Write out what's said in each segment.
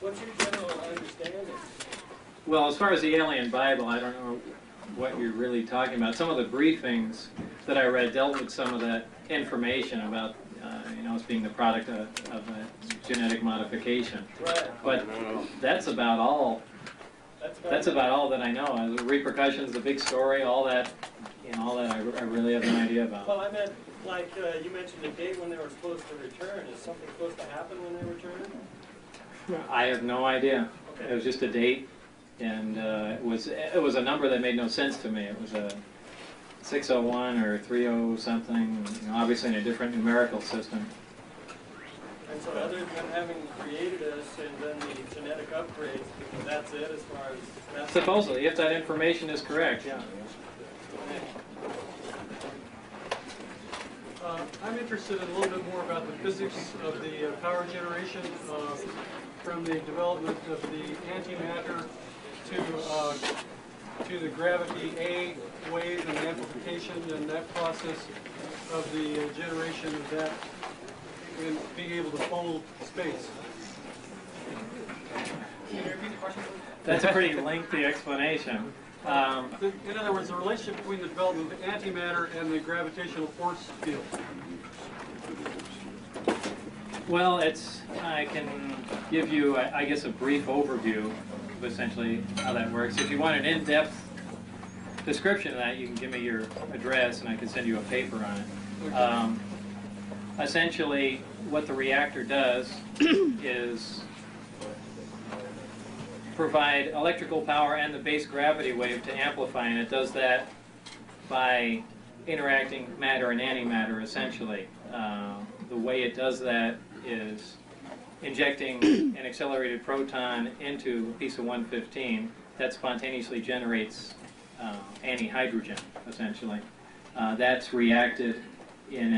What's your general understanding? Well, as far as the alien Bible, I don't know what you're really talking about. Some of the briefings that I read dealt with some of that information about, us being the product of a genetic modification. Right. But that's about all. That's about all that I know. The repercussions, the big story, all that, I really have no idea about. Well, I meant, like you mentioned the date when they were supposed to return. Is something supposed to happen when they return? I have no idea. Okay. It was just a date, and it was a number that made no sense to me. It was a 601 or 30 something, obviously in a different numerical system. And so other than having created us and then the genetic upgrades, that's it as far as... That's Supposedly, if that information is correct, yeah. I'm interested in a little bit more about the physics of the power generation from the development of the antimatter to the gravity A wave and the amplification and that process of the generation of that and being able to fold space. Can you repeat the question? That's a pretty lengthy explanation. In other words, the relationship between the development of antimatter and the gravitational force field. Well, I can give you, I guess, a brief overview of essentially how that works. If you want an in-depth description of that, you can give me your address and I can send you a paper on it. Essentially, what the reactor does is provide electrical power and the base gravity wave to amplify, and it does that by interacting matter and antimatter, essentially. The way it does that is injecting an accelerated proton into a piece of 115 that spontaneously generates antihydrogen, essentially. That's reacted in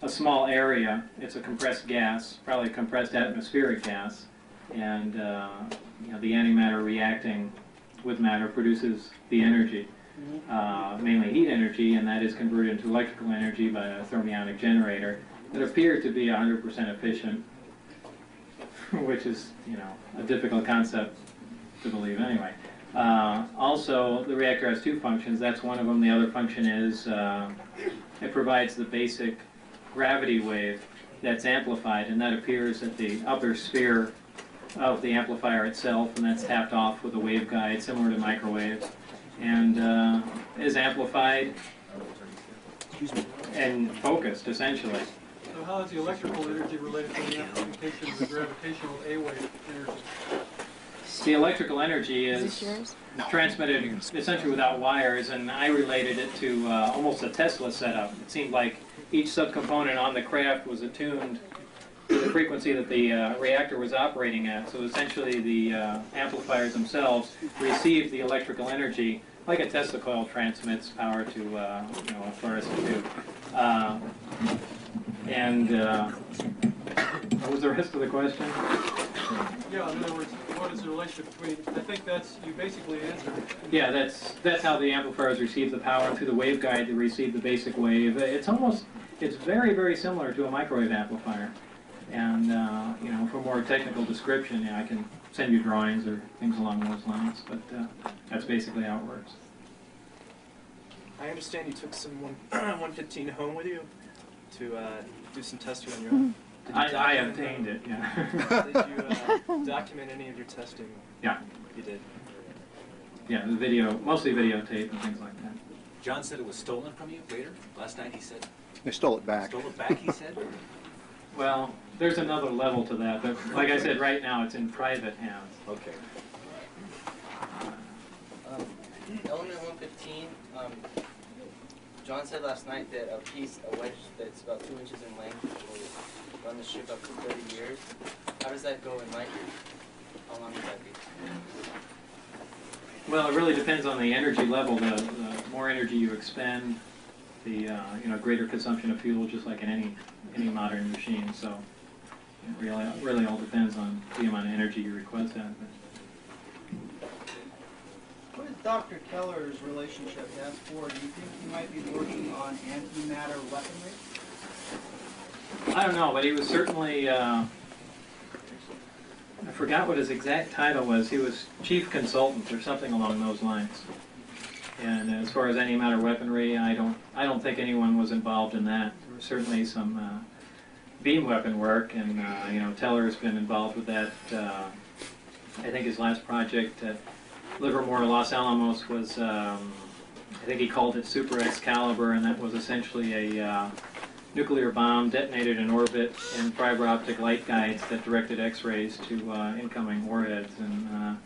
a small area. It's a compressed gas, probably a compressed atmospheric gas, and the antimatter reacting with matter produces the energy, mainly heat energy, and that is converted into electrical energy by a thermionic generator that appears to be 100% efficient, which is, a difficult concept to believe anyway. Also, the reactor has two functions. That's one of them. The other function is it provides the basic gravity wave that's amplified, and that appears at the upper sphere of the amplifier itself, and that's tapped off with a waveguide similar to microwaves, and is amplified and focused, essentially. So how is the electrical energy related to the amplification of the gravitational A wave energy? The electrical energy is transmitted essentially without wires, and I related it to almost a Tesla setup. It seemed like each subcomponent on the craft was attuned to the frequency that the reactor was operating at. So essentially the amplifiers themselves receive the electrical energy like a Tesla coil transmits power to a fluorescent tube. What was the rest of the question? Yeah, in other words, what is the relationship between, I think you basically answered it. Yeah, that's how the amplifiers receive the power through the waveguide. They receive the basic wave. It's very, very similar to a microwave amplifier. And, for more technical description, I can send you drawings or things along those lines, but that's basically how it works. I understand you took some 115 home with you to do some testing on your own. I obtained it, yeah. Did you document any of your testing? Yeah. You did? Yeah, the video, mostly videotape and things like that. John said it was stolen from you later. Last night he said. They stole it back. Stole it back, he said? Well, there's another level to that, but like I said, right now it's in private hands. Okay. Element 115, John said last night that a wedge that's about 2 inches in length will run the ship up to 30 years. How does that go in light years? How long would that be? Well, it really depends on the energy level. The more energy you expend, the greater consumption of fuel, just like in any modern machine. So it really all depends on the amount of energy you request out of it. What is Dr. Keller's relationship to S4, do you think he might be working on antimatter weaponry? I don't know, but he was certainly, I forgot what his exact title was. He was chief consultant or something along those lines. And as far as antimatter weaponry, I don't think anyone was involved in that. There was certainly some beam weapon work, and you know, Teller's been involved with that. I think his last project at Livermore, Los Alamos was, I think he called it Super Excalibur, and that was essentially a nuclear bomb detonated in orbit and fiber optic light guides that directed X-rays to incoming warheads. And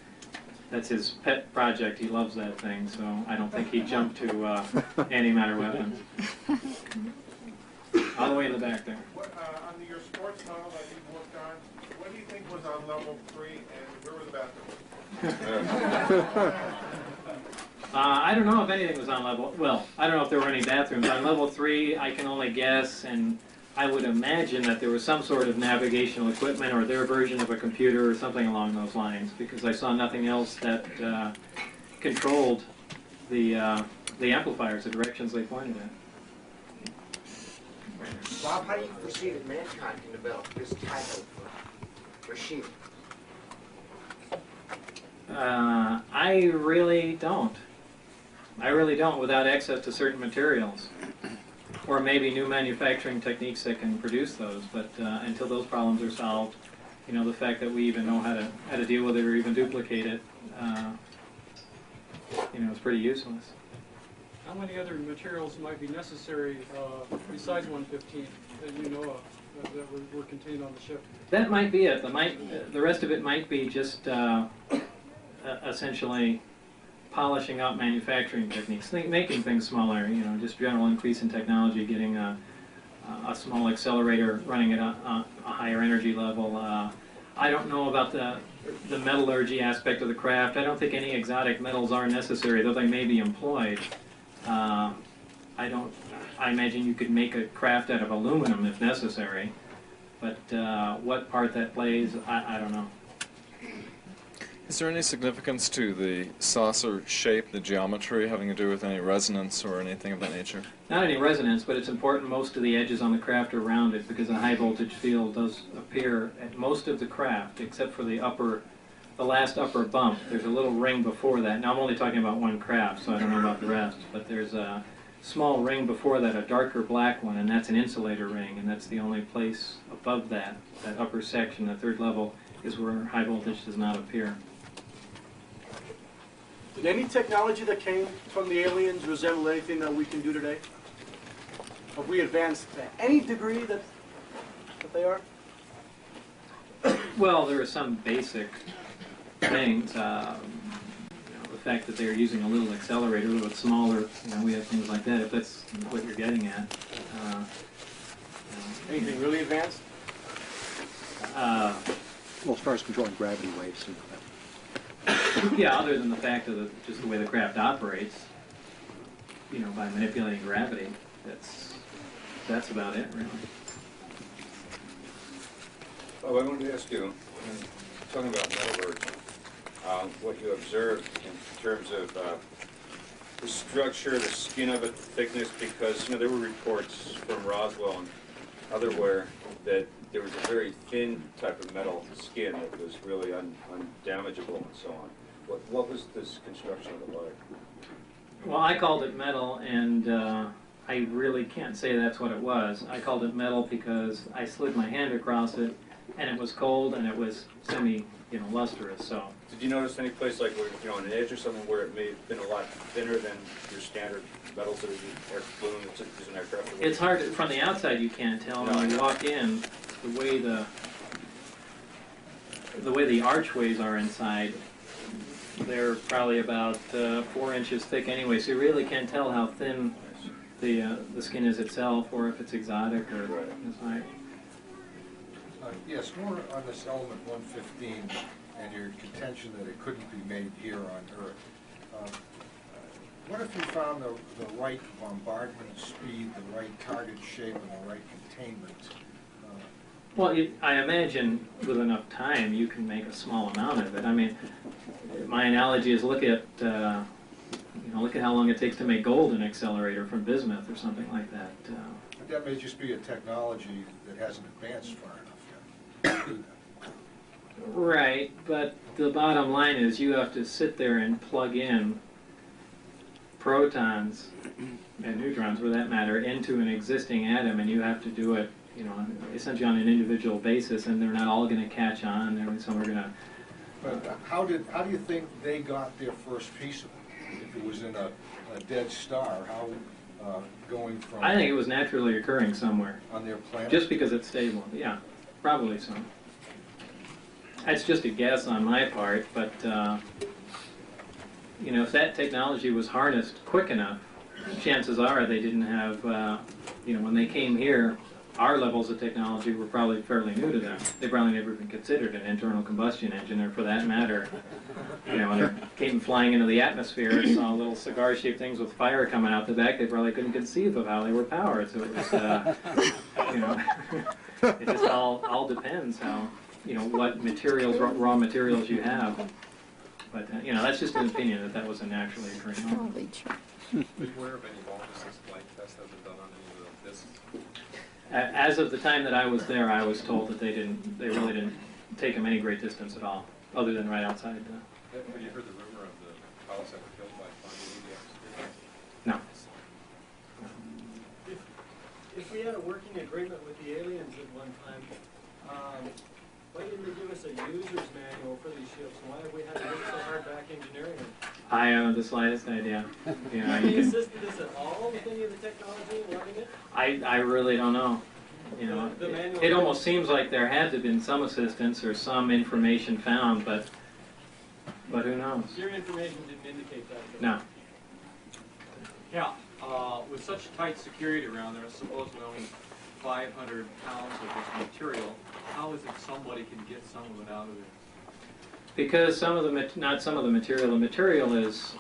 that's his pet project. He loves that thing, so I don't think he'd jump to antimatter weapons. All the way in the back there. What, on your sports tunnel that you've worked on, what do you think was on level 3, and where were the bathrooms? I don't know if anything was on level, well, I don't know if there were any bathrooms. On level 3, I can only guess, and I would imagine that there was some sort of navigational equipment or their version of a computer or something along those lines, because I saw nothing else that controlled the amplifiers, the directions they pointed at. Bob, how do you foresee that mankind can develop this type of machine? I really don't. I really don't, without access to certain materials. Or maybe new manufacturing techniques that can produce those, but until those problems are solved, you know, the fact that we even know how to deal with it or even duplicate it, you know, is pretty useless. How many other materials might be necessary besides 115 that you know of that were contained on the ship? That might be it. The rest of it might be just essentially polishing up manufacturing techniques, making things smaller, you know, just general increase in technology, getting a small accelerator running at a higher energy level. I don't know about the metallurgy aspect of the craft. I don't think any exotic metals are necessary, though they may be employed. I imagine you could make a craft out of aluminum if necessary, but what part that plays, I don't know. Is there any significance to the saucer shape, the geometry, having to do with any resonance or anything of that nature? Not any resonance, but it's important most of the edges on the craft are rounded, because a high voltage field does appear at most of the craft, except for the last upper bump. There's a little ring before that. Now I'm only talking about one craft, so I don't know about the rest, but there's a small ring before that, a darker black one, and that's an insulator ring, and that's the only place above that upper section, the third level, is where high voltage does not appear. Did any technology that came from the aliens resemble anything that we can do today? Have we advanced to any degree that they are? Well, there are some basic things. You know, the fact that they're using a little accelerator, a little bit smaller, you know, we have things like that, if that's what you're getting at. Anything really advanced? Well, as far as controlling gravity waves, you know, yeah, other than the fact of just the way the craft operates, you know, by manipulating gravity, that's about it, really. Oh, I wanted to ask you, talking about metallurgy, what you observed in terms of the structure, the skin of it, the thickness, because, you know, there were reports from Roswell and otherwhere that there was a very thin type of metal skin that was really undamageable and so on. What was this construction of the like? Well, I called it metal, and I really can't say that's what it was. I called it metal because I slid my hand across it, and it was cold, and it was lustrous. So. Did you notice any place like where, you know, an edge or something where it may have been a lot thinner than your standard metals that are balloon that's used in aircraft? It's hard from the outside. You can't tell. No, when you walk in, the way the archways are inside, they're probably about 4 inches thick anyway. So you really can't tell how thin the skin is itself, or if it's exotic or inside. Yes, more on this element 115 and your contention that it couldn't be made here on Earth. What if you found the right bombardment speed, the right target shape, and the right containment? Well, I imagine with enough time you can make a small amount of it. I mean, my analogy is look at You know, look at how long it takes to make gold in accelerator from bismuth or something like that. But that may just be a technology that hasn't advanced far enough yet. Right, but the bottom line is you have to sit there and plug in protons and neutrons, for that matter, into an existing atom, and you have to do it, you know, essentially on an individual basis, and they're not all going to catch on. And some are going to. But how do you think they got their first piece of it? If it was in a dead star, how going from? I think it was naturally occurring somewhere. On their planet. Just because it's stable, yeah, probably so. That's just a guess on my part, but you know, if that technology was harnessed quick enough, chances are they didn't have, you know, when they came here, our levels of technology were probably fairly new to them. They probably never even considered an internal combustion engine, or for that matter, you know, when they came flying into the atmosphere and saw little cigar-shaped things with fire coming out the back, they probably couldn't conceive of how they were powered. So it was, you know, it just all depends how, you know, what materials, raw materials you have. But, you know, that's just an opinion that was a naturally occurring moment. Probably true. Are you aware of any long-distance flight tests that have been done on any of this? As of the time that I was there, I was told that they really didn't take them any great distance at all, other than right outside. Have you heard the rumor of the pilots that were killed by flying No. If we had a working agreement with the aliens at one time, why didn't they give us a user's manual for these ships? Why have we had to work so hard back engineering them? I haven't the slightest idea. You know, Have they assisted us at all with any of the technology and learning it? I really don't know. You know, it almost seems like there had to have been some assistance or some information found, but who knows? Your information didn't indicate that. No. Yeah, with such tight security around there, supposedly only 500 pounds of this material, how is it somebody can get some of it out of there? Because some of the material is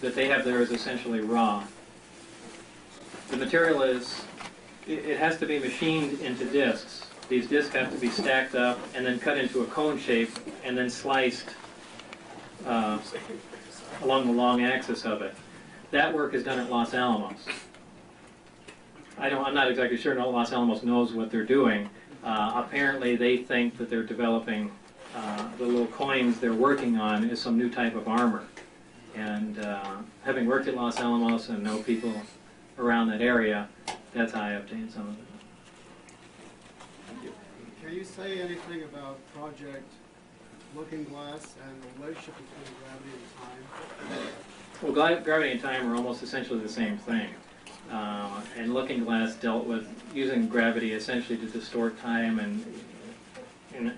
that they have there is essentially raw. The material is, it has to be machined into discs. These discs have to be stacked up and then cut into a cone shape and then sliced along the long axis of it. That work is done at Los Alamos. I'm not exactly sure Los Alamos knows what they're doing. Apparently they think that they're developing the little coins they're working on is some new type of armor. And having worked at Los Alamos and know people around that area, that's how I obtained some of it. Can you say anything about Project Looking Glass and the relationship between gravity and time? Well, gravity and time are almost essentially the same thing. And Looking Glass dealt with using gravity essentially to distort time, and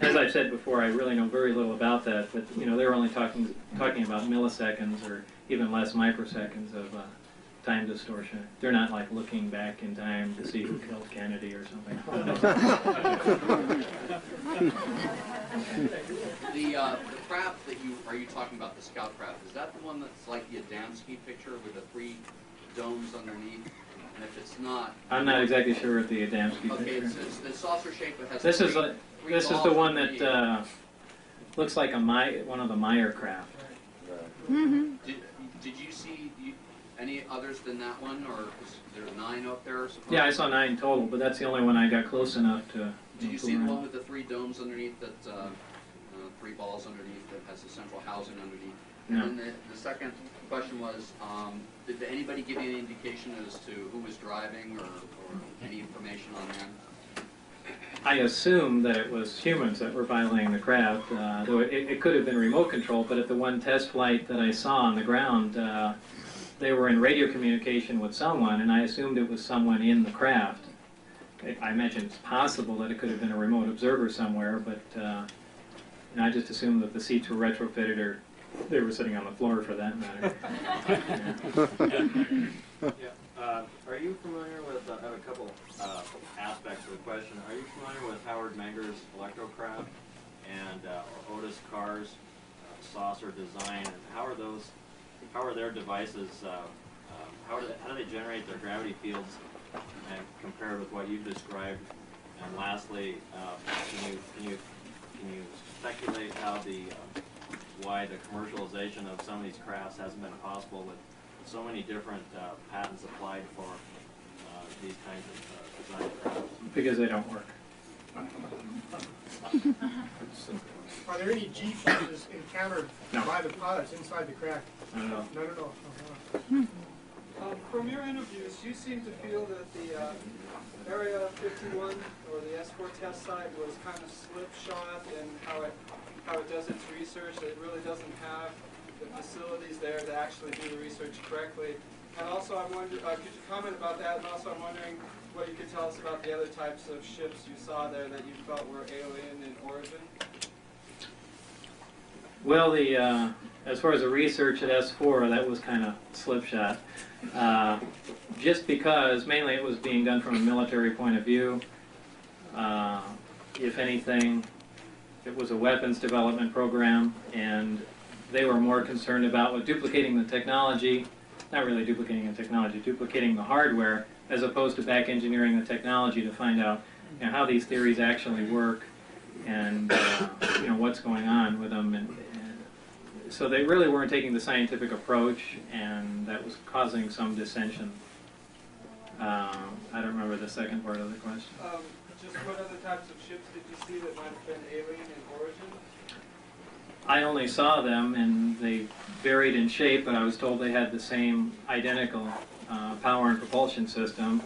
as I've said before, I really know very little about that, but you know, they're only talking about milliseconds or even less microseconds of time distortion. They're not like looking back in time to see who killed Kennedy or something. The craft that are you talking about, the scout craft, is that the one that's like the Adamski picture with the 3 domes underneath? And if it's not, I'm not exactly sure what the Adamski okay, picture is. it's the saucer shape that has This is the one balls that looks like one of the Meyer craft. Mm-hmm. Did you see any others than that one, or is there 9 up there? Yeah, I saw 9 total, but that's the only one I got close enough to. Did you see the one with the 3 domes underneath that, 3 balls underneath that has the central housing underneath? No. And then the second question was, did anybody give you any indication as to who was driving or any information on that? I assumed that it was humans that were piloting the craft, though it could have been remote control, but at the one test flight that I saw on the ground, they were in radio communication with someone, and I assumed it was someone in the craft. I imagine it's possible that it could have been a remote observer somewhere, but I just assumed that the seats were retrofitted, or they were sitting on the floor for that matter. Are you familiar with, I have a couple aspects of the question. Are you familiar with Howard Menger's Electrocraft and Otis Carr's saucer design? And how are their devices, how do they generate their gravity fields compared with what you've described? And lastly, can you speculate how why the commercialization of some of these crafts hasn't been possible with so many different patents applied for these kinds of design crafts? Because they don't work. Are there any G forces encountered No. by the pilots inside the craft? I don't know. No, no, no. From your interviews, you seem to feel that the Area 51 or the S4 test site was kind of slipshod in how it does its research. It really doesn't have the facilities there to actually do the research correctly. And also, I'm wondering, could you comment about that? And also, I'm wondering what you could tell us about the other types of ships you saw there that you felt were alien in origin. Well, as far as the research at S4, that was kind of slipshod. Just because mainly it was being done from a military point of view. If anything, it was a weapons development program, and they were more concerned about duplicating the technology, not really duplicating the technology, duplicating the hardware, as opposed to back engineering the technology to find out how these theories actually work and what's going on with them. And so they really weren't taking the scientific approach, and that was causing some dissension. I don't remember the second part of the question. Just what other types of ships did you see that might have been alien in origin? I only saw them, and they varied in shape, but I was told they had the same identical power and propulsion system,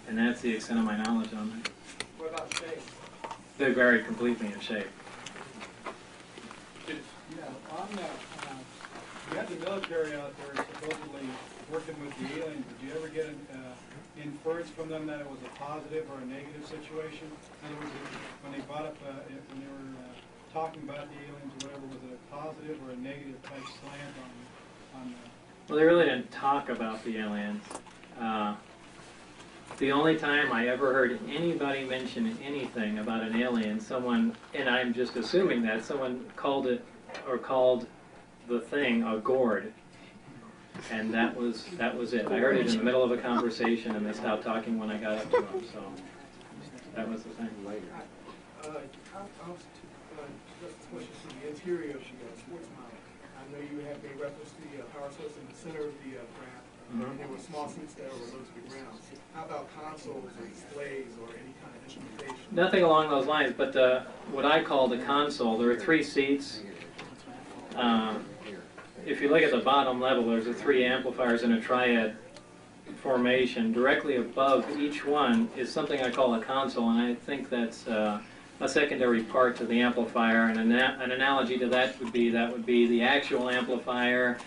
and that's the extent of my knowledge on it. What about shape? They varied completely in shape. Yeah, on that, you had the military out there supposedly working with the aliens. Did you ever get an inference from them that it was a positive or a negative situation? In other words, when they brought up, when they were talking about the aliens or whatever, was it a positive or a negative type slant on Well, they really didn't talk about the aliens. The only time I ever heard anybody mention anything about an alien, someone, and I'm just assuming that, someone called it, or called the thing, a gourd. And that was it. I heard it in the middle of a conversation, and they stopped talking when I got up to them, so that was the thing. Question to the interior of the sports model. I know you have made reference to the power source in the center of the craft. And there were small seats that were low to the ground. How about consoles or displays or any kind of instrumentation? Nothing along those lines, but what I call the console, there are 3 seats. If you look at the bottom level, there's the 3 amplifiers in a triad formation. Directly above each one is something I call a console, and I think that's a secondary part to the amplifier. And an analogy to that would be the actual amplifier,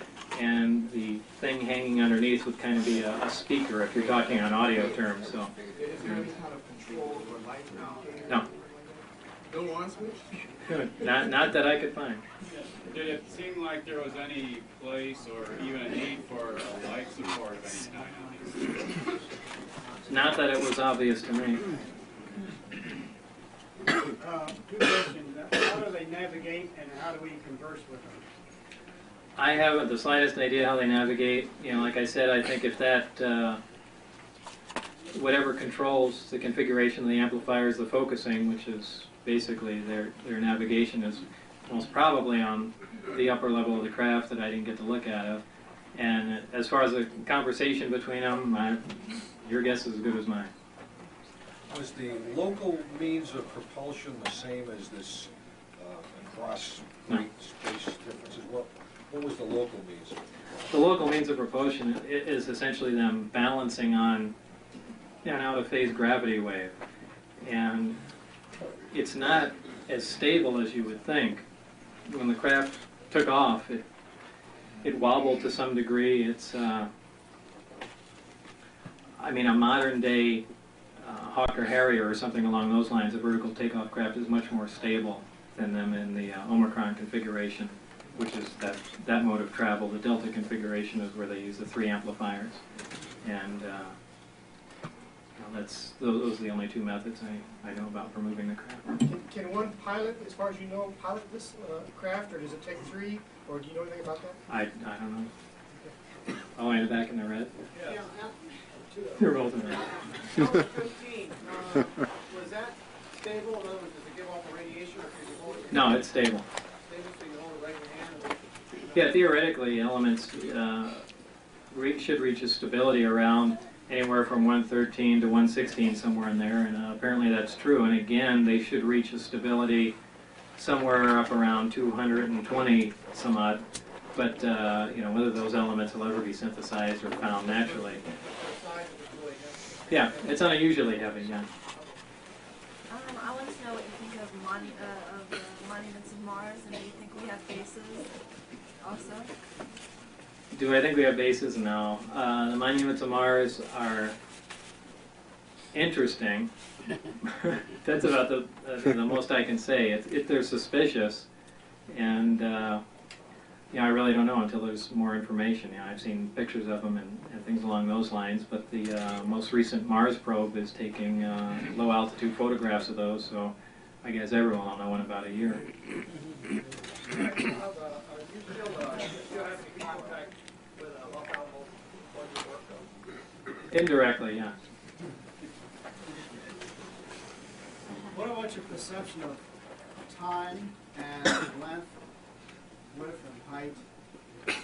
and the thing hanging underneath would kind of be a speaker if you're talking on audio terms. So. Is there any kind of control or light mounting? No. No on switch? Not that I could find. Did it seem like there was any place or even a need for a light support of any kind on these? Not that it was obvious to me. Two questions. How do they navigate, and how do we converse with them? I haven't the slightest idea how they navigate. Like I said, I think if that, whatever controls the configuration of the amplifier is the focusing, which is basically their navigation, is most probably on the upper level of the craft that I didn't get to look at. And as far as the conversation between them, your guess is as good as mine. Was the local means of propulsion the same as this cross space differences? What was the local means? The local means of propulsion is essentially them balancing on an out-of-phase gravity wave. And it's not as stable as you would think. When the craft took off, it wobbled to some degree. It's, a modern-day Hawker Harrier or something along those lines, a vertical takeoff craft, is much more stable than them in the Omicron configuration, which is that mode of travel. The Delta configuration is where they use the 3 amplifiers. And those are the only 2 methods I know about for moving the craft. Can one pilot, as far as you know, pilot this craft, or does it take 3, or do you know anything about that? I don't know. Oh, in the back in the red? Yeah. They're both in red. Tower 15, was that stable? In other words, does it give off the radiation, or can you hold it? No, it's stable. Stable, so you can hold it right in your hand? Yeah, theoretically, elements should reach a stability around anywhere from 113 to 116, somewhere in there, and apparently that's true. And again, they should reach a stability somewhere up around 220 some odd. But whether those elements will ever be synthesized or found naturally. Yeah, it's unusually heavy. Yeah. I want to know what you think of monuments of Mars, and do you think we have bases also? Do I think we have bases? No. The monuments of Mars are interesting. That's about the most I can say. They're suspicious, and I really don't know until there's more information. I've seen pictures of them and things along those lines, but the most recent Mars probe is taking low-altitude photographs of those, so I guess everyone will know in about a year. Indirectly, yeah. What about your perception of time and length, width, and height?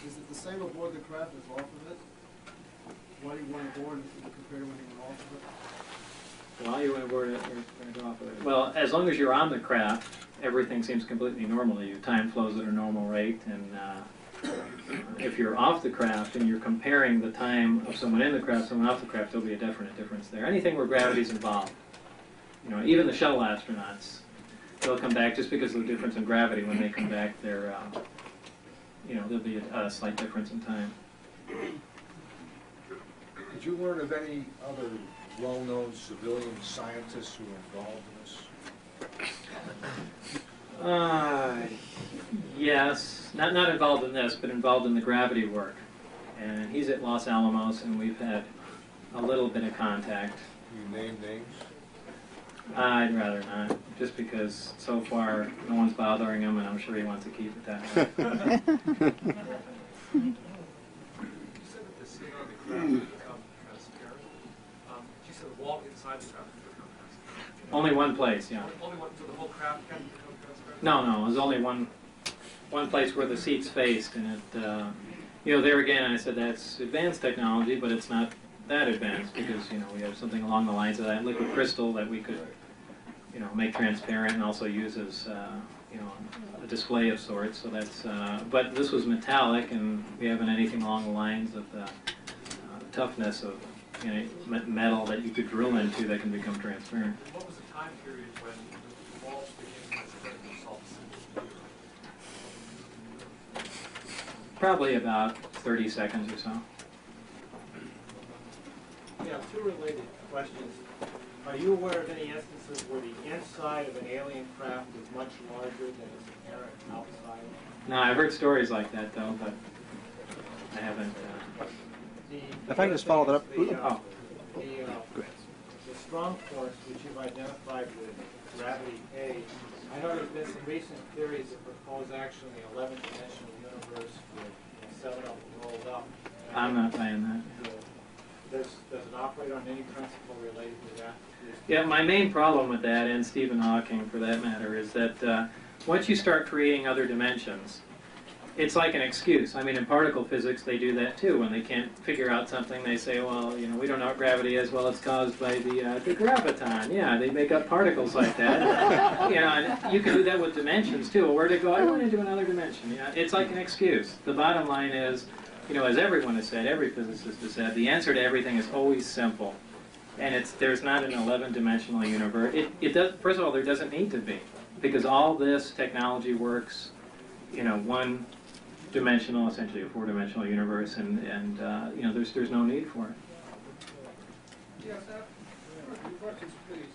Is it the same aboard the craft as off of it? Why do you want to board it compared to when you went off of it? While you went aboard it or off of it? Well, as long as you're on the craft, everything seems completely normal to you. Time flows at a normal rate, and if you're off the craft and you're comparing the time of someone in the craft, someone off the craft, there'll be a definite difference there. Anything where gravity's involved. Even the shuttle astronauts, they'll come back just because of the difference in gravity. When they come back, there'll be a slight difference in time. Did you learn of any other well-known civilian scientists who were involved in this? Yes, not involved in this, but involved in the gravity work. And he's at Los Alamos, and we've had a little bit of contact. Can you name names? I'd rather not, just because so far no one's bothering him, and I'm sure he wants to keep it that way. You said that the scene on the craft would become transparent. You said the wall inside the craft would become transparent. Only one place, yeah. Only one, so the whole craft can become transparent? No, there's only one place where the seats faced, and it, there again, I said that's advanced technology, but it's not that advanced because, we have something along the lines of that liquid crystal that we could, make transparent and also use as, a display of sorts. So that's, but this was metallic, and we haven't anything along the lines of the toughness of metal that you could drill into that can become transparent. What was the time period when the walls became transparent and salts? Probably about 30 seconds or so. Yeah, two related questions. Are you aware of any instances where the inside of an alien craft is much larger than its apparent outside? No, I've heard stories like that, though, but I haven't. If I can just follow that up. The strong force which you've identified with gravity A, I know there's been some recent theories that propose actually an 11-dimensional universe with 7 of them rolled up. I'm not buying that. Does it operate on any principle related to that? Yeah, my main problem with that, and Stephen Hawking for that matter, is that once you start creating other dimensions, it's like an excuse. I mean, in particle physics, they do that too. When they can't figure out something, they say, well, we don't know what gravity is. Well, it's caused by the graviton. Yeah, they make up particles like that. And you can do that with dimensions too. Well, where'd it go? I went into another dimension. Yeah, it's like an excuse. The bottom line is, as everyone has said, every physicist has said, the answer to everything is always simple. And there's not an 11-dimensional universe. It does. First of all, there doesn't need to be, because all this technology works, one-dimensional, essentially a 4-dimensional universe, and there's no need for it. Yes, two questions, please.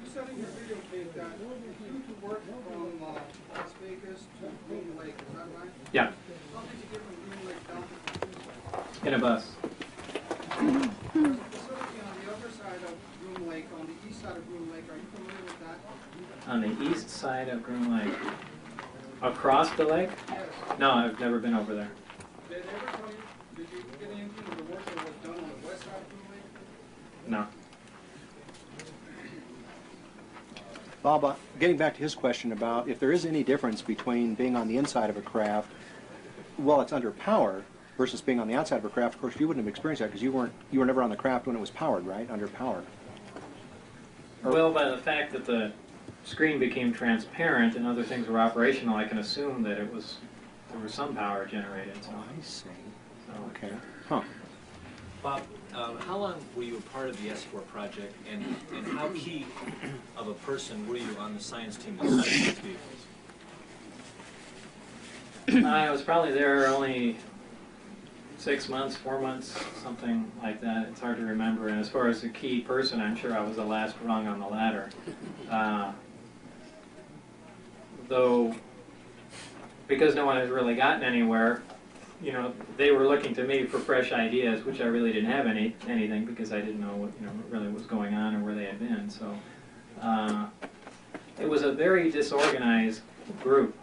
You said in your video tape that you to work from Las Vegas to Groom Lake, is that right? Yeah. How did you get from Groom Lake down to In a bus. There's a facility on the other side of Groom Lake, on the east side of Groom Lake. Are you familiar with that? On the east side of Groom Lake. Across the lake? Yes. No, I've never been over there. Did they ever tell you, did you get anything of the work that was done on the west side of Groom Lake? No. Bob, getting back to his question about if there is any difference between being on the inside of a craft while it's under power versus being on the outside of a craft. Of course, you wouldn't have experienced that because you were never on the craft when it was powered, right? Under power. Well, by the fact that the screen became transparent and other things were operational, I can assume that there was some power generated. So. I see. So. Okay. Huh. Bob, how long were you a part of the S4 project, and how key of a person were you on the science team that studied these vehicles? I was probably there only 6 months, 4 months, something like that. It's hard to remember. And as far as a key person, I'm sure I was the last rung on the ladder. Though, because no one had really gotten anywhere, you know, they were looking to me for fresh ideas, which I really didn't have anything because I didn't know what really was going on or where they had been. So it was a very disorganized group,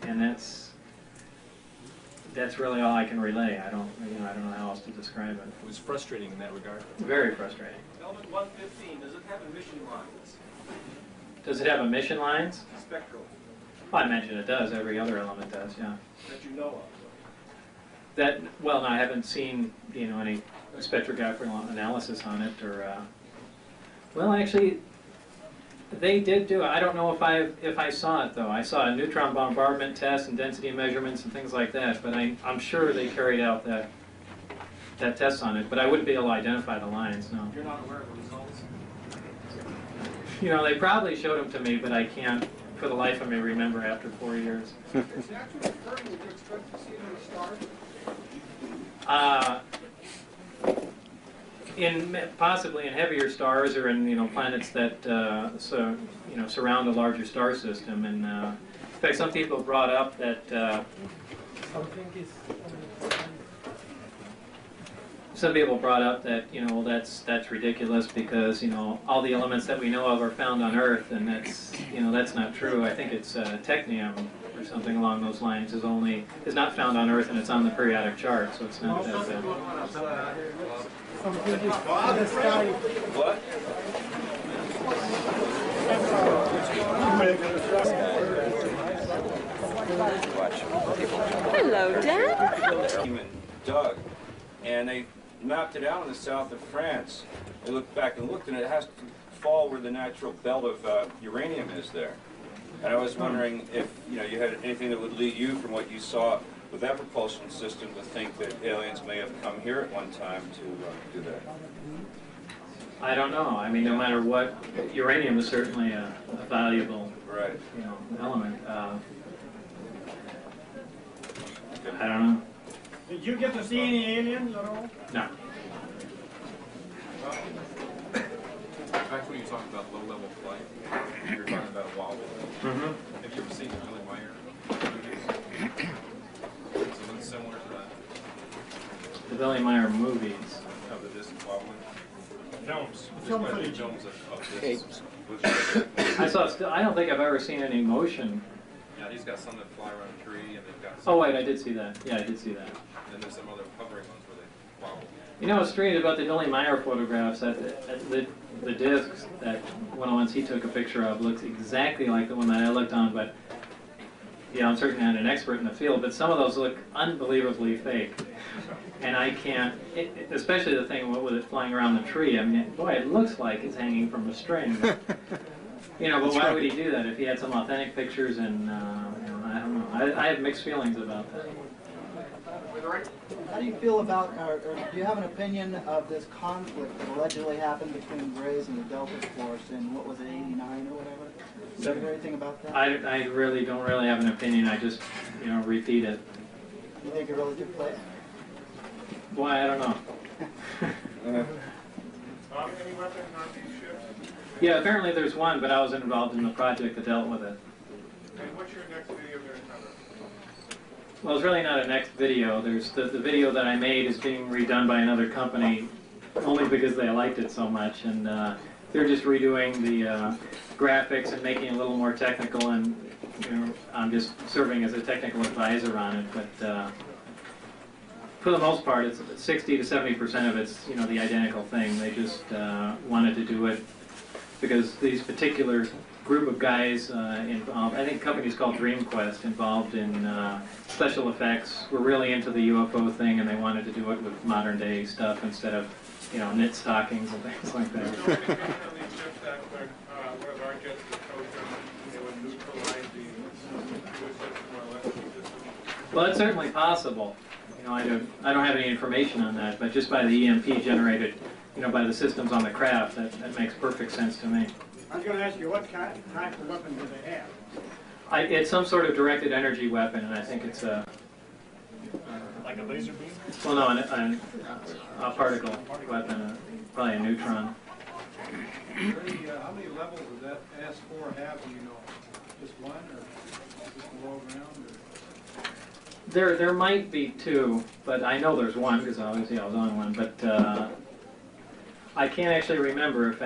and that's really all I can relay. I don't know how else to describe it. It was frustrating in that regard. Very frustrating. Element 115, does it have emission lines? Does it have emission lines? Spectral, Well, I mentioned it does. Every other element does, yeah. that you know of? Well, no, I haven't seen any spectrographic analysis on it, or well, actually, they did do it. I don't know if I saw it though. I saw a neutron bombardment test and density measurements and things like that, but I'm sure they carried out that test on it. But I wouldn't be able to identify the lines. No. You're not aware of the results? They probably showed them to me, but I can't, for the life of me, remember after 4 years. Is naturally occurring, would you expect to see it in the stars? Possibly in heavier stars or in planets that surround a larger star system. And in fact, some people brought up that that's ridiculous because all the elements that we know of are found on Earth, and that's not true. I think it's technium or something along those lines is not found on Earth, and it's on the periodic chart, so it's not that bad. What? Hello, Dad. Doug, and they mapped it out in the south of France. They looked back and looked, and it has to fall where the natural belt of uranium is there. And I was wondering if you had anything that would lead you from what you saw with that propulsion system to think that aliens may have come here at one time to do that. I don't know. I mean, no matter what, uranium is certainly a valuable element. I don't know. Did you get to see any aliens at all? No. Back when you were talking about low-level flight, you were talking about wobble. Mm-hmm. Have you ever seen the Billy Meyer movies? Something similar to that? The Billy Meyer movies. Of the disc wobbling? Films. Film footage. Films of discs. I don't think I've ever seen any motion. Yeah, he's got some that fly around a tree, and they've got some. Oh wait, I did see that. Yeah, I did see that. And there's some other hovering ones where they wobble. What's strange about the Billy Meyer photographs, that the discs, that one of the ones he took a picture of, looks exactly like the one that I looked on, but I'm certainly not an expert in the field, but some of those look unbelievably fake. And I can't, especially the thing with it flying around the tree, I mean, boy, it looks like it's hanging from a string. But why would he do that if he had some authentic pictures? And I don't know. I have mixed feelings about that. How do you feel about, or do you have an opinion of this conflict that allegedly happened between Grays and the Delta Force in, what was it, 89 or whatever? Do you hear anything about that? I really don't really have an opinion. I just, repeat it. You think it really took place? Why, I don't know. Any weapons on these ships? Yeah, apparently there's one, but I was involved in the project that dealt with it. And what's your next video going to cover? Well, it's really not a next video. There's the video that I made is being redone by another company only because they liked it so much, and they're just redoing the graphics and making it a little more technical, and I'm just serving as a technical advisor on it. But for the most part, it's 60 to 70% of it's the identical thing. They just wanted to do it because these particular group of guys involved, I think the company's called DreamQuest, involved in special effects were really into the UFO thing, and they wanted to do it with modern day stuff instead of, you know, knit stockings and things like that. Well, it's certainly possible. You know, I don't have any information on that, but just by the EMP generated, you know, by the systems on the craft, that makes perfect sense to me. I was going to ask you, what type of weapon do they have? It's some sort of directed energy weapon, and I think it's a... Like a laser beam? Well, no, a particle weapon, probably a neutron. How many levels does that S4 have, do you know? Just one, or just below ground? Or? There might be two, but I know there's one, because obviously I was on one, but I can't actually remember if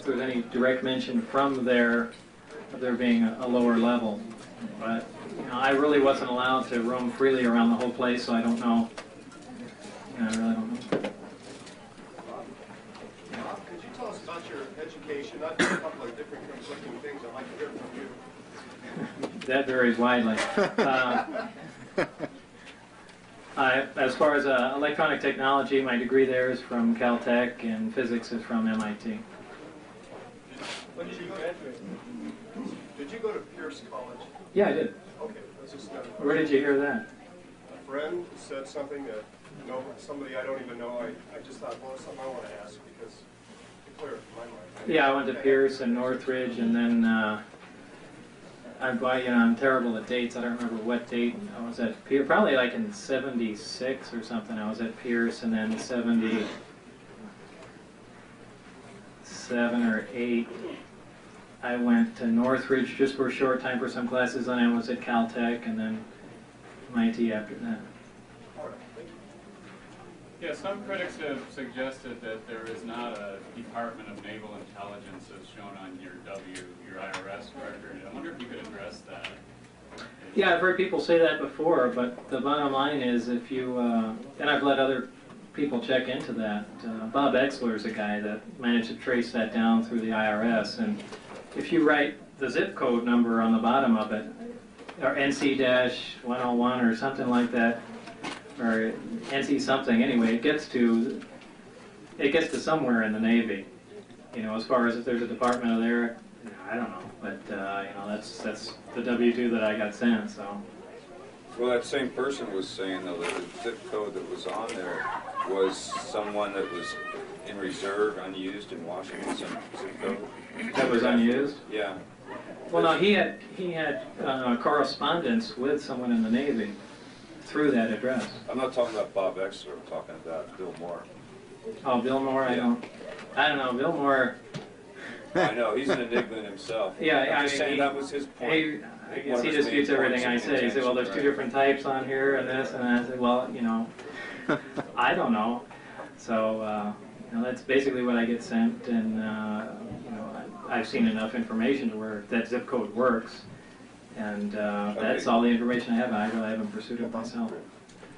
there's any direct mention from there of there being a lower level. But you know, I really wasn't allowed to roam freely around the whole place, so I don't know. You know, I really don't know. Bob, could you tell us about your education? I've got a couple of different conflicting things I'd like to hear from you. That varies widely. As far as electronic technology, my degree there is from Caltech, and physics is from MIT. When did you graduate? Did you go to Pierce College? Yeah, I did. Okay, that's just Where did you hear that? A friend said something that, you know, somebody I don't even know. I just thought, well, it's something I want to ask because it's clear in my mind. Yeah, I went to Pierce and Northridge, and then I'm terrible at dates. I don't remember what date I was at Pierce. Probably like in '76 or something. I was at Pierce, and then '77 or '8. I went to Northridge just for a short time for some classes, and I was at Caltech, and then MIT after that. Yeah, some critics have suggested that there is not a Department of Naval Intelligence as shown on your IRS record. I wonder if you could address that. Yeah, I've heard people say that before, but the bottom line is if you, and I've let other people check into that. Bob Exler is a guy that managed to trace that down through the IRS, and if you write the zip code number on the bottom of it, or NC-101 or something like that, or NC something, anyway, it gets to somewhere in the Navy. You know, as far as if there's a department of there, I don't know, but you know, that's the W-2 that I got sent. So. Well, that same person was saying though that the zip code that was on there was someone that was in reserve, unused in Washington. Some zip code That was unused? Yeah. Well, no, he had correspondence with someone in the Navy through that address. I'm not talking about Bob Exler. I'm talking about Bill Moore. Oh, Bill Moore. Yeah. I don't know. Bill Moore. I know he's an enigma himself. Yeah, I'm just I saying mean, that was his point. I guess he disputes everything I say. He said, well, there's two different types on here and this and that. I said, well, you know, I don't know. So, you know, that's basically what I get sent, and, you know, I've seen enough information to where that zip code works, and that's all the information I have. I really haven't pursued it myself.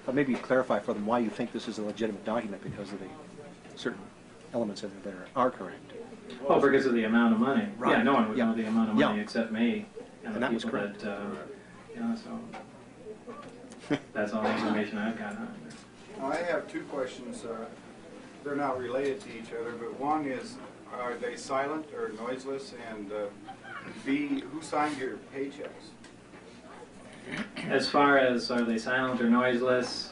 But maybe you clarify for them why you think this is a legitimate document because of the certain elements in it that are correct. Oh, because of the amount of money. Right. Yeah, no one would know the amount of money Yeah. except me and the that was people correct. that, you know, so that's all the information I've got on it. I have two questions. They're not related to each other, but one is, are they silent or noiseless? And B, who signed your paychecks? As far as are they silent or noiseless,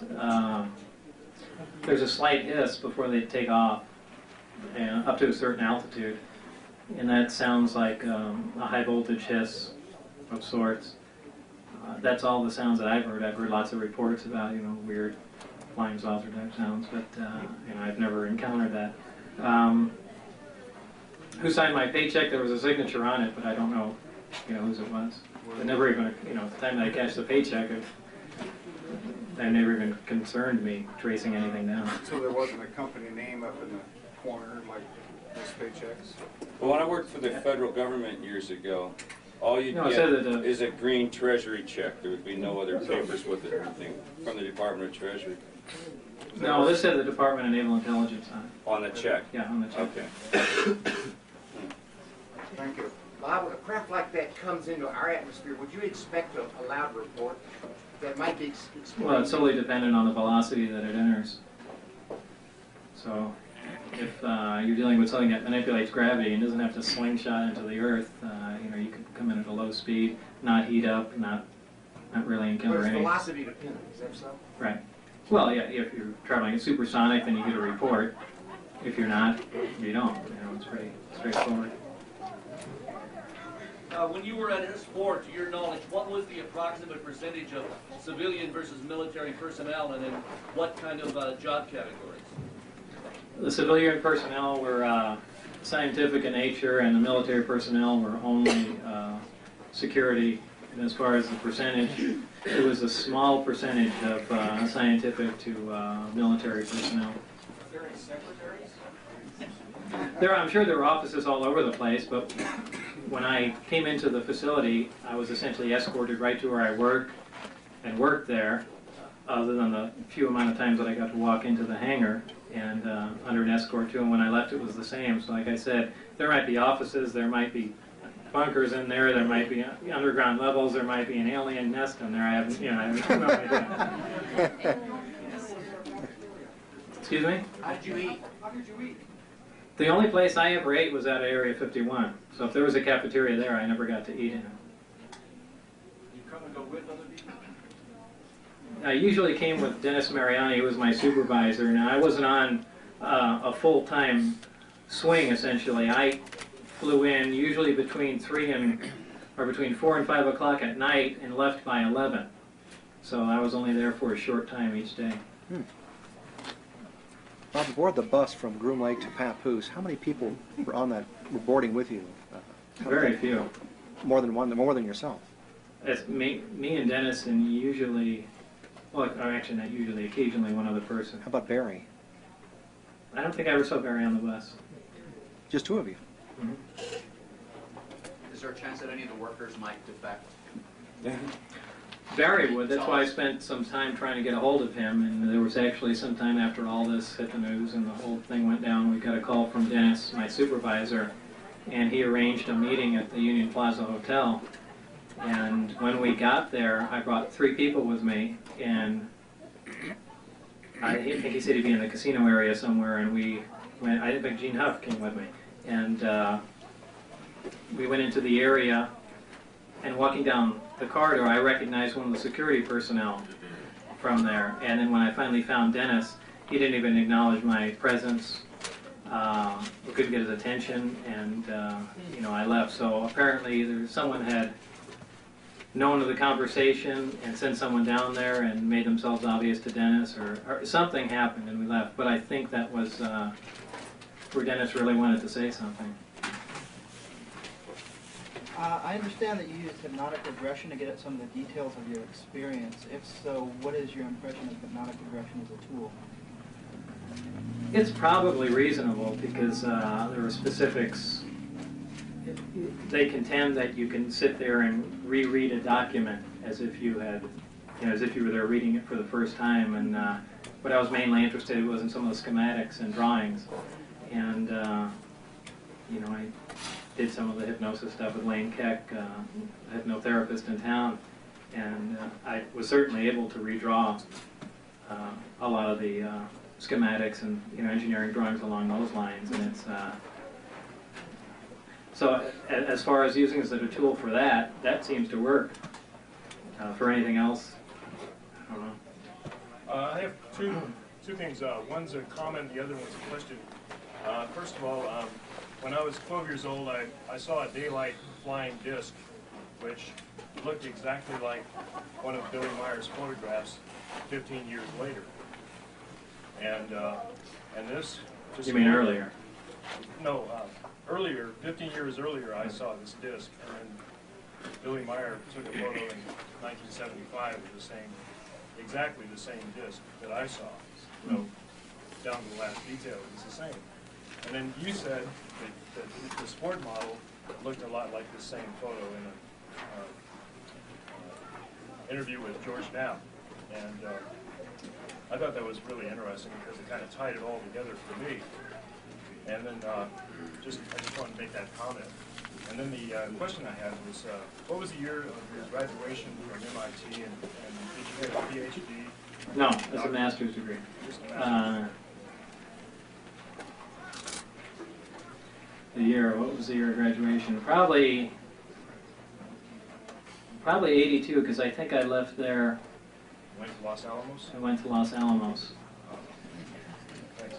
there's a slight hiss before they take off, and up to a certain altitude, and that sounds like a high voltage hiss of sorts. That's all the sounds that I've heard. I've heard lots of reports about, you know, weird flying saucer type sounds, but you know, I've never encountered that. Who signed my paycheck? There was a signature on it, but I don't know, you know, whose it was. It never even, you know, at the time that I cashed the paycheck, that never even concerned me tracing anything down. So there wasn't a company name up in the corner like most paychecks? Well, when I worked for the federal government years ago, all you'd No, it get said that, is a green treasury check. There would be no other papers with it or anything from the Department of Treasury. No, this said the Department of Naval Intelligence on it. On the check? Yeah, on the check. Okay. Thank you. Bob, when a craft like that comes into our atmosphere, would you expect a loud report? that might be explained? Well, it's solely dependent on the velocity that it enters. So if you're dealing with something that manipulates gravity and doesn't have to slingshot into the earth, you could come in at a low speed, not heat up, not really encounter But it's any. velocity dependent, is that so? Right. Well, yeah, if you're traveling at supersonic, then you get a report. If you're not, you don't. It's pretty straightforward. When you were at S4, to your knowledge, what was the approximate percentage of civilian versus military personnel, and in what kind of job categories? The civilian personnel were scientific in nature, and the military personnel were only security. And as far as the percentage, it was a small percentage of scientific to military personnel. Are there any secretaries? I'm sure there were offices all over the place, but when I came into the facility, I was essentially escorted right to where I work and worked there, other than the few amount of times that I got to walk into the hangar and under an escort too, and when I left it was the same. So like I said, there might be offices, there might be bunkers in there, there might be underground levels, there might be an alien nest in there. I have no idea. Excuse me? How did you eat? How did you eat? The only place I ever ate was at Area 51. So if there was a cafeteria there, I never got to eat in it. You come and go with other people? I usually came with Dennis Mariani, who was my supervisor. Now, I wasn't on a full-time swing, essentially. I flew in usually between 4 and 5 o'clock at night and left by 11. So I was only there for a short time each day. Bob, aboard the bus from Groom Lake to Papoose, how many people were boarding with you? Very few. More than yourself? It's me and Dennis, and usually, well, or actually not usually, occasionally one other person. How about Barry? I don't think I ever saw Barry on the bus. Just two of you? Mm-hmm. Is there a chance that any of the workers might defect? Barry would. That's why I spent some time trying to get a hold of him, and there was actually some time after all this hit the news and the whole thing went down, we got a call from Dennis, my supervisor, and he arranged a meeting at the Union Plaza Hotel. And when we got there, I brought 3 people with me, and I think he said he'd be in the casino area somewhere, and we went. I think Gene Huff came with me, and we went into the area, and walking down the corridor, I recognized one of the security personnel from there. And then when I finally found Dennis, he didn't even acknowledge my presence. We couldn't get his attention, and I left. So apparently, someone had known of the conversation and sent someone down there and made themselves obvious to Dennis, or something happened, and we left. But I think that was where Dennis really wanted to say something. I understand that you used hypnotic regression to get at some of the details of your experience. If so, what is your impression of hypnotic regression as a tool? It's probably reasonable because there are specifics. They contend that you can sit there and reread a document as if you had, as if you were there reading it for the first time. And what I was mainly interested in was in some of the schematics and drawings. And I did some of the hypnosis stuff with Lane Keck, a hypnotherapist in town, and I was certainly able to redraw a lot of the schematics and engineering drawings along those lines. And it's so as far as using it as a tool for that seems to work. For anything else, I don't know. I have two things. One's a comment, the other one's a question. First of all, when I was 12 years old, I saw a daylight flying disc, which looked exactly like one of Billy Meyer's photographs 15 years later. And this just... You mean earlier? No, earlier, 15 years earlier, I saw this disc, and then Billy Meyer took a photo in 1975 of exactly the same disc that I saw. Down to the last detail, it was the same. And then you said that the sport model looked a lot like the same photo in an interview with George Knapp. And I thought that was really interesting because it kind of tied it all together for me. And then I just wanted to make that comment. And then the question I had was, what was the year of your graduation from MIT, and did you You have a PhD? No, that's a master's degree. Just a master's. The year, what was the year of graduation? Probably 82, because I think I left there. Went to Los Alamos? I went to Los Alamos. Thanks.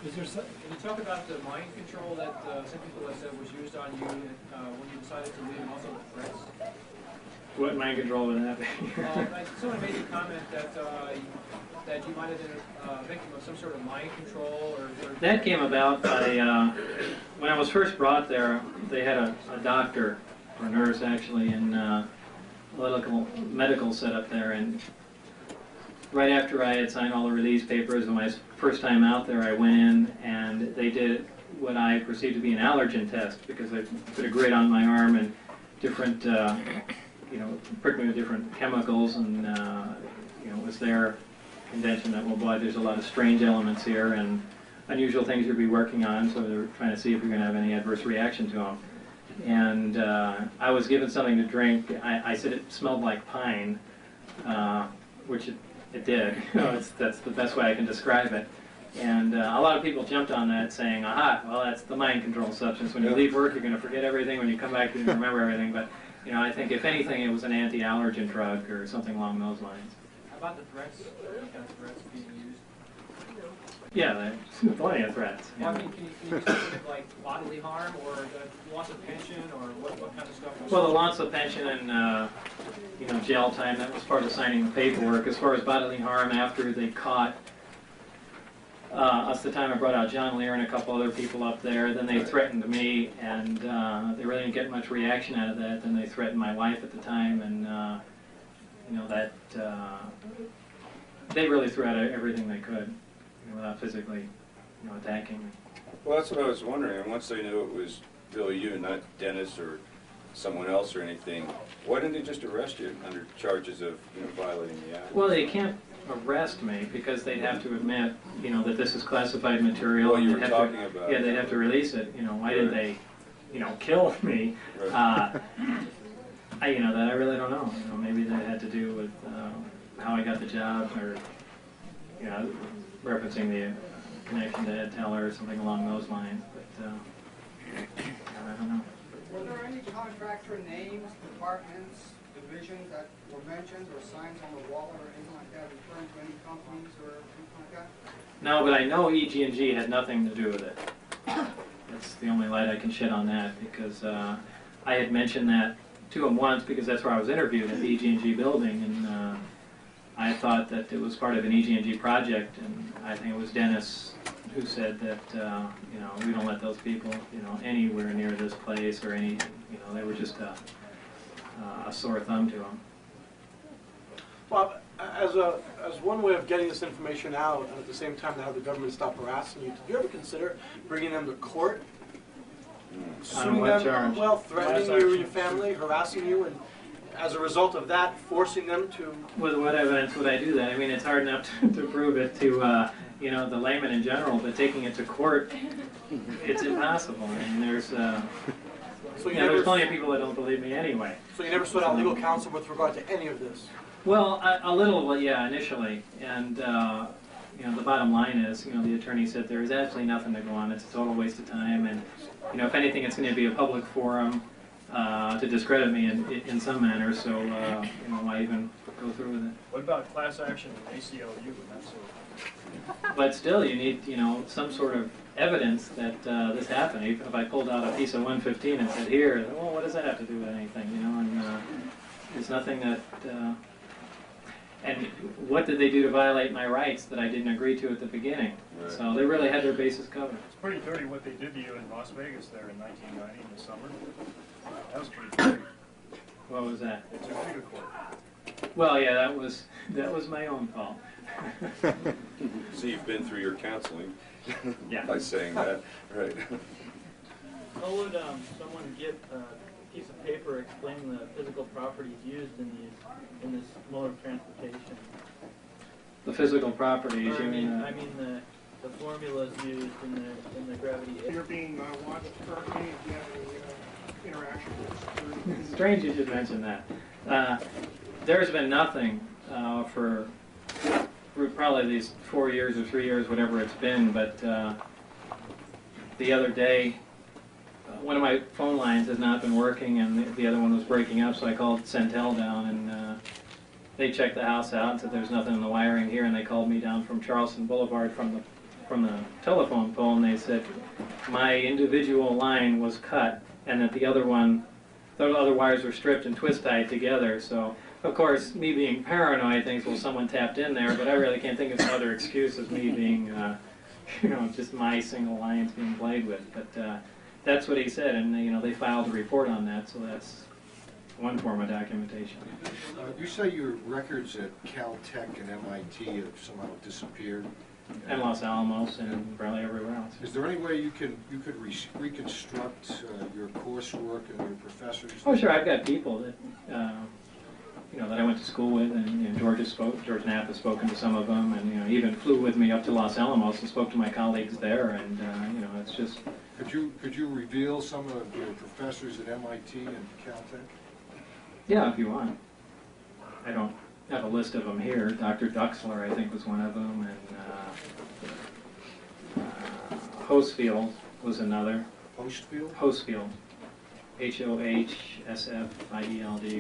Is there some, can you talk about the mind control that some people have said was used on you when you decided to leave, and also the threats? What mind control would that be? Someone made a comment that that you might have been a victim of some sort of mind control, or That came about by, when I was first brought there, they had a doctor, or nurse actually, in medical setup there, and right after I had signed all the release papers, and my first time out there, I went in and they did what I perceived to be an allergen test, because they put a grid on my arm and different, pricked me with different chemicals, and it was their contention that, well, boy, there's a lot of strange elements here and unusual things you'll be working on, so they're trying to see if you're going to have any adverse reaction to them. And I was given something to drink. I said it smelled like pine, which it did. That's the best way I can describe it. And a lot of people jumped on that, saying, aha, well, that's the mind control substance. When you leave work, you're going to forget everything. When you come back, you're going to remember everything. But I think if anything, it was an anti-allergen drug or something along those lines. how about the threats? Any kind of threats being used? Yeah, there's plenty of threats. Well, I mean, can you just think of like bodily harm or the loss of pension or what kind of stuff? Well, the loss of pension and jail time, that was part of signing the paperwork. As far as bodily harm, after they caught us the time I brought out John Lear and a couple other people up there, then they threatened me, and they really didn't get much reaction out of that. Then they threatened my wife at the time, and they really threw out everything they could, without physically, attacking me. Well, that's what I was wondering. And once they knew it was really you, not Dennis or someone else or anything, why didn't they just arrest you under charges of violating the act? Well, they can't arrest me because they'd have to admit, that this is classified material. Well, you were they'd have talking to, about. Yeah, they'd have to release it. Why didn't they, kill me? Right. That I really don't know. Maybe that had to do with how I got the job, or referencing the connection to Ed Teller or something along those lines. But I don't know. Were there any contractor names, departments, divisions that were mentioned, or signs on the wall or anything like that referring to any companies or anything like that? No, but I know EG&G had nothing to do with it. That's the only light I can shed on that, because I had mentioned that to him once, because that's where I was interviewed, at the EG&G building, and I thought that it was part of an EG&G project, and I think it was Dennis who said that, we don't let those people, anywhere near this place or any, they were just a sore thumb to them. Well, as one way of getting this information out, and at the same time to have the government stop harassing you, did you ever consider bringing them to court? On what charge? Well, threatening you or your family, harassing you, and as a result of that, forcing them to... With what evidence would I do that? I mean, it's hard enough to prove it to, the layman in general, but taking it to court, it's impossible. I mean, there's plenty of people that don't believe me anyway. So you never sought out legal counsel with regard to any of this? Well, a little, yeah, initially. And, the bottom line is, the attorney said there is absolutely nothing to go on. It's a total waste of time. And, if anything, it's going to be a public forum to discredit me in some manner. So, why even go through with it? What about class action and ACLU and that sort of thing? But still, you need, some sort of evidence that this happened. Even if I pulled out a piece of 115 and said, here, well, what does that have to do with anything, And there's nothing that... and what did they do to violate my rights that I didn't agree to at the beginning? Right. So they really had their bases covered. It's pretty dirty what they did to you in Las Vegas there in 1990 in the summer. That was pretty dirty. What was that? They took you to court. Well, yeah, that was my own fault. So you've been through your counseling. Yeah. By saying that, right? How would someone get a piece of paper explaining the physical properties used in this mode of transportation? The physical properties, I mean the formulas used in the gravity. You're being watched currently. If you have any interaction with security. It's strange you should mention that. There's been nothing for probably these 4 years or 3 years, whatever it's been, but the other day, one of my phone lines has not been working, and the other one was breaking up, so I called Centel down, and they checked the house out and said there's nothing in the wiring here, and they called me down from Charleston Boulevard from the telephone pole, and they said my individual line was cut, and that the other wires were stripped and twist tied together. So, of course, me being paranoid thinks, well, someone tapped in there, but I really can't think of some other excuse as me being, just my single lines being played with. But that's what he said, and they filed a report on that, so that's one form of documentation. You say your records at Caltech and MIT have somehow disappeared. And Los Alamos and probably everywhere else. Is there any way you could reconstruct your coursework and your professors? Oh, sure. I've got people that that I went to school with, and George Knapp has spoken to some of them, and he even flew with me up to Los Alamos and spoke to my colleagues there, and it's just. Could you reveal some of your professors at MIT and Caltech? Yeah, if you want. I don't have a list of them here. Dr. Duxler, I think, was one of them, and Hosefield was another. Hosefield? Hosefield. Hohsfield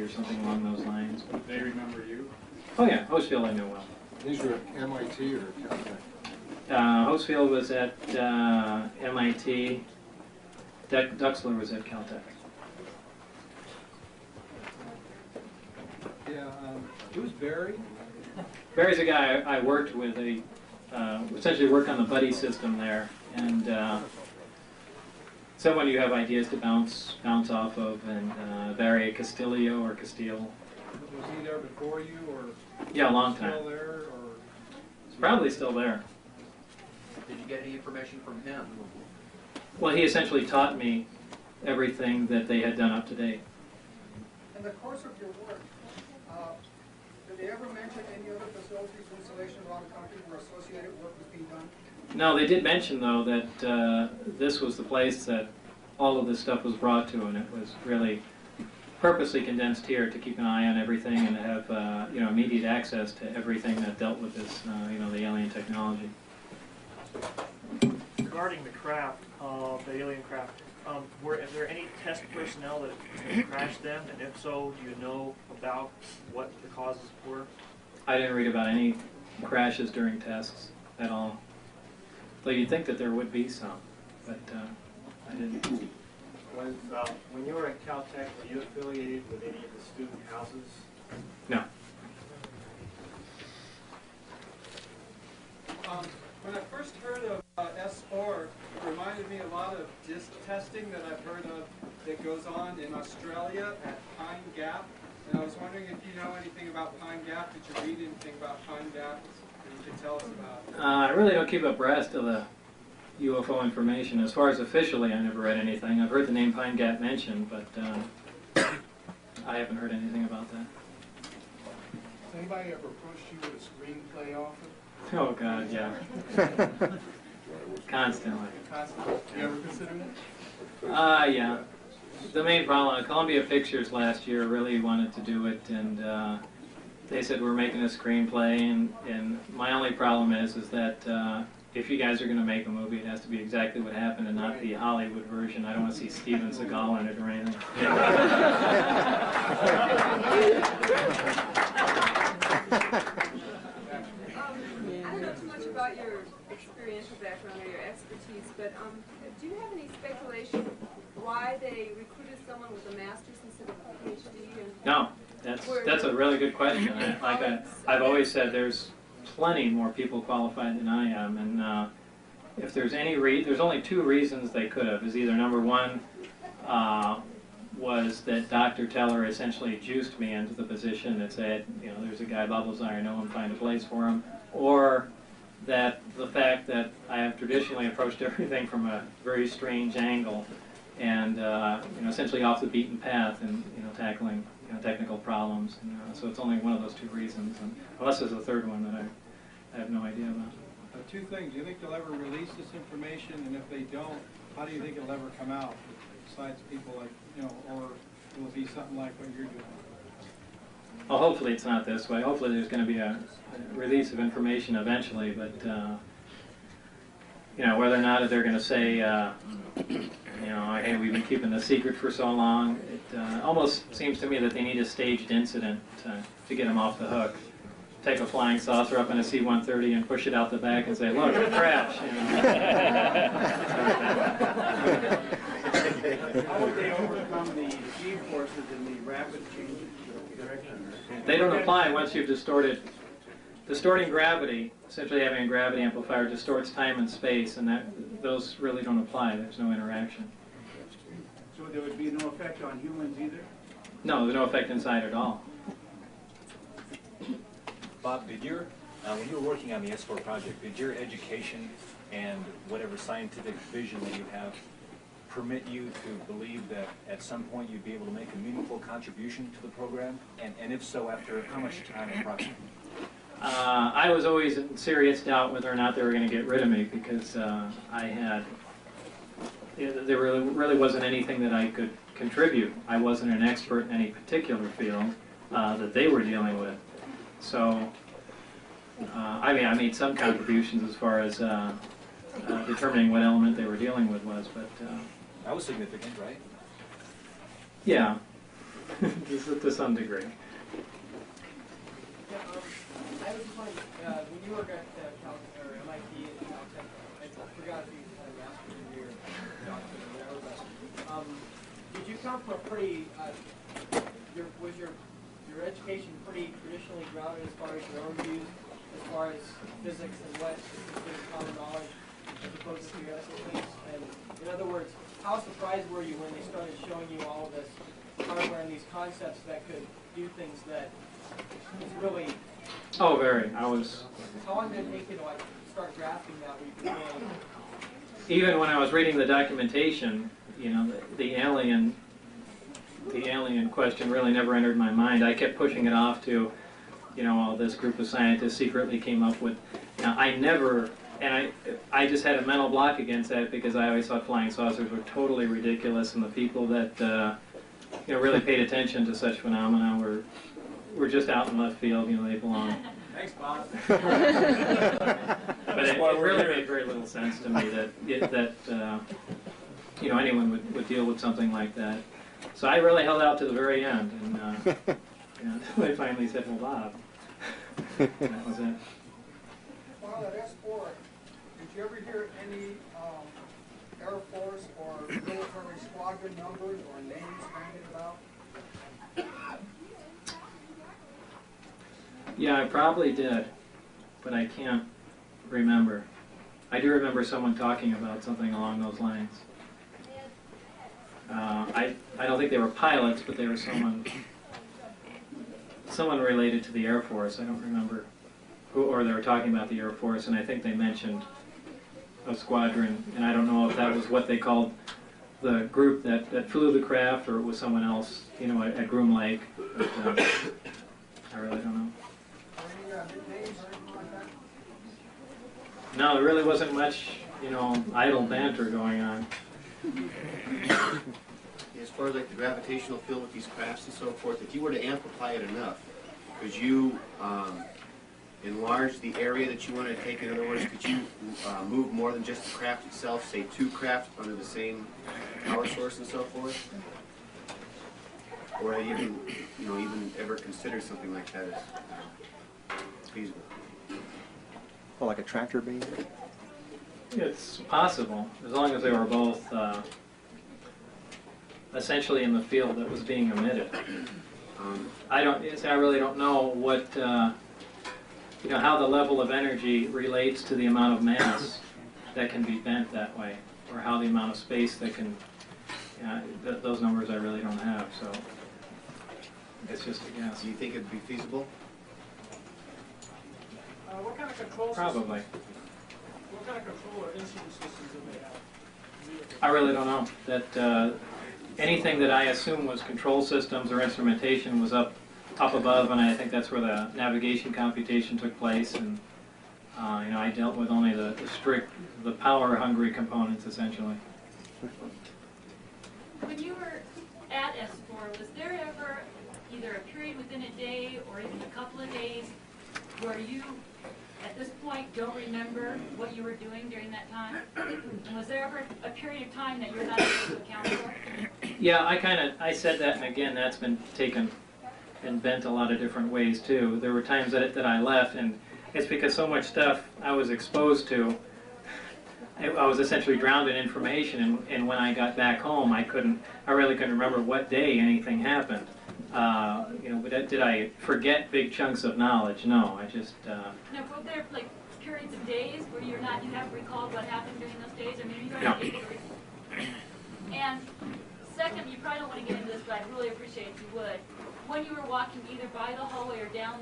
or something along those lines. They remember you? Oh yeah, Hosefield I knew well. These were at MIT or Caltech? Hosefield was at MIT. Duxler was at Caltech. Yeah, who's Barry? Barry's a guy I worked with. Essentially worked on the buddy system there, and someone you have ideas to bounce off of, and Barry Castillo or Castile. Was he there before you, or? Yeah, a long time. Still there, or? He's probably still there. Did you get any information from him? Well, he essentially taught me everything that they had done up to date. In the course of your work, did they ever mention any other facilities, installation around the country where associated work was being done? No, they did mention, though, that this was the place that all of this stuff was brought to, and it was really purposely condensed here to keep an eye on everything and have immediate access to everything that dealt with this, the alien technology. Regarding the craft, the alien craft, were there any test personnel that crashed them? And if so, do you know about what the causes were? I didn't read about any crashes during tests at all. Though you'd think that there would be some, but I didn't. Was, when you were at Caltech, were you affiliated with any of the student houses? No. When I first heard of S4, it reminded me a lot of disk testing that I've heard of that goes on in Australia at Pine Gap. And I was wondering if you know anything about Pine Gap. Did you read anything about Pine Gap that you could tell us about? I really don't keep abreast of the UFO information. As far as officially, I never read anything. I've heard the name Pine Gap mentioned, but I haven't heard anything about that. Has anybody ever approached you with a screenplay offer? Oh, God, yeah. Constantly. Constantly. You ever considered it? Yeah. The main problem, Columbia Pictures last year really wanted to do it, and they said we're making a screenplay, and my only problem is that if you guys are going to make a movie, it has to be exactly what happened and not the Hollywood version. I don't want to see Steven Seagal in it or anything. I don't know too much about your experiential background or your expertise, but do you have any speculation why they recruited someone with a master's instead of a PhD? No, that's a really good question. I've always said there's plenty more people qualified than I am, and if there's any there's only two reasons they could have. Is either number one was that Dr. Teller essentially juiced me into the position that said, there's a guy, Lazar, I know him, find a place for him, or that the fact that I have traditionally approached everything from a very strange angle and essentially off the beaten path and tackling technical problems. So it's only one of those two reasons, and unless there's a third one that I have no idea about. Two things. Do you think they'll ever release this information? And if they don't, how do you think it'll ever come out? Besides people like, or will it be something like what you're doing? Well, hopefully it's not this way. Hopefully there's going to be a release of information eventually, but you know, whether or not they're going to say, you know, hey, we've been keeping this secret for so long, it almost seems to me that they need a staged incident to get them off the hook. Take a flying saucer up in a C-130 and push it out the back and say, look, it crashed. You know? How would they overcome the G-forces and the rapid change of direction? They don't apply once you've distorted. Distorting gravity, essentially having a gravity amplifier, distorts time and space, and those really don't apply. There's no interaction. So there would be no effect on humans either? No, there's no effect inside at all. Bob, did your, when you were working on the S4 project, did your education and whatever scientific vision that you have permit you to believe that at some point you'd be able to make a meaningful contribution to the program? And if so, after how much time approximately? I was always in serious doubt whether or not they were going to get rid of me because I had, there really wasn't anything that I could contribute. I wasn't an expert in any particular field that they were dealing with. So, I mean, I made some contributions as far as determining what element they were dealing with was, but... that was significant, right? Yeah, to some degree. I was wondering, when you were at MIT and Caltech, I forgot if you had a master's degree or doctorate or whatever, but did you come from a pretty, was your education pretty traditionally grounded as far as your own views, as far as physics and what is common knowledge, as opposed to theoretical things? And in other words, how surprised were you when they started showing you all of this hardware and these concepts that could do things that is really... Oh, very. I was... How long did it take you to start grasping that? Even when I was reading the documentation, you know, the alien question really never entered my mind. I kept pushing it off to, you know, all this group of scientists secretly came up with. Now, I never, and I just had a mental block against that because I always thought flying saucers were totally ridiculous, and the people that, you know, really paid attention to such phenomena were just out in left field. You know, they belong. Thanks, Bob. But it really made very little sense to me that you know, anyone would deal with something like that. So I really held out to the very end, and you know, they finally said, "Well, Bob," and that was it. While at S4, did you ever hear any Air Force or military squadron numbers or names bandied about? Yeah, I probably did, but I can't remember. I do remember someone talking about something along those lines. I don't think they were pilots, but they were someone related to the Air Force. I don't remember who, or they were talking about the Air Force, and I think they mentioned a squadron, and I don't know if that was what they called the group that flew the craft, or it was someone else, you know, at Groom Lake. But, I really don't know. No, there really wasn't much, you know, idle banter going on. As far as like the gravitational field with these crafts and so forth, if you were to amplify it enough, could you enlarge the area that you want to take? In other words, could you move more than just the craft itself, say 2 crafts under the same power source and so forth? Or have you even ever considered something like that as feasible? Well, like a tractor beam? It's possible, as long as they were both essentially in the field that was being emitted. I really don't know what, you know, how the level of energy relates to the amount of mass that can be bent that way, or how the amount of space that can, those numbers I really don't have, so it's just a guess. Do you think it would be feasible? What kind of control Probably. systems? What kind of control or instrument systems do they have? I really don't know. That anything that I assume was control systems or instrumentation was up above, and I think that's where the navigation computation took place. And you know, I dealt with only the power-hungry components essentially. When you were at S4, was there ever either a period period within a day or even a couple of days where you, at this point, don't remember what you were doing during that time? And was there ever a period of time that you're not able to account for? Yeah, I said that, and again, that's been taken and bent a lot of different ways too. There were times that I left, and it's because so much stuff I was exposed to, I was essentially drowned in information, and when I got back home, I really couldn't remember what day anything happened. But did I forget big chunks of knowledge? No, I just... Now, were there like periods of days where you haven't recalled what happened during those days? I mean, you weren't able to... And second, you probably don't want to get into this, but I'd really appreciate if you would. When you were walking either by the hallway or down,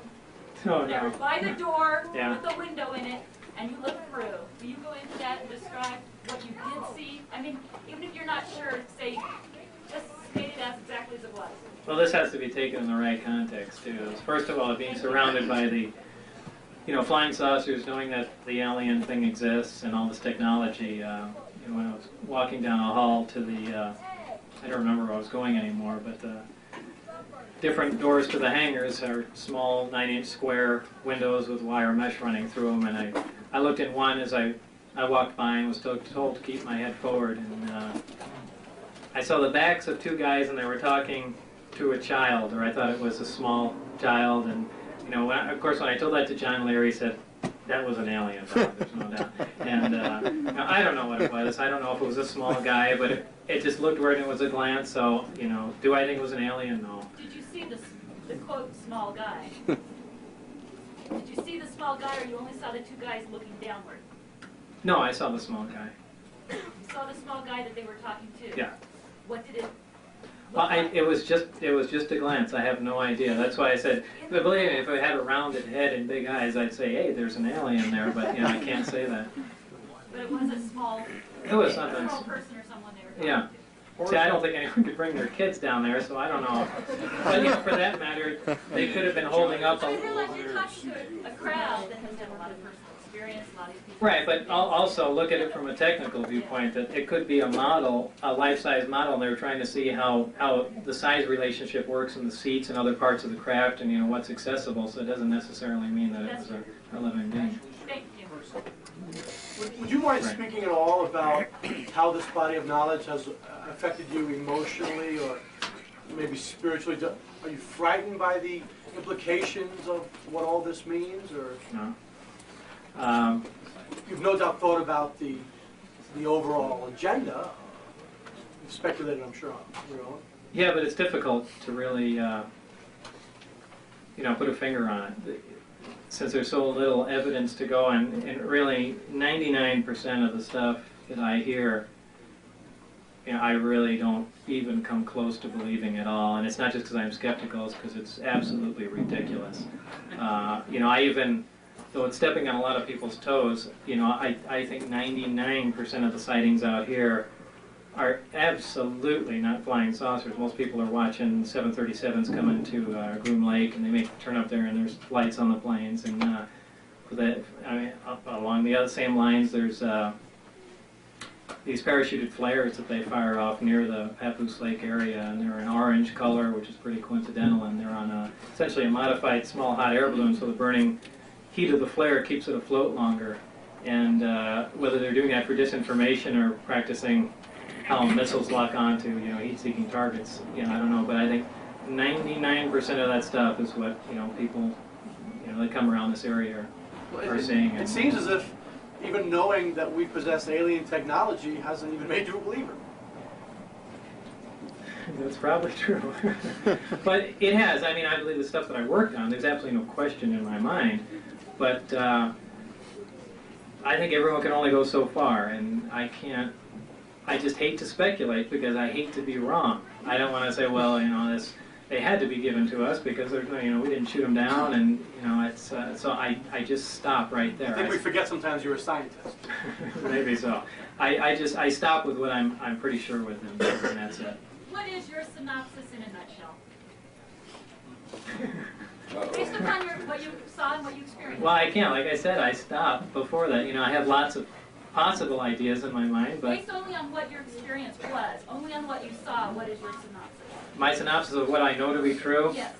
by the door with a window in it, and you look through, will you go into that and describe what you did see? I mean, even if you're not sure, just state it as exactly as it was. Well, this has to be taken in the right context, too. First of all, being surrounded by the, flying saucers, knowing that the alien thing exists and all this technology. When I was walking down a hall to the, I don't remember where I was going anymore, but the different doors to the hangars are small 9-inch square windows with wire mesh running through them, and I looked in one as I walked by and was told to keep my head forward, and I saw the backs of two guys, and they were talking to a child, or I thought it was a small child, and of course when I told that to John Leary, he said, that was an alien dog, there's no doubt. And I don't know what it was. I don't know if it was a small guy, but it just looked weird and it was a glance, so, do I think it was an alien? No. Did you see the quote, small guy? Did you see the small guy, or you only saw the two guys looking downward? No, I saw the small guy. You saw the small guy that they were talking to? Yeah. What did it Well, it was just a glance. I have no idea. That's why I said, but believe me, if I had a rounded head and big eyes, I'd say, hey, there's an alien there, but I can't say that. But it was a small, It was something. small person or someone they were talking Yeah. to. See, I don't think anyone could bring their kids down there, so I don't know. But for that matter, they could have been holding up I realize you're talking to a crowd that has had a lot of personal experience, a lot of these people. Right, but also look at it from a technical viewpoint, that it could be a model, a life-size model, and they were trying to see how the size relationship works in the seats and other parts of the craft, and what's accessible, so it doesn't necessarily mean that it was a living being. Thank you. Would you mind speaking at all about how this body of knowledge has affected you emotionally or maybe spiritually? Are you frightened by the implications of what all this means, or No. You've no doubt thought about the overall agenda? You've speculated, I'm sure, on your own. Yeah, but it's difficult to really, put a finger on it, since there's so little evidence to go on, and really 99% of the stuff that I hear, I really don't even come close to believing at all. And it's not just because I'm skeptical, it's because it's absolutely ridiculous. I even, though it's stepping on a lot of people's toes, I think 99% of the sightings out here are absolutely not flying saucers. Most people are watching 737s come into Groom Lake, and they may turn up there and there's lights on the planes. And along the other same lines, there's these parachuted flares that they fire off near the Papoose Lake area, and they're an orange color, which is pretty coincidental, and they're on essentially a modified small hot air balloon, so the burning heat of the flare keeps it afloat longer. And whether they're doing that for disinformation or practicing how missiles lock onto heat-seeking targets, I don't know, but I think 99% of that stuff is what people that come around this area are seeing. It seems as if even knowing that we possess alien technology hasn't even made you a believer. That's probably true. But it has. I mean, I believe the stuff that I worked on, there's absolutely no question in my mind. But I think everyone can only go so far, and I just hate to speculate because I hate to be wrong. I don't want to say, well, they had to be given to us because there's we didn't shoot them down, and it's so I just stop right there. I think we forget sometimes you're a scientist. Maybe so. I stop with what I'm pretty sure with, and that's it. What is your synopsis in a nutshell? Based upon what you saw and what you experienced. Well, I can't. Like I said, I stopped before that. I have lots of possible ideas in my mind, but based only on what your experience was, only on what you saw, what is your synopsis? My synopsis of what I know to be true? Yes.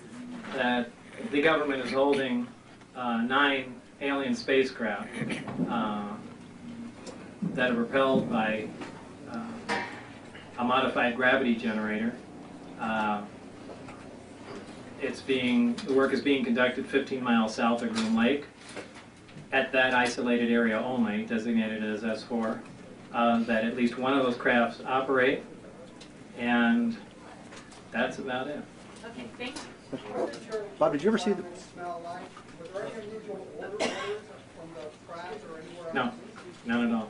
that the government is holding 9 alien spacecraft that are propelled by a modified gravity generator. The work is being conducted 15 miles south of Groom Lake, at that isolated area only, designated as S4. That at least one of those crafts operate, and that's about it. Okay, thank you. Bob, did you ever see the... No, none at all.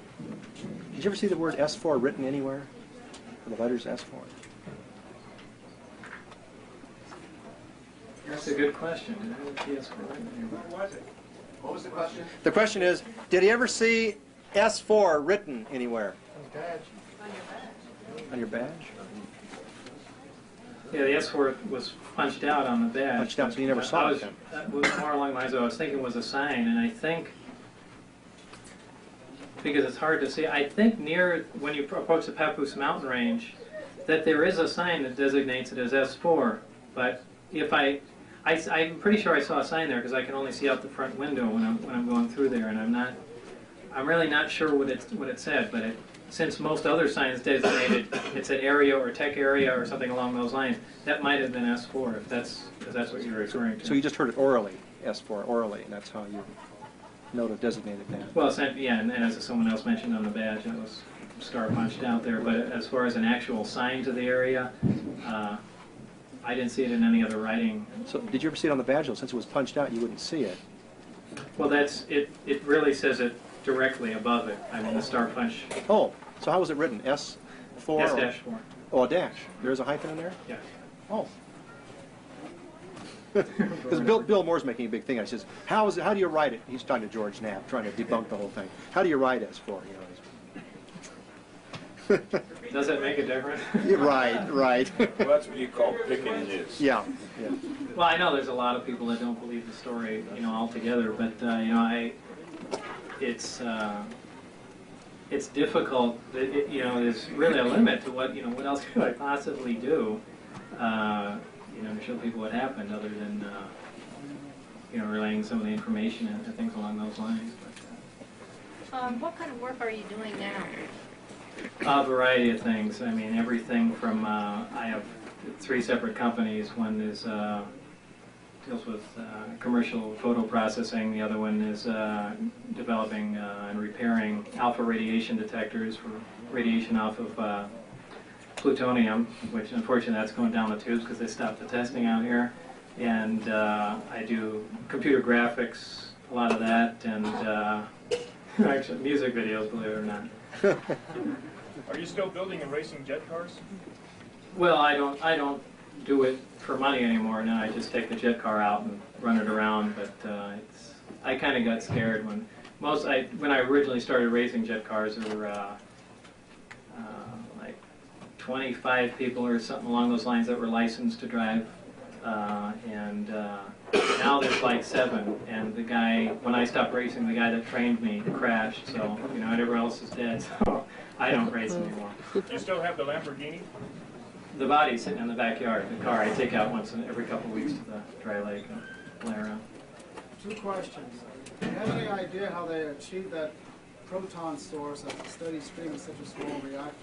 Did you ever see the word S4 written anywhere? The letters S4? That's a good question. Did I see S4 written anywhere? What was it? What was the question? The question is, did he ever see S4 written anywhere? On your badge? Yeah, the S4 was punched out on the badge. Punched out, so you never saw it then? That was more along the lines of I was thinking was a sign, and I think, because it's hard to see, I think near, when you approach the Papoose mountain range, that there is a sign that designates it as S4, but if I'm pretty sure I saw a sign there because I can only see out the front window when I'm going through there, and I'm really not sure what it said, but since most other signs designated it's an area or tech area or something along those lines, that might have been S4 if that's what you're referring to. So you just heard it orally, S4 orally, and that's how you know to designate that. Well, yeah, and as someone else mentioned on the badge, it was star punched out there. But as far as an actual sign to the area, I didn't see it in any other writing. So did you ever see it on the badge? Though? Since it was punched out, you wouldn't see it. Well, that's it. It really says it directly above it. I mean, the star punch. Oh, so how was it written? S4? S-4. Oh, a dash. There's a hyphen in there? Yeah. Oh. Because Bill Moore's making a big thing. I says, how do you write it? He's talking to George Knapp, trying to debunk the whole thing. How do you write S4? You know. Does that make a difference? Right. Well, that's what you call picking this. Yeah. Well, I know there's a lot of people that don't believe the story, altogether. But it's difficult. There's really a limit to what else could I possibly do, to show people what happened, other than relaying some of the information and things along those lines. But, what kind of work are you doing now? a variety of things. I mean, everything from I have 3 separate companies. One is deals with commercial photo processing. The other one is developing and repairing alpha radiation detectors for radiation off of plutonium, which unfortunately that's going down the tubes because they stopped the testing out here. And I do computer graphics, a lot of that, and actually music videos, believe it or not. Are you still building and racing jet cars? Well, I don't do it for money anymore. Now I just take the jet car out and run it around. But I kind of got scared when I originally started racing jet cars. There were like 25 people or something along those lines that were licensed to drive, and now there's like 7. And the guy, when I stopped racing, the guy that trained me crashed. So everyone else is dead. So I don't race anymore. Do you still have the Lamborghini? The body's sitting in the backyard. The car I take out once every couple of weeks to the dry lake and play around. 2 questions. Do you have any idea how they achieved that proton source at a steady stream of such a small reactor?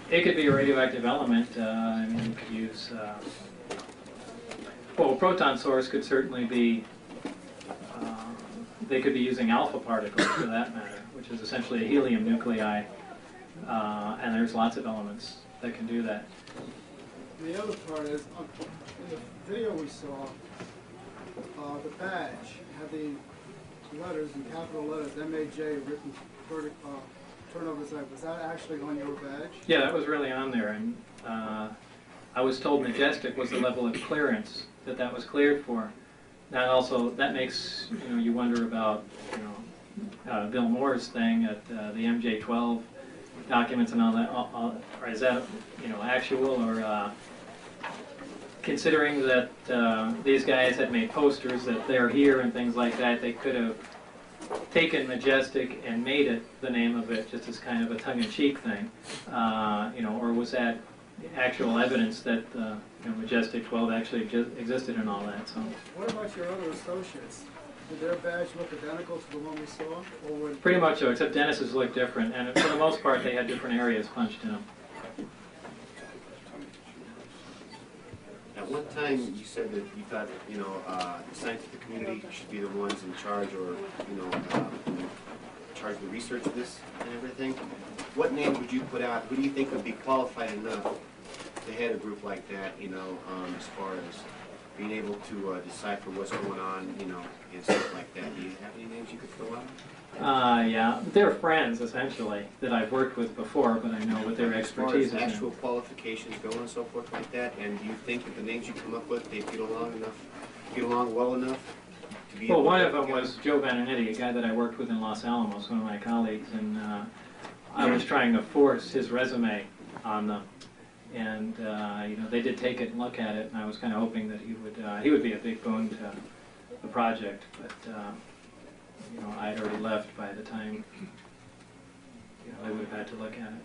It could be a radioactive element. I mean, you could use. Well, a proton source could certainly be. They could be using alpha particles for that matter, which is essentially a helium nuclei, and there's lots of elements that can do that. The other part is, in the video we saw, the badge had the letters in capital letters, M-A-J, written turnover side. Was that actually on your badge? Yeah, that was really on there, and I was told majestic was the level of clearance that was cleared for. That makes you wonder about Bill Moore's thing at the MJ12 documents and all that. Or is that actual, or considering that these guys had made posters that they're here and things like that, they could have taken majestic and made it the name of it just as kind of a tongue-in-cheek thing, or was that actual evidence that Majestic 12 actually existed and all that. So. What about your other associates? Did their badge look identical to the one we saw? Or would Pretty much so, except Dennis's looked different, and for the most part they had different areas punched in them. At one time, you said that you thought, the scientific community should be the ones in charge, or, in charge of the research of this and everything. What names would you put out? Who do you think would be qualified enough to head a group like that, as far as being able to decipher what's going on, and stuff like that? Do you have any names you could throw out? Yeah, they're friends, essentially, that I've worked with before, but I know what their expertise is. As far as actual qualifications go and so forth like that, and do you think that the names you come up with, they get along well enough to be able to... Well, one of them was Joe Benedetti, a guy that I worked with in Los Alamos, one of my colleagues, and I was trying to force his resume on them. And they did take it and look at it, and I was kind of hoping that he would be a big boon to the project, but I'd already left by the time they would have had to look at it.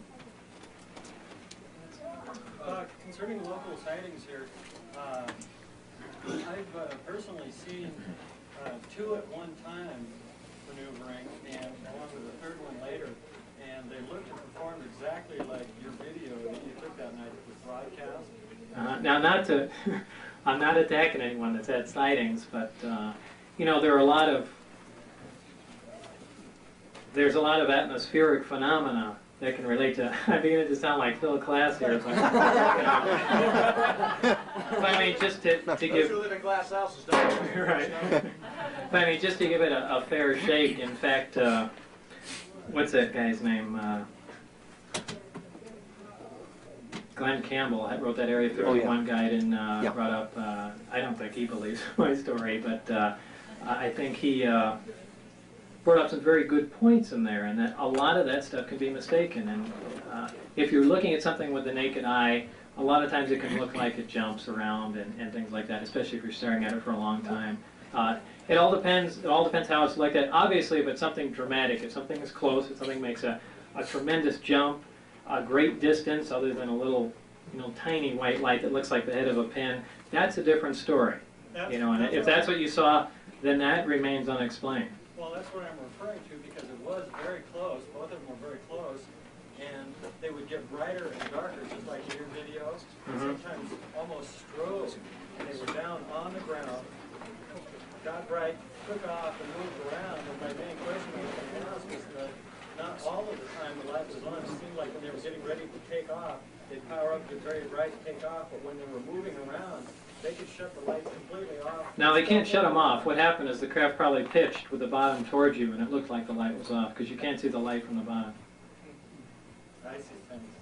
Concerning local sightings here, I've personally seen 2 at one time maneuvering, and along with a third one later, and they looked and performed exactly like your video that you took that night that was broadcast. Now, I'm not attacking anyone that's had sightings, but there are there's a lot of atmospheric phenomena that can relate to. I'm beginning to sound like Phil Klass here. But I mean, just to give. Those who live in glass houses don't. Right. But I mean, just to give it a fair shake. In fact, what's that guy's name? Glenn Campbell wrote that Area 51 guide and brought up. I don't think he believes my story, but I think he brought up some very good points in there, and that a lot of that stuff can be mistaken. And if you're looking at something with the naked eye, a lot of times it can look like it jumps around and things like that, especially if you're staring at it for a long time. It all depends. It all depends how it's looked at. Obviously, if it's something dramatic, if something is close, if something makes a tremendous jump, a great distance, other than a little, tiny white light that looks like the head of a pin, that's a different story. And if that's what you saw, then that remains unexplained. Well, that's what I'm referring to, because it was very close. Both of them were very close, and they would get brighter and darker, just like in your videos. Sometimes almost strobe, and they were down on the ground, got bright, took off, and moved around. And my main question was not all of the time the light was on. It seemed like when they were getting ready to take off, they'd power up, get very bright, and take off. But when they were moving around, they could shut the lights completely off. Now, they can't shut them off. What happened is the craft probably pitched with the bottom towards you, and it looked like the light was off, because you can't see the light from the bottom. I see things.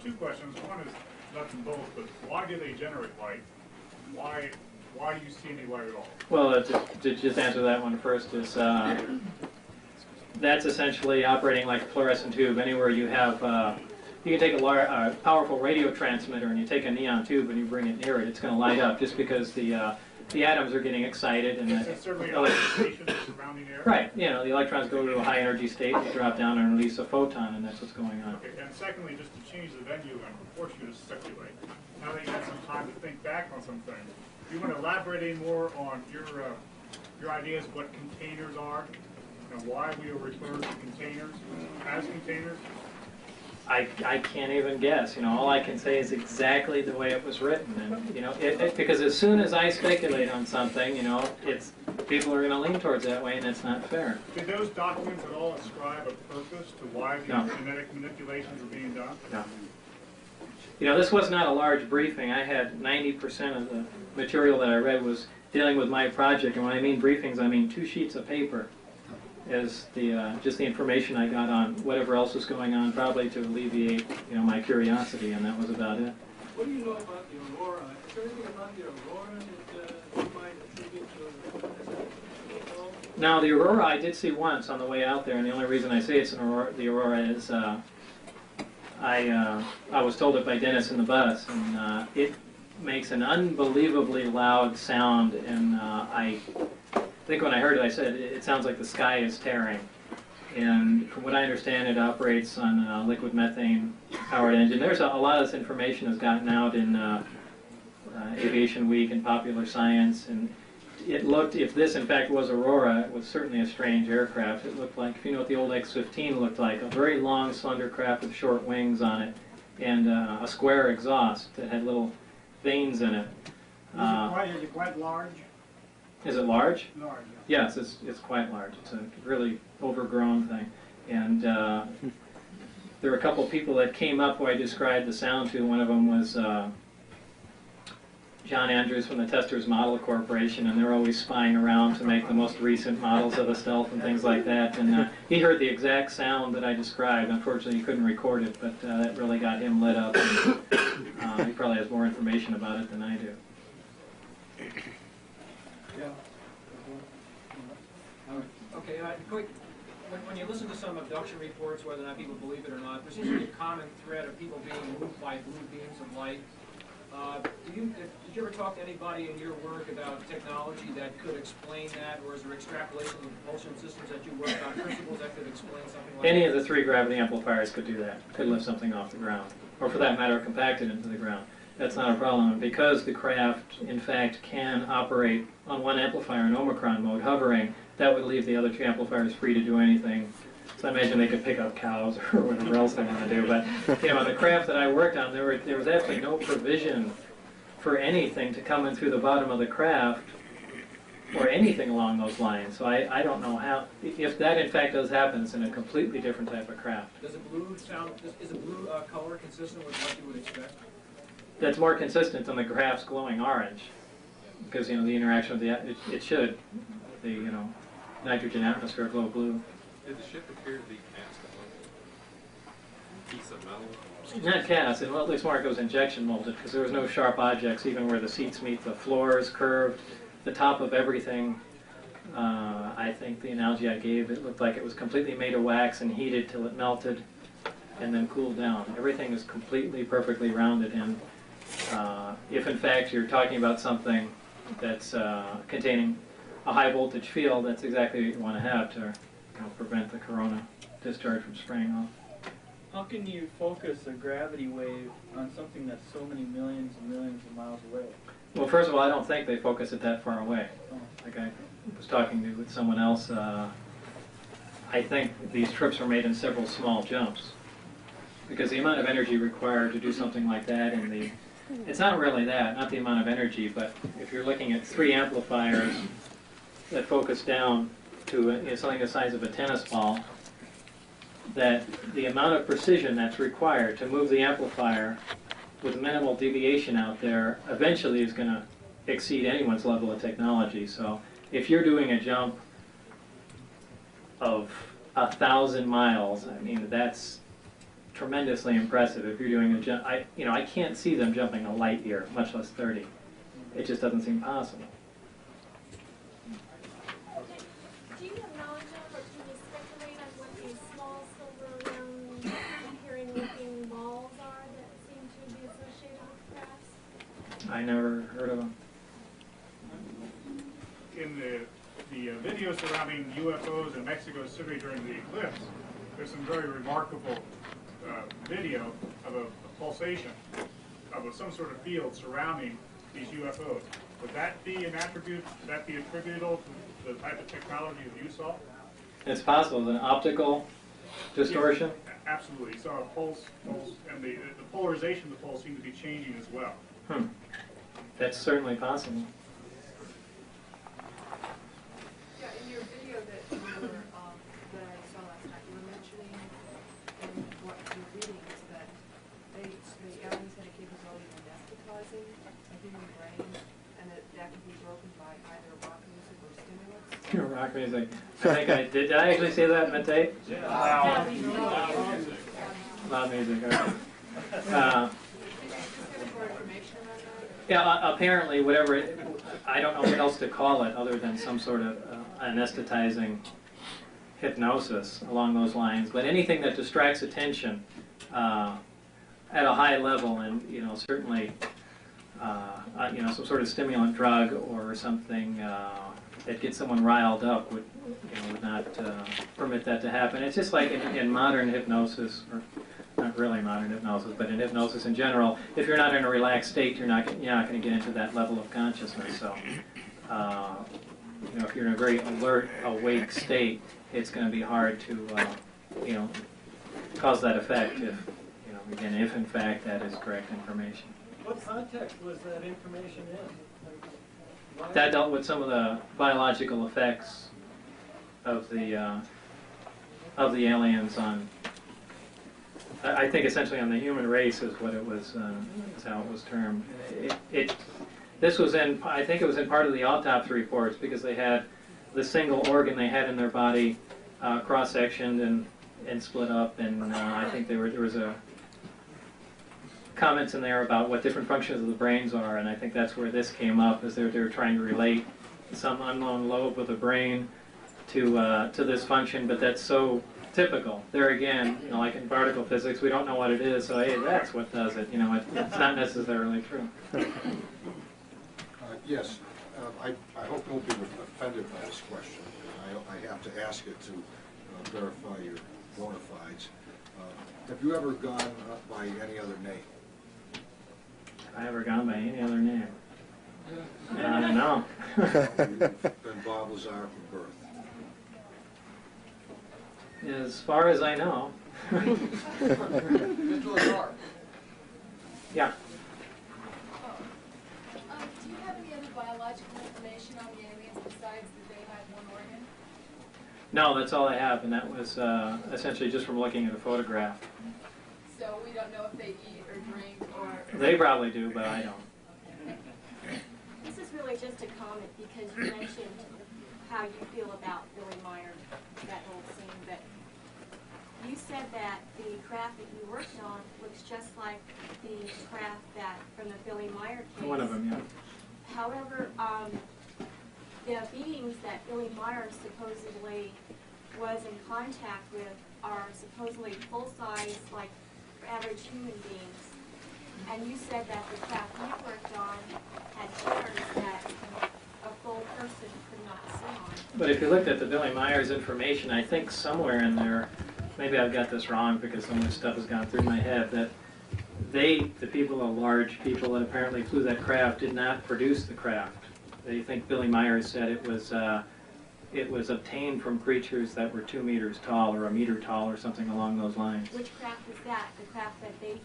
2 questions. One is nuts and bolts, but why do they generate light? Why do you see any light at all? Well, to just answer that one first is that's essentially operating like a fluorescent tube. Anywhere you have, you can take a powerful radio transmitter and you take a neon tube and you bring it near it, it's going to light up just because the atoms are getting excited and It's certainly electrification of the surrounding area. Right. The electrons go to a high energy state, they drop down and release a photon, and that's what's going on. Okay. And secondly, just to change the venue and force you to speculate, now that you had some time to think back on some things, do you want to elaborate any more on your ideas of what containers are, and why we refer to containers as containers? I can't even guess. All I can say is exactly the way it was written, and because as soon as I speculate on something, people are going to lean towards that way, and it's not fair. Did those documents at all ascribe a purpose to why these genetic manipulations are being done? No. This was not a large briefing. I had 90% of the material that I read was dealing with my project, and when I mean briefings, I mean 2 sheets of paper as just the information I got on whatever else was going on, probably to alleviate my curiosity, and that was about it. What do you know about the aurora? Is there anything about the aurora that you might attribute to? Now, the aurora I did see once on the way out there, and the only reason I say it's the aurora is I was told it by Dennis in the bus, and it makes an unbelievably loud sound, and I think when I heard it, I said, it sounds like the sky is tearing. and from what I understand, it operates on a liquid methane powered engine. There's a lot of this information has gotten out in Aviation Week and Popular Science, and it looked, if this in fact was Aurora, it was certainly a strange aircraft. It looked like, if you know what the old X-15 looked like, a very long, slender craft with short wings on it, and a square exhaust that had little vanes in it. Is it quite large? Is it large? Large, Yes, it's quite large. It's a really overgrown thing. And there were a couple of people that came up who I described the sound to. One of them was John Andrews from the Testers Model Corporation, and they're always spying around to make the most recent models of the Stealth and things like that. And he heard the exact sound that I described. Unfortunately, he couldn't record it, but that really got him lit up. And, he probably has more information about it than I do. Yeah. Okay, quick. When you listen to some abduction reports, whether or not people believe it or not, there seems to be a common thread of people being moved by blue beams of light. Did you ever talk to anybody in your work about technology that could explain that, or is there extrapolation of propulsion systems that you work on, principles that could explain something like that? Any of the 3 gravity amplifiers could do that, could lift something off the ground, or for that matter, compact it into the ground. That's not a problem. Because the craft, in fact, can operate on one amplifier in Omicron mode, hovering, that would leave the other 2 amplifiers free to do anything. So I imagine they could pick up cows or whatever else they want to do. But you know, the craft that I worked on, there was absolutely no provision for anything to come in through the bottom of the craft or anything along those lines. So I don't know how, if that in fact does happen, it's in a completely different type of craft. Does a blue sound, is a blue color consistent with what you would expect? That's more consistent than the craft's glowing orange, because you know the interaction of the it should the nitrogen atmosphere glow blue. Did the ship appear to be cast on a piece of metal? Not cast, and well, at least more it was injection molded, because there was no sharp objects, even where the seats meet. The floor is curved, the top of everything. I think the analogy I gave, it looked like it was completely made of wax and heated till it melted, and then cooled down. Everything is completely, perfectly rounded, and if in fact you're talking about something that's containing a high voltage field, that's exactly what you want to have to prevent the corona discharge from spraying off. How can you focus a gravity wave on something that's so many millions and millions of miles away? Well, first of all, I don't think they focus it that far away. Like I was talking to with someone else, I think these trips are made in several small jumps, because the amount of energy required to do something like that, and it's not really that, not the amount of energy, but if you're looking at 3 amplifiers that focus down to something the size of a tennis ball, that the amount of precision that's required to move the amplifier with minimal deviation out there eventually is going to exceed anyone's level of technology. So if you're doing a jump of 1,000 miles, I mean, that's tremendously impressive. If you're doing a jump, I can't see them jumping a light year, much less 30. It just doesn't seem possible. Do you have knowledge of, or can you speculate on what these small silver round appearing looking balls are that seem to be associated with crafts? I never heard of them. In the video surrounding UFOs in Mexico City during the eclipse, there's some very remarkable video of a pulsation of some sort of field surrounding these UFOs. Would that be an attribute, would that be attributable to the type of technology that you saw? It's possible. An optical distortion? Yeah, absolutely. You saw a pulse, and the polarization of the pulse seemed to be changing as well. That's certainly possible. Yeah, in your video that I saw last night, you were mentioning in what you're reading is that the aliens had a capability of anesthetizing a human brain, and that could be broken by either rock music or stimulants. Rock music. I think did I actually say that in the tape? Yeah. Loud music. Okay. Yeah, apparently, whatever, I don't know what else to call it other than some sort of anesthetizing hypnosis along those lines. But anything that distracts attention at a high level, and certainly, some sort of stimulant drug or something that gets someone riled up would not permit that to happen. It's just like in modern hypnosis, or not really modern hypnosis, but in hypnosis in general, if you're not in a relaxed state, you're not going to get into that level of consciousness. So, if you're in a very alert, awake state, it's going to be hard to, cause that effect if, again, if in fact that is correct information. What context was that information in? That dealt with some of the biological effects of the aliens on, I think essentially on the human race is what it was, is how it was termed. This was in, I think it was in part of the autopsy reports because they had the single organ they had in their body cross-sectioned and split up, and I think there was a comments in there about what different functions of the brains are, and I think that's where this came up, is they're trying to relate some unknown lobe of the brain to this function, but that's so typical. There again, like in particle physics, we don't know what it is, so hey, that's what does it. It's not necessarily true. Yes, I hope you won't be offended by this question. I have to ask it to verify your bona fides. Have you ever gone by any other name? Have I ever gone by any other name? No. You've been Bob Lazar from birth. As far as I know. Mr. Lazar. Yeah. Do you have any other biological information on the aliens besides that they had one organ? No, that's all I have, and that was essentially just from looking at a photograph. So we don't know if they eat or drink or... They probably do, but I don't. This is really just a comment because you mentioned how you feel about Billy Meyer, that whole scene, but you said that the craft that you worked on looks just like the craft that from the Billy Meyer case. One of them, yeah. However, the beings that Billy Meyer supposedly was in contact with are supposedly full-size, like average human beings. And you said that the craft you worked on had chairs that a full person could not sit on. But if you looked at the Billy Myers information, I think somewhere in there, maybe I've got this wrong because so much stuff has gone through my head, that the people, the large people that apparently flew that craft, did not produce the craft. They think Billy Myers said it was obtained from creatures that were 2 meters tall or 1 meter tall or something along those lines. Which craft was that? The craft that they...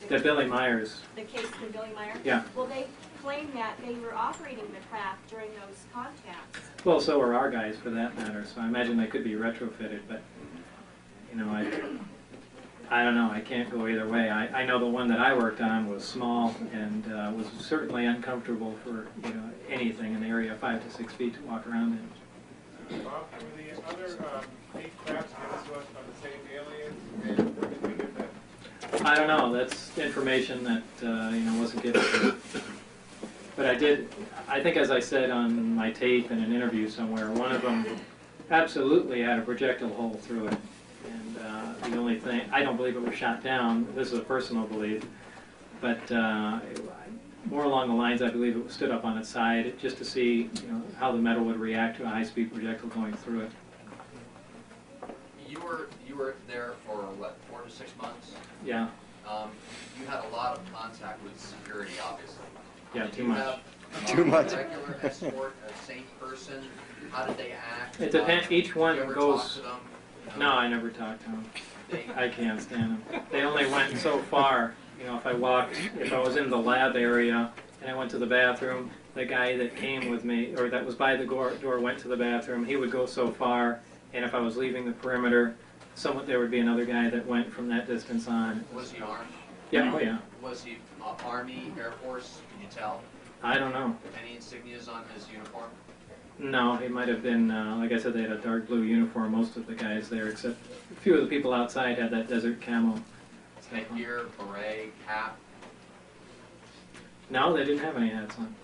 The Billy Myers. The case from Billy Meyer? Yeah. Well, they claim that they were operating the craft during those contacts. Well, so were our guys for that matter, so I imagine they could be retrofitted, but, I don't know, I can't go either way. I know the one that I worked on was small and was certainly uncomfortable for, anything in the area of 5 to 6 feet to walk around in. Bob, were the other 8 crafts given to us by the same aliens, and where did we get that? I don't know. That's information that wasn't given to me. But I think as I said on my tape in an interview somewhere, one of them absolutely had a projectile hole through it. And the only thing, I don't believe it was shot down. This is a personal belief. But more along the lines, I believe it stood up on its side just to see how the metal would react to a high-speed projectile going through it. You were there for what, 4 to 6 months? Yeah. You had a lot of contact with security, obviously. Yeah, too much. Too much. Regular escort, a sane person. How did they act? It depends. Each one Did you ever goes. talk to them? No, I never talked to them. I can't stand them. They only went so far. If I was in the lab area and I went to the bathroom, the guy that came with me, or that was by the door, went to the bathroom. He would go so far, and if I was leaving the perimeter, there would be another guy that went from that distance on. Was he armed? Yeah, oh yeah. Was he Army, Air Force? Can you tell? I don't know. Any insignias on his uniform? No, he might have been, like I said, they had a dark blue uniform, most of the guys there, except a few of the people outside had that desert camo. Headgear, beret, cap? No, they didn't have any hats on.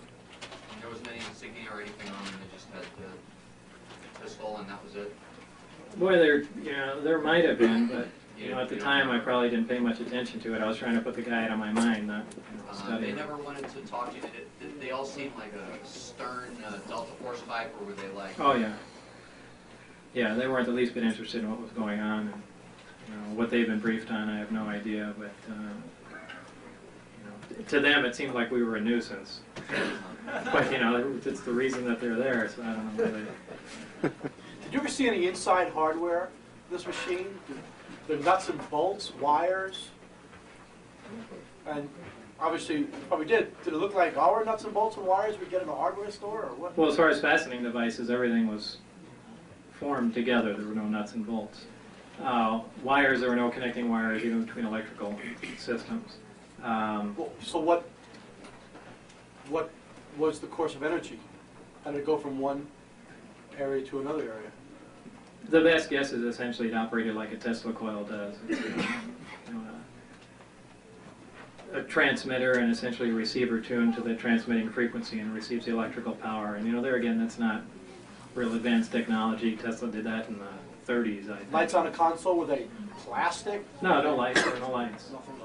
There wasn't any insignia or anything on them, they just had the pistol and that was it? Boy, there might have been, but You know, at the time, I probably didn't pay much attention to it. I was trying to put the guy out of my mind, not study. They never wanted to talk to you. They all seemed like a stern Delta Force type, or were they like? Oh yeah. Yeah, they weren't the least bit interested in what was going on. And, you know, what they've been briefed on, I have no idea. But you know, to them, it seemed like we were a nuisance. But you know, it's the reason that they're there. So I don't know whether they. Did you ever see any inside hardware for this machine? The nuts and bolts, wires, and obviously you probably did. Did it look like our nuts and bolts and wires we get in a hardware store, or what? Well, as far as fastening devices, everything was formed together. There were no nuts and bolts. Wires, there were no connecting wires even between electrical systems. So what was the course of energy? How did it go from one area to another area? The best guess is essentially it operated like a Tesla coil does. It's, you know, a transmitter and essentially a receiver tuned to the transmitting frequency and receives the electrical power. And you know, there again, that's not real advanced technology. Tesla did that in the 30s, I think. Lights on a console, were they plastic? No, no lights. There were no lights. Nothing.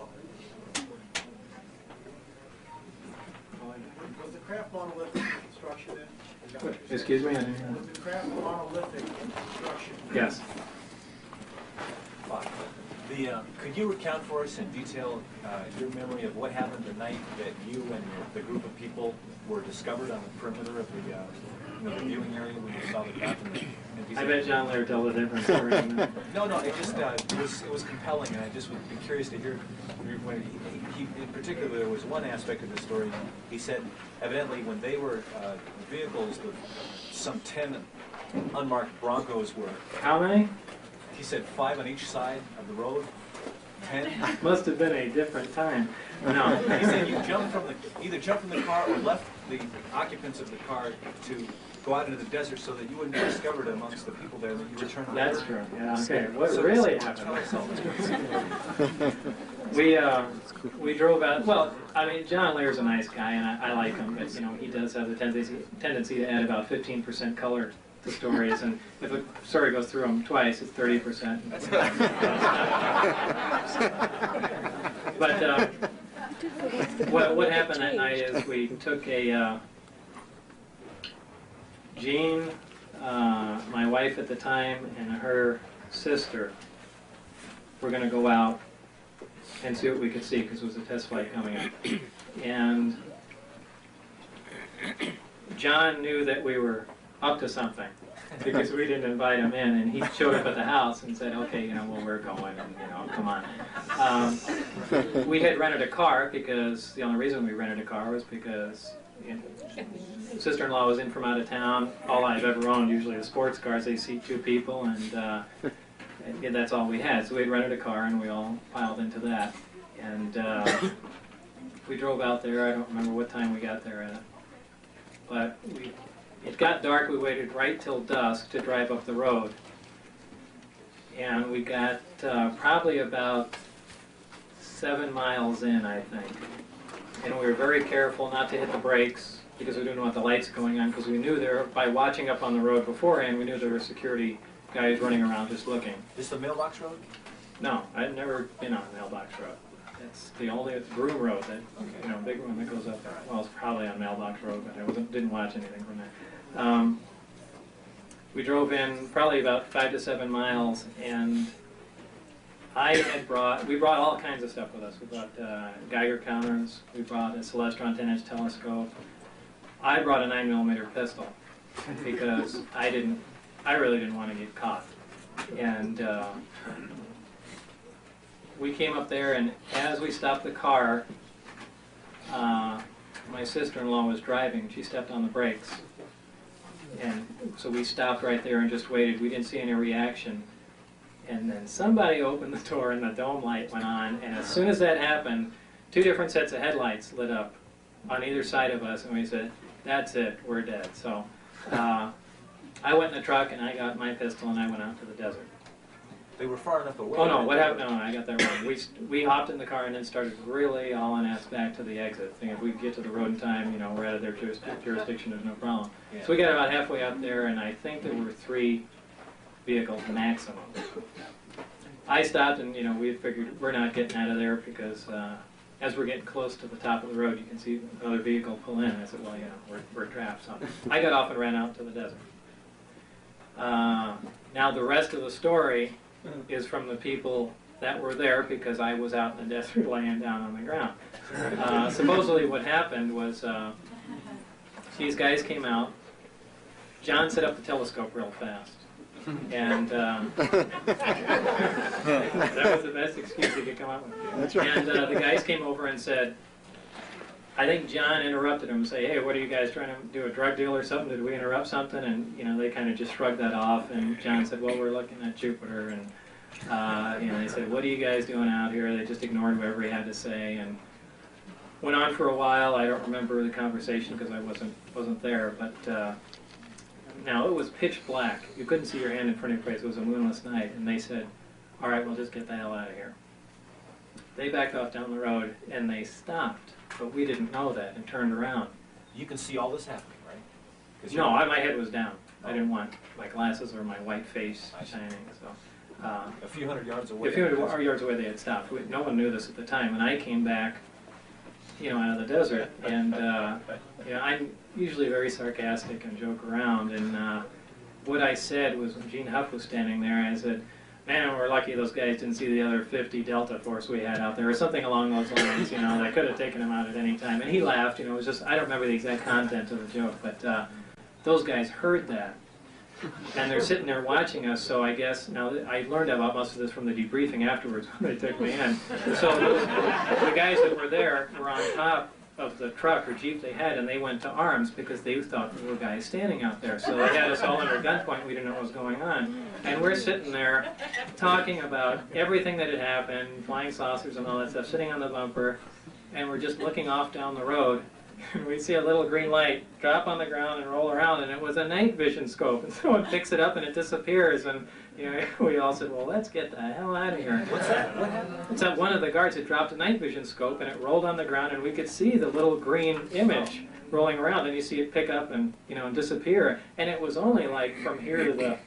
Was the craft monolithic construction then? Excuse me? I didn't hear. Was the craft monolithic construction? Yes. Could you recount for us in detail your memory of what happened the night that you and the group of people were discovered on the perimeter of the viewing area when you saw the craft? I bet John Lair tell a different story. No, it just it was compelling, and I just would be curious to hear. When he in particular, there was one aspect of the story. He said, evidently, when they were vehicles, some 10 unmarked Broncos were. How many? He said 5 on each side of the road. 10. Must have been a different time. No. He said you either jumped from the car or left the occupants of the car to go out into the desert so that you wouldn't be discovered amongst the people there, and that you returned home. That's true. Yeah. Okay. What really happened? We drove out. Well, I mean, John Lair's a nice guy, and I like him, but you know, he does have the tendency to add about 15% color to stories, and if a story goes through him twice, it's 30%. But what happened that night is we took a Jean, my wife at the time, and her sister were going to go out and see what we could see because it was a test flight coming up. And John knew that we were up to something because we didn't invite him in, and he showed up at the house and said, okay, you know, well, we're going, and, you know, come on. We had rented a car because the only reason we rented a car was because sister-in-law was in from out of town. All I've ever owned, usually the sports cars, they seat 2 people, and that's all we had. So we had rented a car, and we all piled into that. And we drove out there. I don't remember what time we got there at. But it got dark. We waited right till dusk to drive up the road. And we got probably about 7 miles in, I think. And we were very careful not to hit the brakes because we didn't want the lights going on, because we knew there, by watching up on the road beforehand, we knew there were security guys running around just looking. Is the mailbox road? No, I've never been on a mailbox road. It's the only Broom Road, that you know, big one that goes up there. Well, it's probably on Mailbox Road, but I didn't watch anything from that. We drove in probably about 5 to 7 miles, and we brought all kinds of stuff with us. We brought Geiger counters, we brought a Celestron 10-inch telescope. I brought a 9mm pistol because I really didn't want to get caught. And we came up there, and as we stopped the car, my sister-in-law was driving. She stepped on the brakes. And so we stopped right there and just waited. We didn't see any reaction. And then somebody opened the door and the dome light went on. And as soon as that happened, 2 different sets of headlights lit up on either side of us. And we said, that's it, we're dead. So I went in the truck and I got my pistol and I went out to the desert. They were far enough away. Oh no, what happened? No, I got that wrong. We hopped in the car and then started really hauling ass back to the exit. Thinking if we could get to the road in time, you know, we're out of their jurisdiction, there's no problem. Yeah. So we got about halfway up there, and I think there were 3 vehicles maximum. I stopped, and we figured we're not getting out of there because as we're getting close to the top of the road, you can see another vehicle pull in. I said, well, we're trapped. So I got off and ran out to the desert. Now the rest of the story is from the people that were there because I was out in the desert laying down on the ground. Supposedly what happened was these guys came out. John set up the telescope real fast. And that was the best excuse he could come up with. That's right. And the guys came over and said, I think John interrupted him and said, hey, what are you guys trying to do, a drug deal or something? Did we interrupt something? And, they kind of just shrugged that off. And John said, well, we're looking at Jupiter. And, they said, what are you guys doing out here? They just ignored whatever he had to say. And went on for a while. I don't remember the conversation because I wasn't there. But now it was pitch black. You couldn't see your hand in front of your face. It was a moonless night. And they said, all right, well, just get the hell out of here. They backed off down the road and they stopped. But we didn't know that and turned around. You can see all this happening, right? No, my head was down. I didn't want my glasses or my white face shining. So a few hundred yards away. A few hundred yards away, they had stopped. No one knew this at the time, and I came back, out of the desert, and I'm usually very sarcastic and joke around. And what I said was, when Gene Huff was standing there, I said, man, we're lucky those guys didn't see the other 50 Delta Force we had out there, or something along those lines, that could have taken him out at any time. And he laughed, it was just, I don't remember the exact content of the joke, but those guys heard that. And they're sitting there watching us, so I guess, now I learned about most of this from the debriefing afterwards when they took me in. So the guys that were there were on top of the truck or Jeep they had, and they went to arms because they thought there were guys standing out there. So they had us all under gunpoint. We didn't know what was going on. And we're sitting there talking about everything that had happened, flying saucers and all that stuff, sitting on the bumper, and we're just looking off down the road. And we see a little green light drop on the ground and roll around, and it was a night vision scope. And someone picks it up and it disappears. And we all said, well, let's get the hell out of here. What's that? What happened? It's that one of the guards had dropped a night vision scope, and it rolled on the ground, and we could see the little green image rolling around. And you see it pick up and and disappear. And it was only like from here to the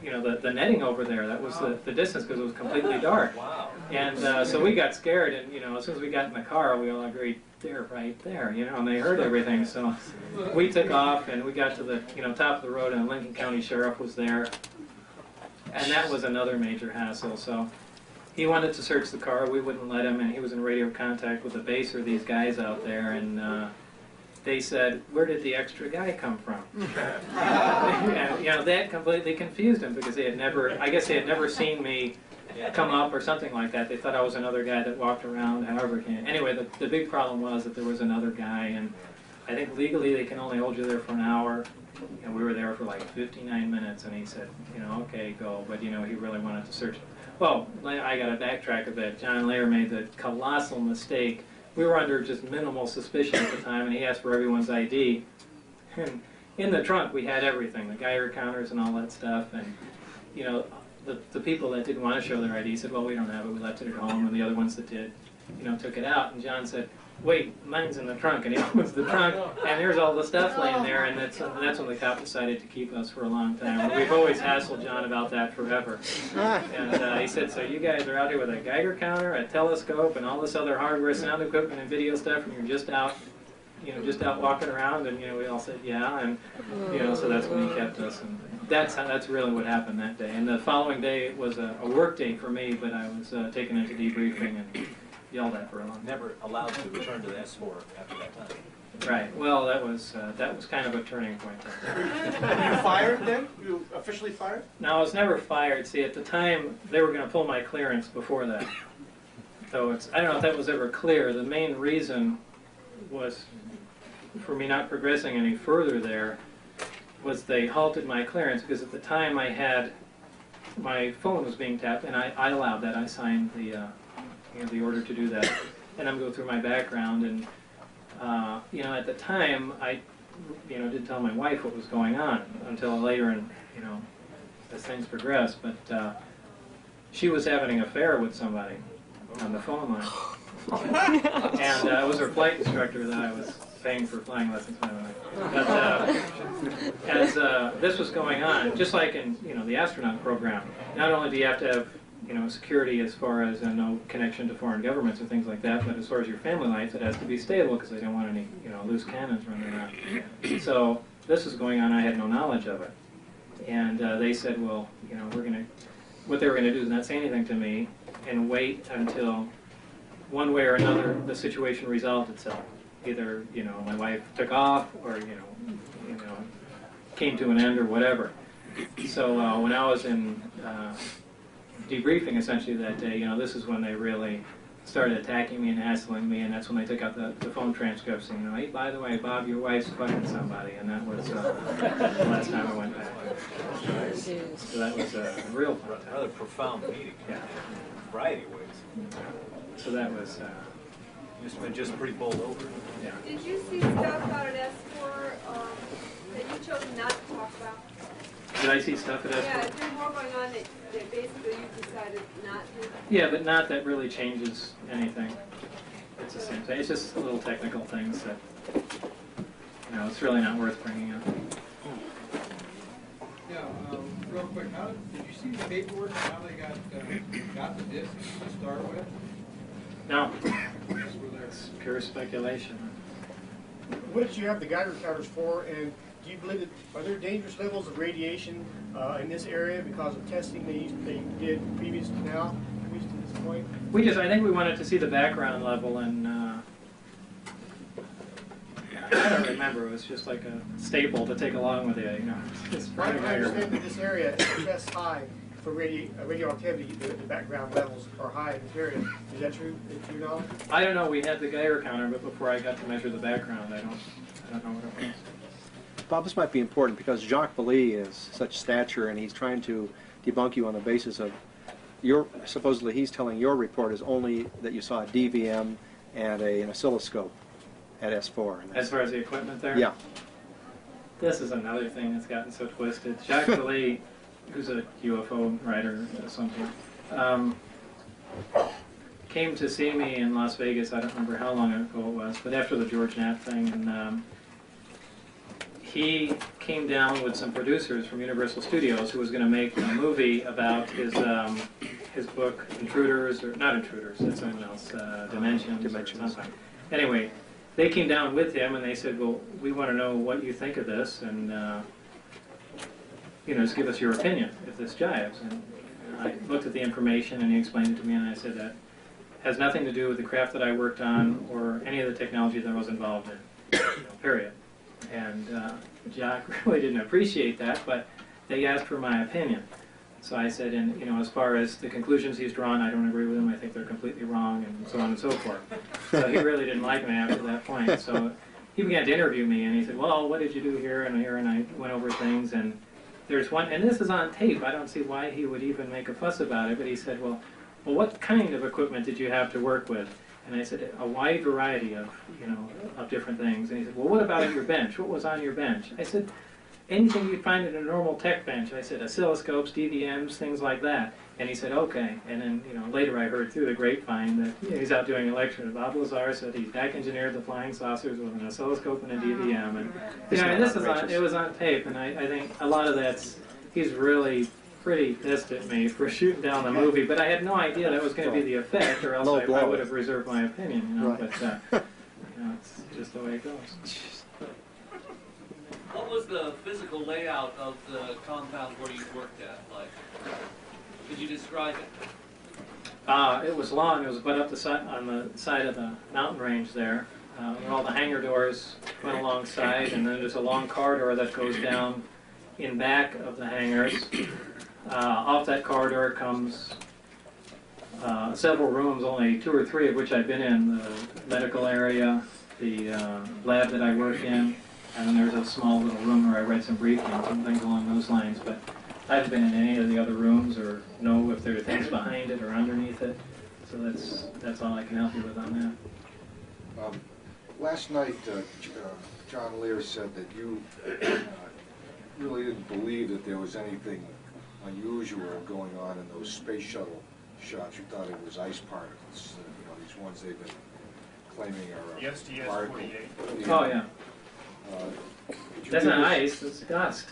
the netting over there. That was the distance because it was completely dark. Wow. And so we got scared, and as soon as we got in the car, we all agreed, they're right there, and they heard everything. So we took off, and we got to the top of the road, and the Lincoln County Sheriff was there. And that was another major hassle. So he wanted to search the car. We wouldn't let him, and he was in radio contact with the base or these guys out there, and they said, where did the extra guy come from? And, that completely confused him because I guess they had never seen me come up or something like that. They thought I was another guy that walked around, however. Anyway, the big problem was that there was another guy, and I think legally they can only hold you there for an hour. And we were there for like 59 minutes, and he said, okay, go. But, he really wanted to search. Well, I got to backtrack a bit. John Lair made the colossal mistake. We were under just minimal suspicion at the time, and he asked for everyone's ID. And in the trunk, we had everything, the Geiger counters and all that stuff. And, the people that didn't want to show their ID said, well, we don't have it, we left it at home. And the other ones that did, took it out. And John said, wait, mine's in the trunk. And he opens the trunk, and there's all the stuff laying there. And that's when the cop decided to keep us for a long time. We've always hassled John about that forever. And he said, so you guys are out here with a Geiger counter, a telescope, and all this other hardware, sound equipment, and video stuff, and you're just out walking around? And we all said, yeah. And so that's when he kept us. And that's really what happened that day. And the following day was a work day for me, but I was taken into debriefing and yelled at for a long time. Never allowed to return to the S4 after that time. Right. Well, that was kind of a turning point. Were you fired then? Were you officially fired? No, I was never fired. See, at the time, they were going to pull my clearance before that. So I don't know if that was ever clear. The main reason was for me not progressing any further there was they halted my clearance because at the time my phone was being tapped, and I allowed that. I signed the order to do that. And I'm going through my background, and at the time I didn't tell my wife what was going on until later, and as things progressed. But she was having an affair with somebody on the phone line, and it was her flight instructor that I was paying for flying lessons, by the way. But as this was going on, just like in the astronaut program, not only do you have to have you know, security as far as no connection to foreign governments or things like that, but as far as your family life, it has to be stable because they don't want any, you know, loose cannons running around. So this was going on. I had no knowledge of it, and they said, well, you know, what they were going to do is not say anything to me and wait until one way or another the situation resolved itself. Either, you know, my wife took off, or you know, came to an end, or whatever. So when I was in debriefing essentially that day, you know, this is when they really started attacking me and hassling me, and that's when they took out the phone transcripts. And, you know, hey, by the way, Bob, your wife's fucking somebody, and that was the last time I went back. So that was a real fun time. Rather profound meeting. Yeah. In a variety of ways. So that was. Just pretty bowled over. Yeah. Did you see stuff out at S4 that you chose not to talk about? Did I see stuff at S4? Yeah, is there more going on that basically you decided not to? Yeah, but not that really changes anything. It's the same thing. It's just little technical things that, you know, it's really not worth bringing up. Yeah, real quick, did you see the paperwork, how they got the disc to start with? No, it's pure speculation. What did you have the Geiger counters for, and do you believe that, are there dangerous levels of radiation in this area because of testing they did previous to this point? I think we wanted to see the background level, and I don't remember, it was just like a staple to take along with it, you know. I understand that this area tests high for radioactivity, the background levels are high in this area. Is that true, to your knowledge? I don't know, we had the Geiger counter, but before I got to measure the background, I don't know what it was. Bob, this might be important because Jacques Vallée is such stature, and he's trying to debunk you on the basis of supposedly he's telling your report is only that you saw a DVM and an oscilloscope at S4. As far as the equipment there? Yeah. This is another thing that's gotten so twisted. Jacques Vallée, who's a UFO writer or something, came to see me in Las Vegas. I don't remember how long ago it was, but after the George Knapp thing, and he came down with some producers from Universal Studios who was going to make a movie about his book Intruders, or not Intruders, that's someone else, Dimensions or something. Anyway, they came down with him and they said, well, we want to know what you think of this, and you know, just give us your opinion if this jives. And I looked at the information and he explained it to me, and I said that has nothing to do with the craft that I worked on or any of the technology that I was involved in, you know, period. And Jacques really didn't appreciate that, but they asked for my opinion. So I said, and you know, as far as the conclusions he's drawn, I don't agree with them. I think they're completely wrong, and so on and so forth. So he really didn't like me after that point. So he began to interview me, and he said, well, what did you do here and here? And I went over things, and there's one, and this is on tape. I don't see why he would even make a fuss about it, but he said, well, what kind of equipment did you have to work with? And I said, a wide variety of, you know, of different things. And he said, well, what about your bench? What was on your bench? I said, anything you'd find at a normal tech bench. I said, oscilloscopes, DVMs, things like that. And he said, okay. And then, you know, later I heard through the grapevine that he's out doing a lecture. And Bob Lazar said he back engineered the flying saucers with an oscilloscope and a DVM. And you know, and this is it was on tape. And I think a lot of that's, he's really pretty pissed at me for shooting down the movie. But I had no idea that was going to be the effect, or else I would have reserved my opinion. You know, right. But you know, it's just the way it goes. What was the physical layout of the compound where you worked at like? Could you describe it? It was long. It was about up the side, on the side of the mountain range there, where all the hangar doors went alongside, and then there's a long corridor that goes down in back of the hangars. Off that corridor comes several rooms, only 2 or 3 of which I've been in. The medical area, the lab that I work in, and then there's a small little room where I read some briefings and things along those lines. But I haven't been in any of the other rooms or know if there are things behind it or underneath it. So that's all I can help you with on that. Last night, John Lear said that you really didn't believe that there was anything unusual going on in those space shuttle shots. You thought it was ice particles, you know, these ones they've been claiming are the STS-48. Oh, yeah. That's not ice, it's dust.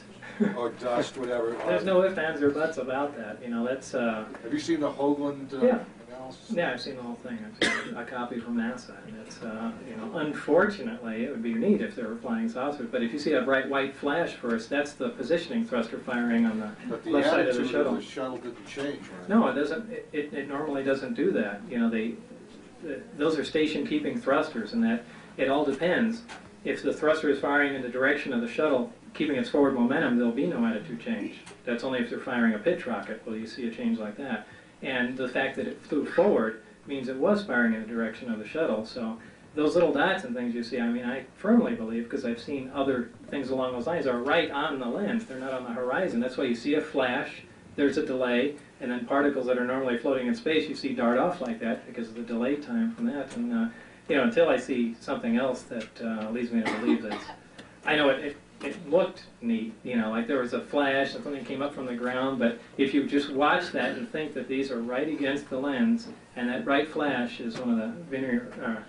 or dust, whatever. There's no ifs, ands, or buts about that. You know, that's. Have you seen the Hoagland Yeah. analysis? Yeah, I've seen the whole thing. I've seen a copy from NASA, and it's, you know, unfortunately, it would be neat if there were flying saucers. But if you see a bright white flash first, that's the positioning thruster firing on the But the left side of the attitude shuttle. of the shuttle didn't change, right? No, it doesn't. It normally doesn't do that. You know, those are station-keeping thrusters, and that it all depends. If the thruster is firing in the direction of the shuttle, keeping its forward momentum, there'll be no attitude change. That's only if they're firing a pitch rocket will you see a change like that. And the fact that it flew forward means it was firing in the direction of the shuttle. So those little dots and things you see, I mean, I firmly believe, because I've seen other things along those lines, are right on the lens. They're not on the horizon. That's why you see a flash, there's a delay, and then particles that are normally floating in space, you see dart off like that because of the delay time from that. And, you know, until I see something else that leads me to believe that, I know it looked neat, you know, like there was a flash and something came up from the ground, but if you just watch that and think that these are right against the lens, and that bright flash is one of the linear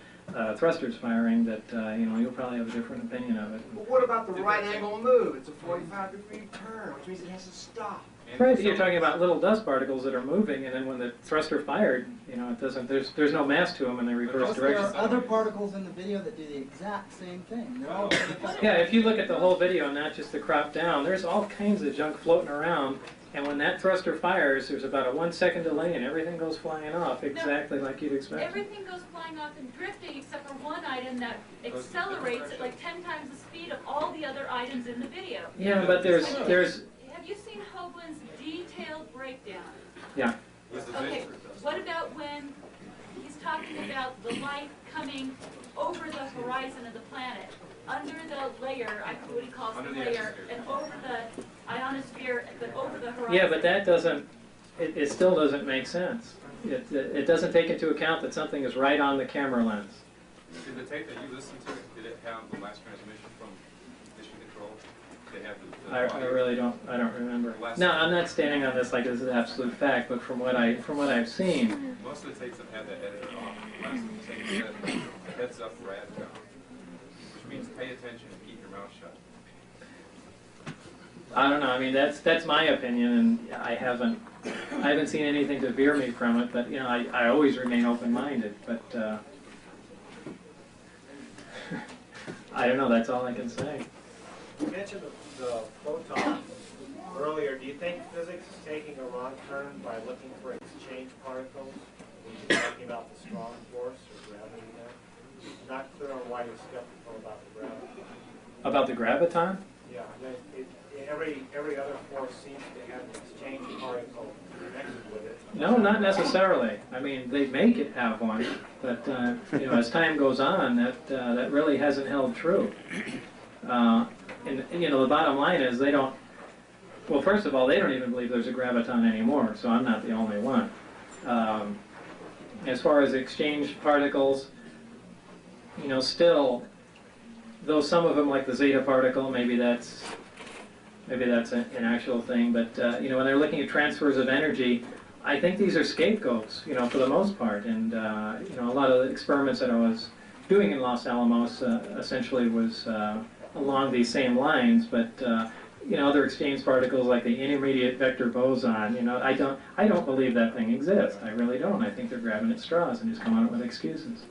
thrusters firing, that, you know, you'll probably have a different opinion of it. But what about the right angle move? It's a 45-degree turn, which means it has to stop. Right, you're talking about little dust particles that are moving, and then when the thruster fired, you know, it doesn't. There's no mass to them in the reverse There direction. are other particles in the video that do the exact same thing. They're all Yeah, if you look at the whole video, not just the crop down, there's all kinds of junk floating around, and when that thruster fires, there's about a 1 second delay, and everything goes flying off exactly like you'd expect. Everything goes flying off and drifting except for one item that accelerates at like 10 times the speed of all the other items in the video. Yeah, but there's. Have you seen Hoagland's detailed breakdown? Yeah. Okay, what about when he's talking about the light coming over the horizon of the planet, under the layer, I forget what he calls the layer, and over the ionosphere, but over the horizon? Yeah, but that doesn't, it still doesn't make sense. It doesn't take into account that something is right on the camera lens. Did the tape that you listened to, did it have the last transmission from mission control? They have I really don't. I don't remember. No, I'm not standing on this like this is absolute fact, but from what I've seen. Most of the tapes have had that edited off. Last of the tape said heads up, rad down, which means pay attention and keep your mouth shut. I don't know. I mean, that's my opinion, and I haven't seen anything to veer me from it. But you know, I always remain open-minded. But I don't know. That's all I can say. You mentioned the photon earlier. Do you think physics is taking a wrong turn by looking for exchange particles when you're talking about the strong force or gravity there? Not clear on why you're skeptical about the gravity. About the graviton? Yeah, every other force seems to have an exchange particle connected with it. No, not necessarily. I mean, they make it have one, but you know, as time goes on, that really hasn't held true. And you know, the bottom line is they don't. Well, first of all, they don't even believe there's a graviton anymore, so I'm not the only one. As far as exchange particles, you know, still, though some of them, like the zeta particle, maybe that's an actual thing. But you know, when they're looking at transfers of energy, I think these are scapegoats, you know, for the most part. And you know, a lot of the experiments that I was doing in Los Alamos essentially was along these same lines, but you know, other exchange particles like the intermediate vector boson, you know, I don't believe that thing exists. I really don't. I think they're grabbing at straws and just coming up with excuses.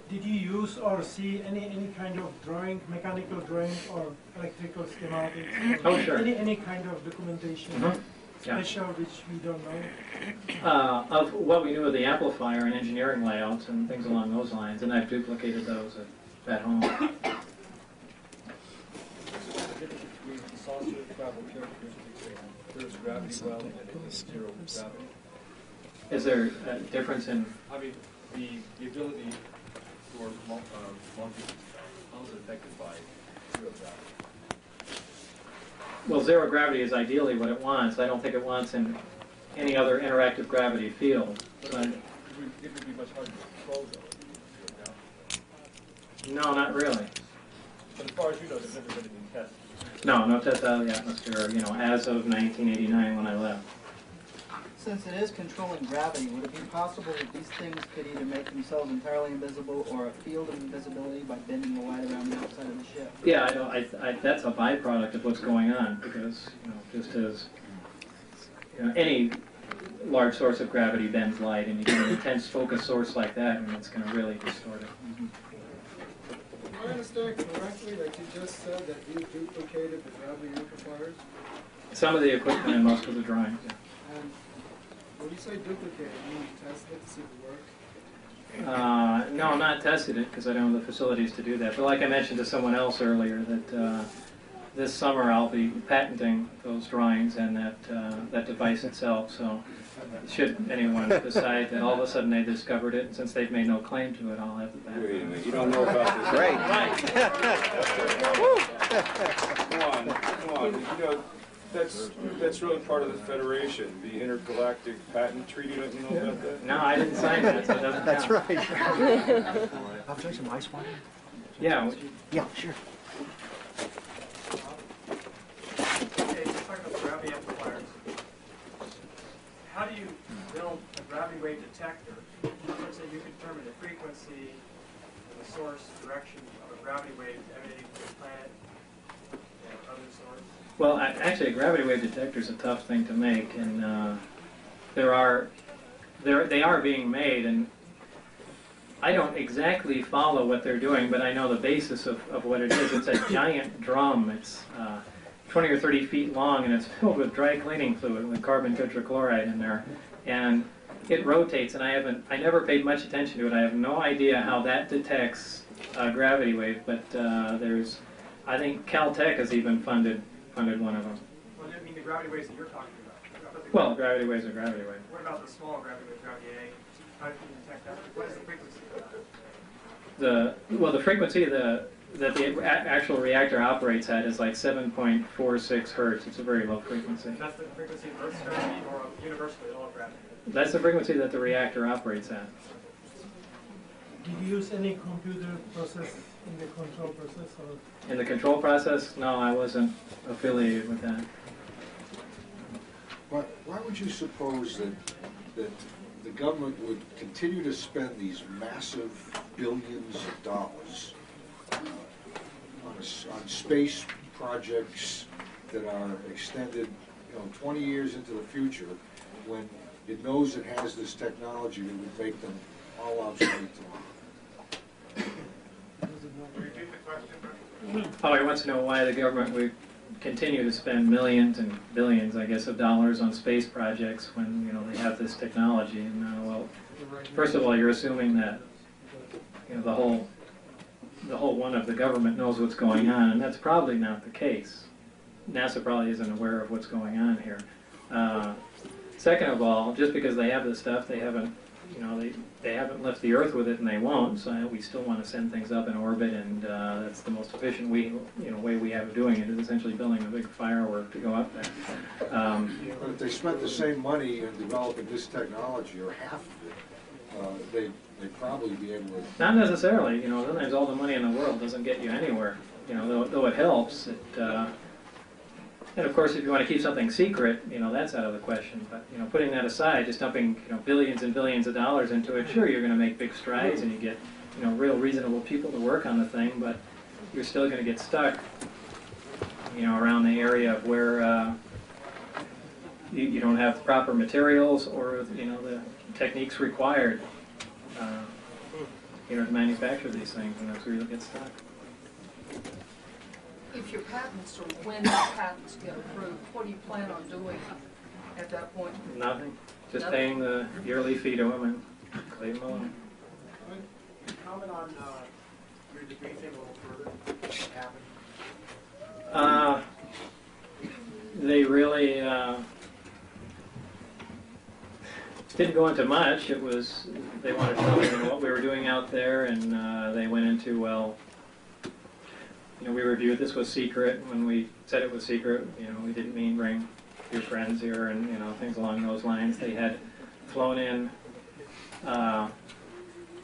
Did you use or see any kind of drawing, mechanical drawing or electrical schematics? Oh, sure. Any kind of documentation, special which we don't know? Of what we knew of the amplifier and engineering layouts and things along those lines, and I've duplicated those at home. Is there a difference in? I mean, the ability for monkey, how is it affected by zero gravity? Well, zero gravity is ideally what it wants. I don't think it wants in any other interactive gravity field. So it would be much harder to control though. No, not really. But as far as you know, there's never been any tests. No, no tests out of the atmosphere, you know, as of 1989 when I left. since it is controlling gravity, would it be possible that these things could either make themselves entirely invisible or a field of invisibility by bending the light around the outside of the ship? Yeah, that's a byproduct of what's going on, because just as any large source of gravity bends light, and you get an intense focus source like that, and it's going to really distort it. Do I understand correctly that you just said that you duplicated the gravity amplifiers? Some of the equipment and most of the drawings. Yeah. And when you say duplicate, you mean test it to see if it works? No, I'm not tested it because I don't have the facilities to do that. But like I mentioned to someone else earlier, that this summer I'll be patenting those drawings and that device itself. So should anyone decide that all of a sudden they discovered it, and since they've made no claim to it, I'll have the patent. Wait a minute, you don't know about this? Great. Come on. You know, that's really part of the Federation, the Intergalactic Patent Treaty. Don't you know about that? No, I didn't sign that, so it doesn't That's count. right. I'll drink some ice water. Yeah. Yeah, sure. Okay, so talking about gravity amplifiers. How do you build a gravity wave detector? Let's say you can determine the frequency and the source direction of a gravity wave emanating from the planet and other source. Well, actually, a gravity wave detector is a tough thing to make, and they are being made, and I don't exactly follow what they're doing, but I know the basis of what it is. It's a giant drum. It's 20 or 30 feet long, and it's filled with dry cleaning fluid with carbon tetrachloride in there, and it rotates. And I never paid much attention to it. I have no idea how that detects a gravity wave, but I think Caltech has even funded one of them. Well, I mean the gravity waves that you're talking about. Well, gravity waves are gravity waves. What about the small gravity wave, gravity A? How do you detect that? What is the frequency of that? The frequency that the actual reactor operates at is like 7.46 hertz. It's a very low frequency. That's the frequency of Earth's gravity or universally all gravity? That's the frequency that the reactor operates at. Did you use any computer process in the control process? Or? In the control process? No, I wasn't affiliated with that. But why would you suppose that the government would continue to spend these massive billions of dollars on space projects that are extended, 20 years into the future, when it knows it has this technology that would make them all obsolete tomorrow? Oh, he wants to know why the government would continue to spend millions and billions, I guess, of dollars on space projects when they have this technology. And well, first of all, you're assuming that the whole one of the government knows what's going on, and that's probably not the case. NASA probably isn't aware of what's going on here. Second of all, just because they have this stuff, they haven't left the Earth with it, and they won't. So we still want to send things up in orbit, and that's the most efficient way we have of doing it, is essentially building a big firework to go up there. But if they spent the same money in developing this technology, or half of it, they'd probably be able to... Not necessarily. Sometimes all the money in the world doesn't get you anywhere. Though it helps. And of course, if you want to keep something secret, that's out of the question. But putting that aside, just dumping billions and billions of dollars into it, sure, you're going to make big strides and you get real reasonable people to work on the thing, but you're still going to get stuck around the area of where you don't have the proper materials or the techniques required to manufacture these things, and that's where you'll get stuck. If your patents, or when the patents get approved, what do you plan on doing at that point? Nothing. Just Nothing? paying the yearly fee to them and leave them alone. Comment on your debriefing a little further. What happened? They really didn't go into much. It was, they wanted to know what we were doing out there, and they went into, well, we reviewed this was secret. When we said it was secret, we didn't mean bring your friends here and, things along those lines. They had flown in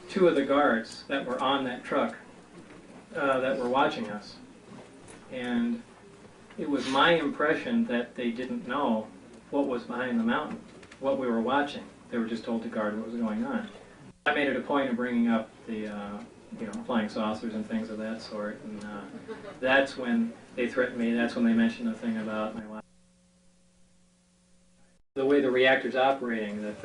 2 of the guards that were on that truck that were watching us. And it was my impression that they didn't know what was behind the mountain, what we were watching. They were just told to guard what was going on. I made it a point of bringing up the flying saucers and things of that sort, and that's when they threatened me. That's when they mentioned the thing about my wife. The way the reactor's operating, that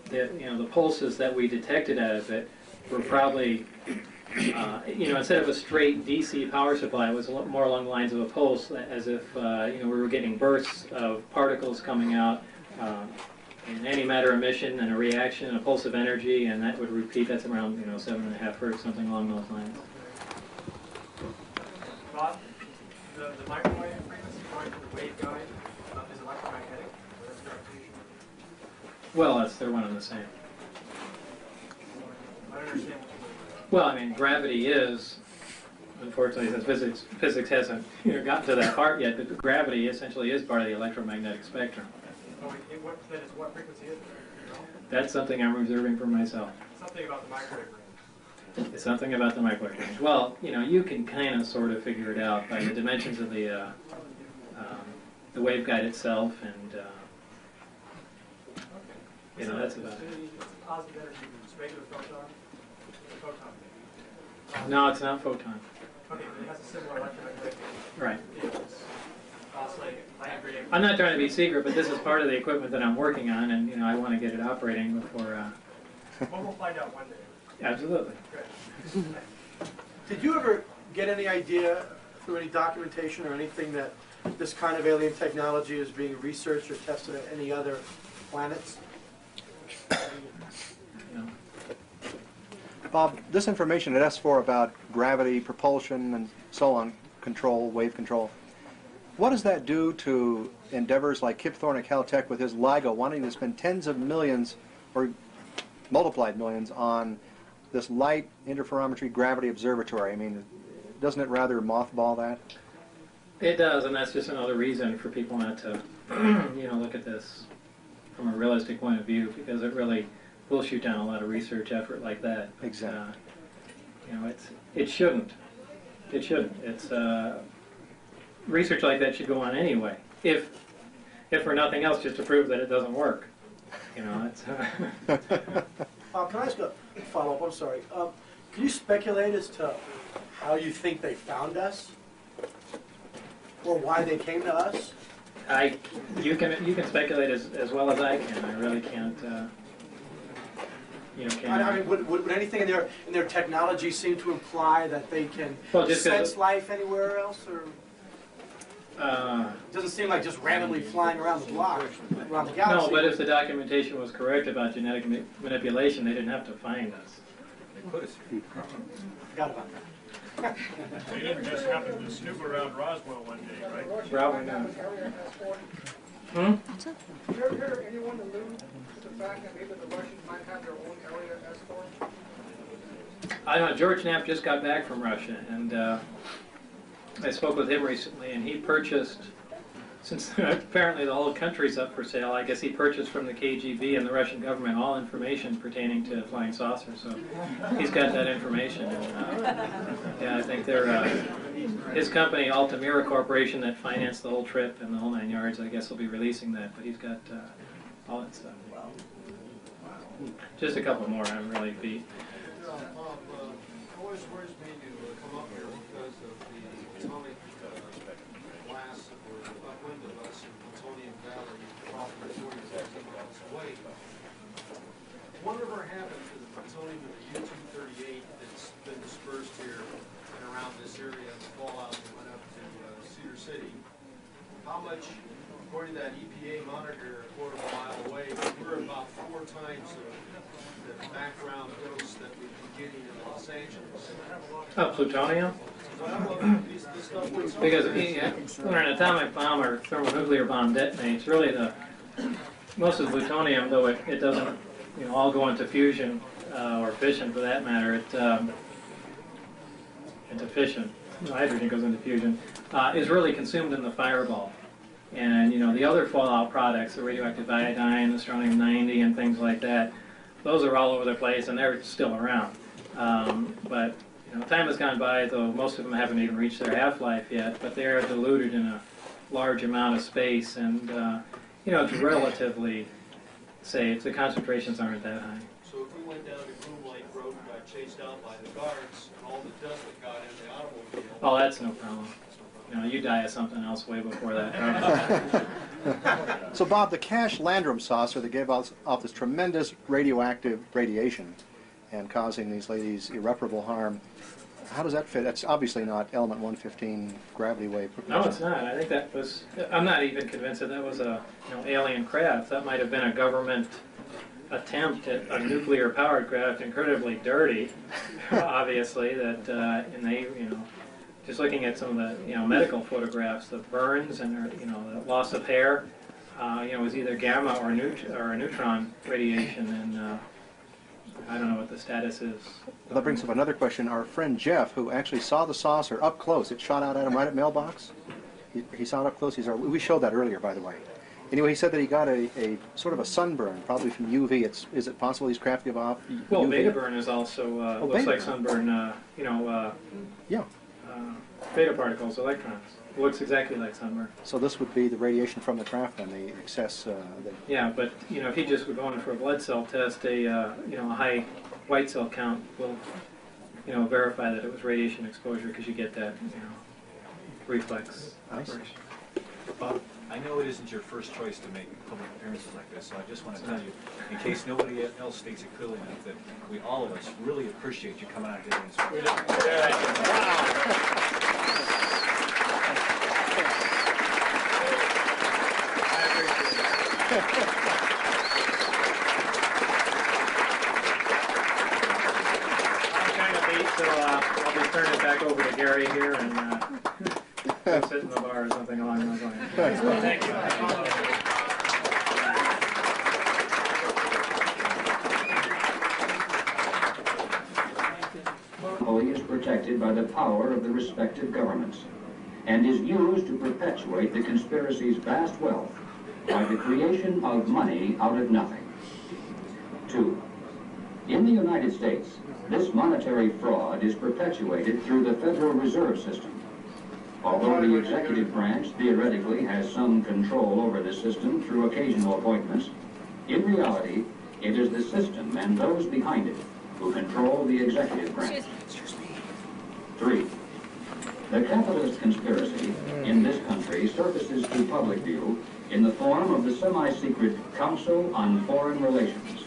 the pulses that we detected out of it were probably, instead of a straight DC power supply, it was a lot more along the lines of a pulse, as if we were getting bursts of particles coming out. An antimatter emission and a reaction, a pulse of energy, and that would repeat. That's around 7.5 hertz, something along those lines. Bob, the microwave frequency going to the waveguide is electromagnetic. Well, they're one and the same. I don't understand what you mean. Well, I mean, gravity is, unfortunately, since physics hasn't gotten to that part yet, but gravity essentially is part of the electromagnetic spectrum. What frequency is it? That's something I'm reserving for myself. Something about the microwave range. It's something about the microwave range. Well, you can kind of sort of figure it out by the dimensions of the waveguide itself, and that's about it. Positive energy is regular photon. Photon. No, it's not photon. Okay, but it has a similar electromagnetic. Right. I'm not trying to be secret, but this is part of the equipment that I'm working on, and I want to get it operating before. Well, we'll find out one day. Absolutely. Good. Did you ever get any idea through any documentation or anything that this kind of alien technology is being researched or tested at any other planets? No. Bob, this information at S4 about gravity, propulsion, and so on, wave control, what does that do to endeavors like Kip Thorne at Caltech with his LIGO wanting to spend tens of millions or multiplied millions on this light interferometry gravity observatory? I mean, doesn't it rather mothball that? It does, and that's just another reason for people not to, look at this from a realistic point of view, because it really will shoot down a lot of research effort like that. Exactly. It shouldn't. It shouldn't. It's research like that should go on anyway, if for nothing else, just to prove that it doesn't work. It's. Can I ask a follow-up? I'm sorry. Can you speculate as to how you think they found us, or why they came to us? You can speculate as well as I can. I really can't. I mean, would anything in their technology seem to imply that they can sense life anywhere else, or? It doesn't seem like just randomly flying around the block, around the galaxy. No, but if the documentation was correct about genetic manipulation, they didn't have to find us. They put us here. Forgot about that. They didn't just happen to snoop around Roswell one day, right? Probably not. Do you ever hear anyone allude to the fact that maybe the Russians might have their own area S4? I know George Knapp just got back from Russia, and I spoke with him recently, and he purchased, since apparently the whole country's up for sale, I guess he purchased from the KGB and the Russian government all information pertaining to flying saucers. So he's got that information. And, I think his company, Altamira Corporation, that financed the whole trip and the whole 9 yards, I guess will be releasing that. But he's got all that stuff. Just a couple more. I'm really beat. Always worries me to come up here because of the atomic blast that were upwind of us in Plutonium Valley, probably 40,000 miles away. Whatever happened to the plutonium in the U-238 that's been dispersed here and around this area, the fallout that went up to Cedar City? How much, according to that EPA monitor a quarter of a mile away, we're about 4 times the background dose that we've been getting in Los Angeles. Plutonium? Because when an atomic bomb or thermonuclear bomb detonates, really most of the plutonium, though it doesn't all go into fusion or fission for that matter, into fission, hydrogen goes into fusion, is really consumed in the fireball. And the other fallout products, the radioactive iodine, the strontium-90 and things like that, those are all over the place and they're still around. But time has gone by, though most of them haven't even reached their half-life yet, but they are diluted in a large amount of space, and you know, it's relatively safe. The concentrations aren't that high. So if we went down to Groom Lake Road and got chased out by the guards and all the dust that got in the automobile. Oh, that's no problem. You know, you die of something else way before that. So, Bob, the Cash Landrum saucer that gave off this tremendous radioactive radiation and causing these ladies irreparable harm, how does that fit? That's obviously not element 115 gravity wave. No, it's not. I think that was, I'm not even convinced that that was a alien craft. That might have been a government attempt at a nuclear-powered craft, incredibly dirty, obviously, that, and they, just looking at some of the, medical photographs, the burns and, the loss of hair, was either gamma or a neutron radiation, and I don't know what the status is. Well, that brings up another question. Our friend Jeff, who actually saw the saucer up close, it shot out at him right at mailbox. He saw it up close. We showed that earlier, by the way. Anyway, he said that he got a sort of a sunburn, probably from UV. Is it possible these craft give off Well, UV? beta burn is also, looks like sunburn, yeah. Beta particles, electrons. It looks exactly like sunburn. So this would be the radiation from the craft and the excess. Yeah, but if you just were going for a blood cell test, a high white cell count will verify that it was radiation exposure, because you get that reflex operation. Bob, I know it isn't your first choice to make public appearances like this, so I just want to tell you, in case nobody else states it clearly enough, that we all of us really appreciate you coming out here and speaking. I'm kind of late, so I'll just turn it back over to Gary here and go sit in the bar or something along those lines. Thank you. Is protected by the power of the respective governments and is used to perpetuate the conspiracy's vast wealth by the creation of money out of nothing. 2. In the United States, this monetary fraud is perpetuated through the Federal Reserve System. Although the executive branch theoretically has some control over the system through occasional appointments, in reality, it is the system and those behind it who control the executive branch. 3. The capitalist conspiracy in this country surfaces to public view in the form of the semi-secret Council on Foreign Relations.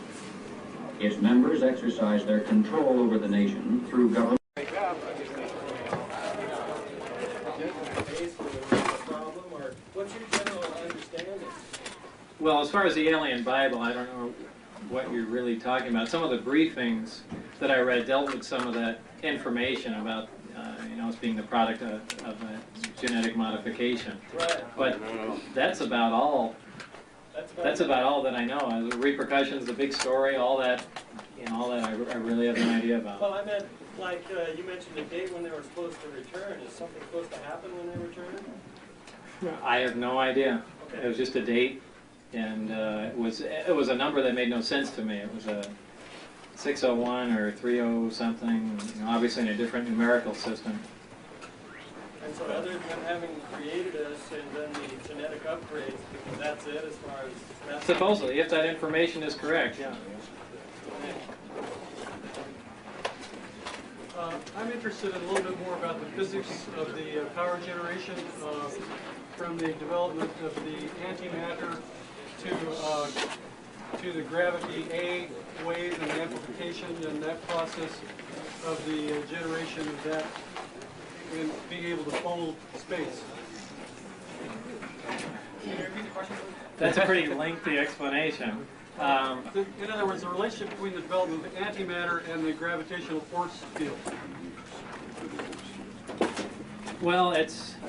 Its members exercise their control over the nation through government. What's your general understanding? Well, as far as the alien Bible, I don't know what you're really talking about. Some of the briefings that I read dealt with some of that information about, it's being the product of a genetic modification. Right. But that's about all. That's about all that I know. The repercussions, the big story, all that, I really have no idea about. Well, I meant, like, you mentioned the date when they were supposed to return. Is something supposed to happen when they return? I have no idea. It was just a date, and it was a number that made no sense to me. It was a 601 or 30 something, obviously in a different numerical system. And so other than having created us and then the genetic upgrades, that's it as far as... Supposedly, if that information is correct, yeah. I'm interested in a little bit more about the physics of the power generation from the development of the antimatter to the gravity A wave and the amplification and that process of the generation of that and being able to fold space. Can you repeat the question? That's a pretty lengthy explanation. In other words, the relationship between the development of antimatter and the gravitational force field. Well,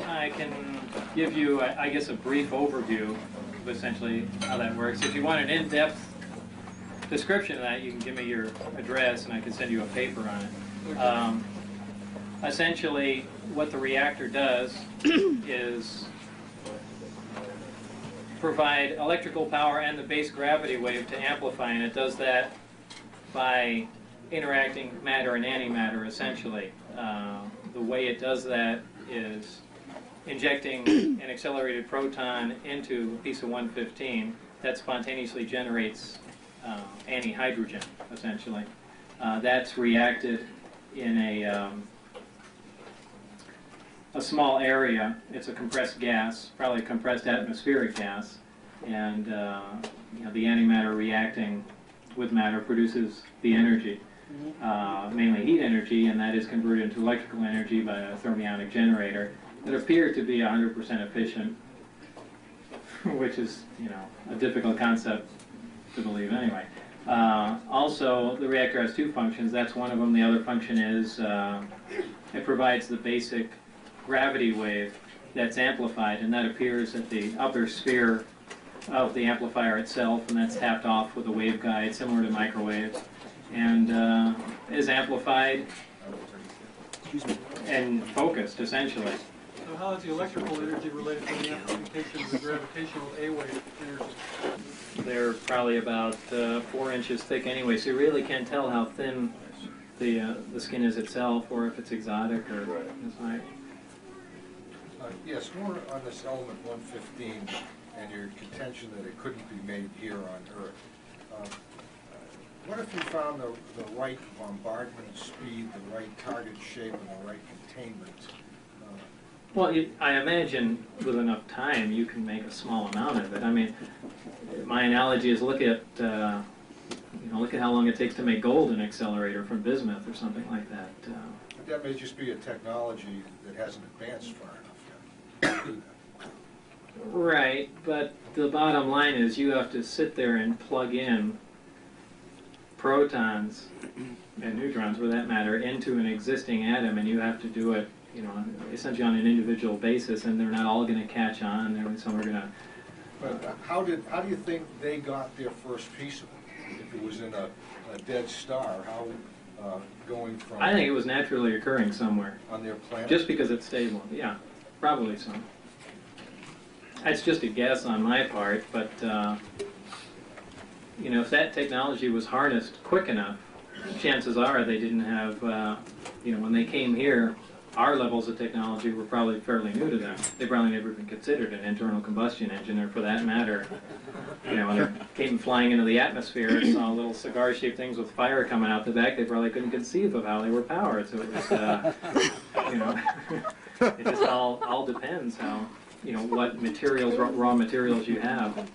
I can give you, I guess, a brief overview of essentially how that works. If you want an in-depth description of that, you can give me your address and I can send you a paper on it. Essentially, what the reactor does is provide electrical power and the base gravity wave to amplify, and it does that by interacting matter and antimatter, essentially. The way it does that is injecting an accelerated proton into a piece of 115 that spontaneously generates antihydrogen, essentially. That's reacted in a small area. It's a compressed gas, probably a compressed atmospheric gas, and the antimatter reacting with matter produces the energy, mainly heat energy, and that is converted into electrical energy by a thermionic generator that appeared to be 100% efficient, which is, a difficult concept to believe anyway. Also, the reactor has two functions. That's one of them. The other function is it provides the basic gravity wave that's amplified, and that appears at the upper sphere of the amplifier itself, and that's tapped off with a waveguide similar to microwaves, and is amplified and focused, essentially. So how is the electrical energy related to the amplification of the gravitational A-wave energy? They're probably about 4 inches thick anyway, so you really can't tell how thin the skin is itself, or if it's exotic or like. Yes, more on this element 115 and your contention that it couldn't be made here on Earth. What if you found the right bombardment speed, the right target shape, and the right containment? Well, I imagine with enough time you can make a small amount of it. I mean, my analogy is look at look at how long it takes to make gold in an accelerator from bismuth or something like that. But that may just be a technology that hasn't advanced far enough yet. Right, but the bottom line is you have to sit there and plug in protons and neutrons, for that matter, into an existing atom, and you have to do it, essentially on an individual basis, and they're not all going to catch on. Some are going to. But how do you think they got their first piece of it? If it was in a dead star, how going from? I think it was naturally occurring somewhere on their planet. Just because it's stable, yeah, probably so. That's just a guess on my part, but if that technology was harnessed quick enough, chances are they didn't have, when they came here, our levels of technology were probably fairly new to them. They probably never even considered an internal combustion engine, or for that matter, when they came flying into the atmosphere and saw little cigar-shaped things with fire coming out the back, they probably couldn't conceive of how they were powered. So it was, it just all depends how, what materials, raw materials you have.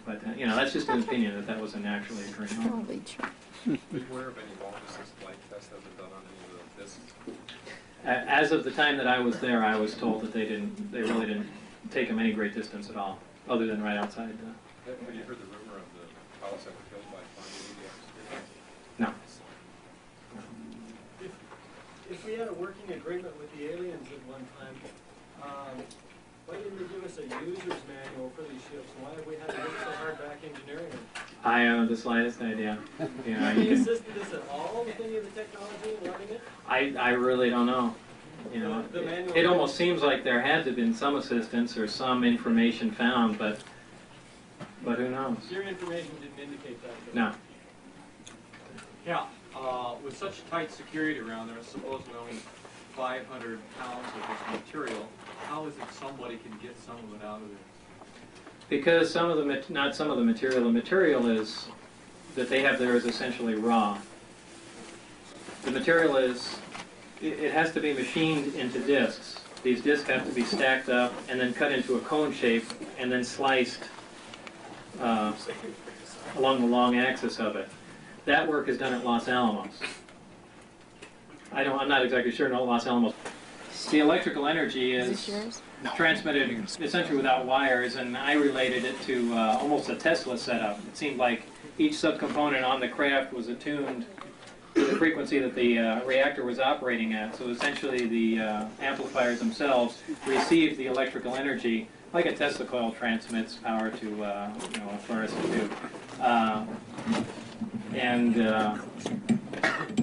But, that's just an opinion that was a naturally occurring element. Are you aware of any long-distance flight tests that have been done on any of the discs? As of the time that I was there, I was told that they really didn't take them any great distance at all, other than right outside. Have you heard the rumor of the pilots that were killed by flying into the atmosphere? No. If we had a working agreement with the aliens at one time, why didn't they give us a user's manual for these ships? Why have we had to work so hard back engineering them? I haven't the slightest idea. Have you assisted us at all with any of the technology and learning it? I really don't know. It almost seems like there had to have been some assistance or some information found, but who knows? Your information didn't indicate that. No. Yeah, with such tight security around there, supposedly only 500 pounds of this material, how is it somebody can get some of it out of there? Because not some of the material is that they have there is essentially raw. The material it has to be machined into discs. These discs have to be stacked up and then cut into a cone shape and then sliced along the long axis of it. That work is done at Los Alamos. I'm not exactly sure no Los Alamos. The electrical energy is transmitted essentially without wires, and I related it to almost a Tesla setup. It seemed like each subcomponent on the craft was attuned to the frequency that the reactor was operating at. So essentially the amplifiers themselves received the electrical energy like a Tesla coil transmits power to a fluorescent tube.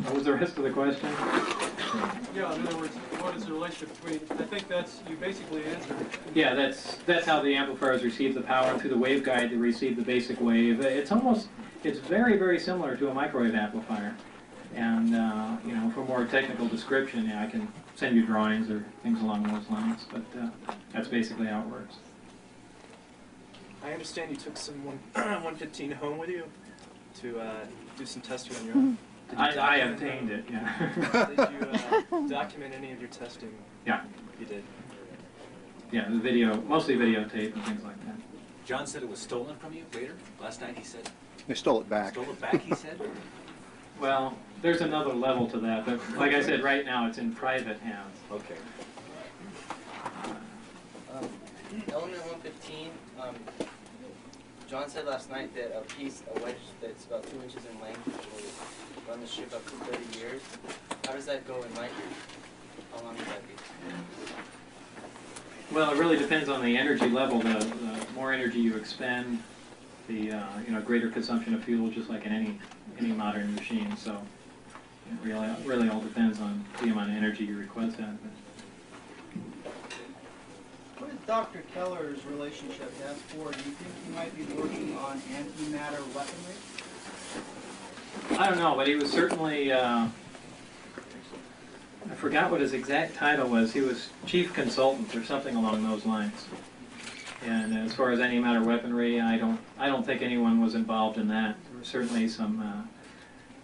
What was the rest of the question? Yeah, in other words, what is the relationship between, I think you basically answered. Yeah, that's how the amplifiers receive the power. Through the waveguide they receive the basic wave. It's very, very similar to a microwave amplifier. And you know, for more technical description, yeah, I can send you drawings or things along those lines. But that's basically how it works. I understand you took some 115 home with you to do some testing on your own. I obtained it, yeah. Did you document any of your testing? Yeah. You did? Yeah, the video, mostly videotape and things like that. John said it was stolen from you later? Last night he said? They stole it back. Stole it back, he said? Well, there's another level to that, but like I said, right now it's in private hands. Okay. Element 115, John said last night that a wedge that's about 2 inches in length will run the ship up to 30 years. How does that go in light years? How long would that be? Well, it really depends on the energy level. The more energy you expend, the you know, greater consumption of fuel, just like in any modern machine. So it really all depends on the amount of energy you request out of it. What is Dr. Keller's relationship to S4? Do you think he might be working on antimatter weaponry? I don't know, but he was certainly, I forgot what his exact title was. He was chief consultant or something along those lines. And as far as antimatter weaponry, I don't think anyone was involved in that. There was certainly some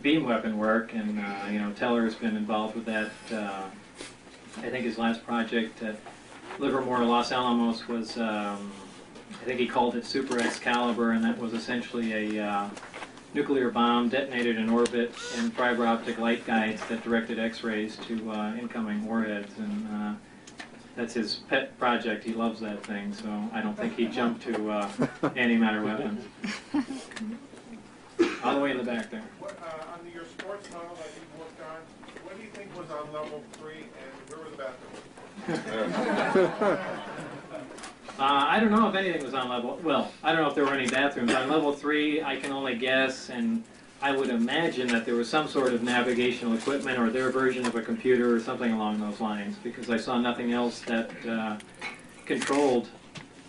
beam weapon work, and you know, Teller's been involved with that. I think his last project at Livermore, Los Alamos was, I think he called it Super Excalibur, and that was essentially a nuclear bomb detonated in orbit and fiber optic light guides that directed X-rays to incoming warheads. And that's his pet project. He loves that thing, so I don't think he'd jump to antimatter weapons. All the way in the back there. What, on your sports tunnel that you worked on, what do you think was on level 3, and where were the bathrooms? I don't know if anything was on level, well, I don't know if there were any bathrooms. On level 3, I can only guess, and I would imagine that there was some sort of navigational equipment or their version of a computer or something along those lines, because I saw nothing else that controlled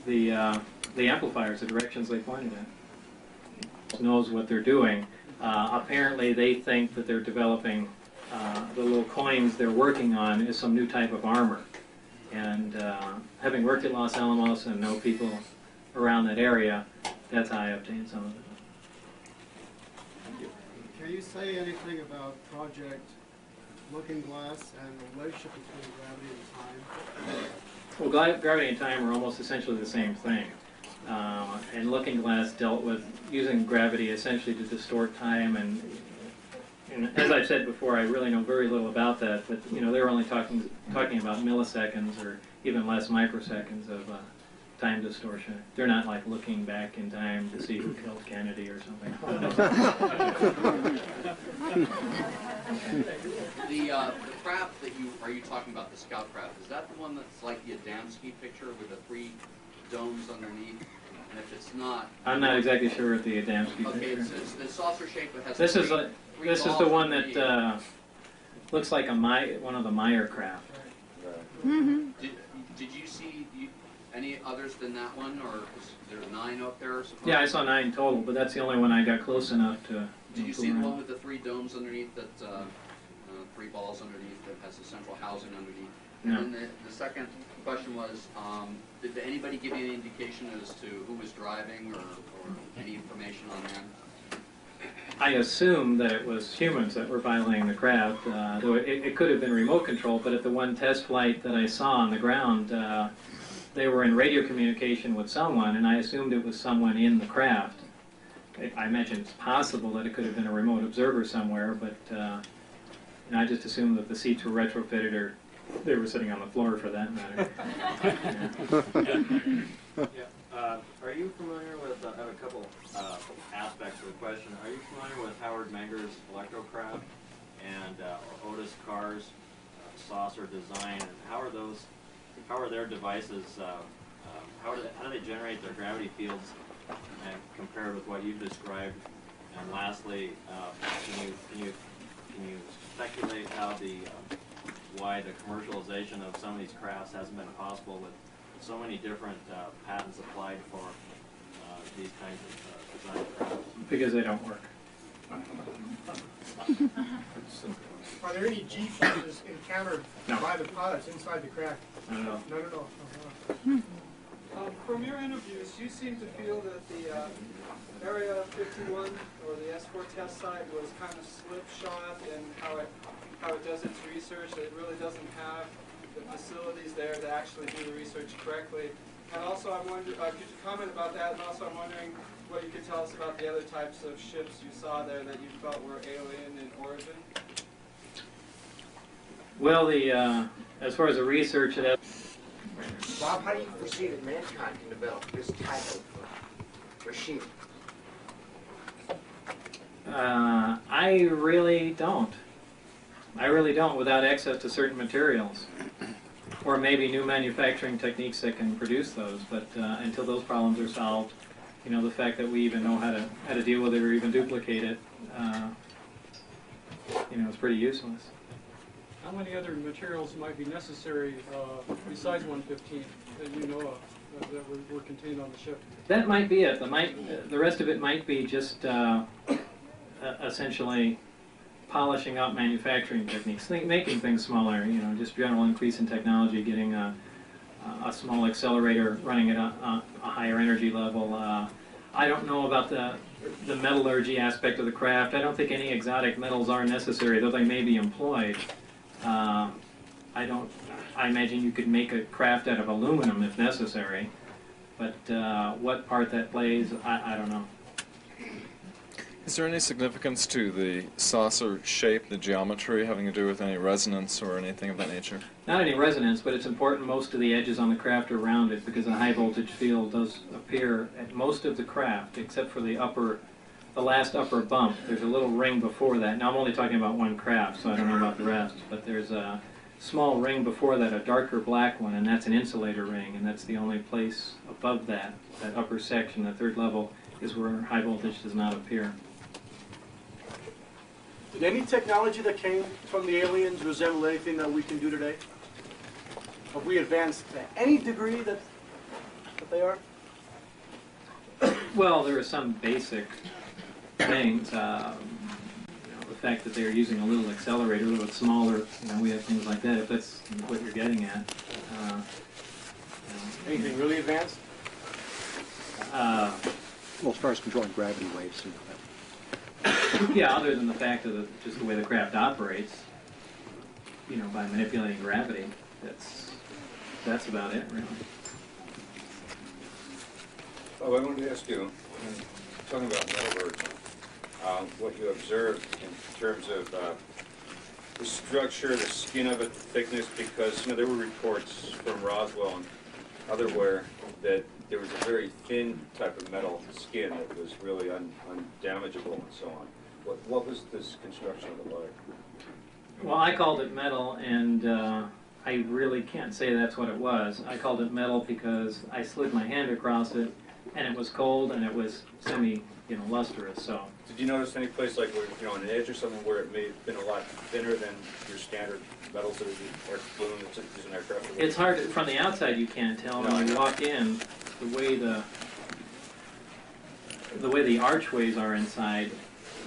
the amplifiers, the directions they pointed at. Knows what they're doing. Apparently they think that they're developing the little coins they're working on is some new type of armor. And having worked at Los Alamos and know people around that area, that's how I obtained some of it. Can you say anything about Project Looking Glass and the relationship between gravity and time? Well, gravity and time are almost essentially the same thing. And Looking Glass dealt with using gravity essentially to distort time, and as I've said before, I really know very little about that, but you know, they were only talking about milliseconds or even less microseconds of time distortion. They're not like looking back in time to see who killed Kennedy or something. The craft that are you talking about, the scout craft, is that the one that's like the Adamski picture with the 3 domes underneath? And if it's not, I'm not exactly sure what the Adamski okay, picture. it's the saucer shape that has. This is the one balls that looks like one of the Meyer craft. Did you see any others than that one, or is there 9 up there? Yeah, I saw 9 total, but that's the only one I got close enough to. Did you see the one with the 3 domes underneath, that 3 balls underneath, that has the central housing underneath? No. And then the second question was, did anybody give you any indication as to who was driving, or any information on that? I assume that it was humans that were piloting the craft, though it could have been remote control, but at the one test flight that I saw on the ground, they were in radio communication with someone, and I assumed it was someone in the craft. I imagine it's possible that it could have been a remote observer somewhere, but and I just assumed that the seats were retrofitted, or they were sitting on the floor for that matter. Are you familiar with, I have a couple aspects of the question. Are you familiar with Howard Menger's Electrocraft and Otis Carr's saucer design? And how are their devices, how do they generate their gravity fields compared with what you've described? And lastly, can you speculate how why the commercialization of some of these crafts hasn't been possible with so many different patents applied for these kinds of design crafts? Because they don't work. Are there any G forces encountered No. by the pilots inside the craft? I don't know. No, no, no. From your interviews, you seem to feel that the Area 51 or the S4 test site was kind of slipshod in how it does its research. That it really doesn't have the facilities there to actually do the research correctly. And also, I'm wondering, could you comment about that? And also, I'm wondering what you could tell us about the other types of ships you saw there that you felt were alien in origin. Well, as far as the research, Bob, how do you foresee that mankind can develop this type of machine? I really don't. I really don't, without access to certain materials. Or maybe new manufacturing techniques that can produce those, but until those problems are solved, you know, the fact that we even know how to deal with it or even duplicate it, you know, it's pretty useless. How many other materials might be necessary besides 115 that you know of that were contained on the ship? That might be it. The rest of it might be just essentially polishing up manufacturing techniques, making things smaller. You know, just general increase in technology, getting a small accelerator running at a higher energy level. I don't know about the metallurgy aspect of the craft. I don't think any exotic metals are necessary, though they may be employed. I imagine you could make a craft out of aluminum if necessary, but what part that plays, I don't know. Is there any significance to the saucer shape, the geometry, having to do with any resonance or anything of that nature? Not any resonance, but it's important most of the edges on the craft are rounded because a high voltage field does appear at most of the craft, except for the last upper bump. There's a little ring before that. Now I'm only talking about one craft, so I don't know about the rest, but there's a small ring before that, a darker black one, and that's an insulator ring, and that's the only place above that upper section, the third level, is where high voltage does not appear. Did any technology that came from the aliens resemble anything that we can do today? Have we advanced to any degree that they are? Well, there are some basic things. You know, the fact that they're using a little accelerator, a little bit smaller, you know, we have things like that, if that's what you're getting at. You know. Anything really advanced? Well, as far as controlling gravity waves, you know, yeah, other than the fact of just the way the craft operates, you know, by manipulating gravity, that's about it, really. Oh, I wanted to ask you, talking about metallurgy, what you observed in terms of the structure, the skin of it, the thickness, because there were reports from Roswell and otherwhere that there was a very thin type of metal skin that was really undamageable and so on. What was this construction of it like? Well, I called it metal, and I really can't say that's what it was. I called it metal because I slid my hand across it, and it was cold, and it was lustrous. So. Did you notice any place like where, an edge or something where it may have been a lot thinner than your standard metals that are balloon that's used in aircraft? It's hard from the outside. You can't tell. When you walk in, the way the archways are inside,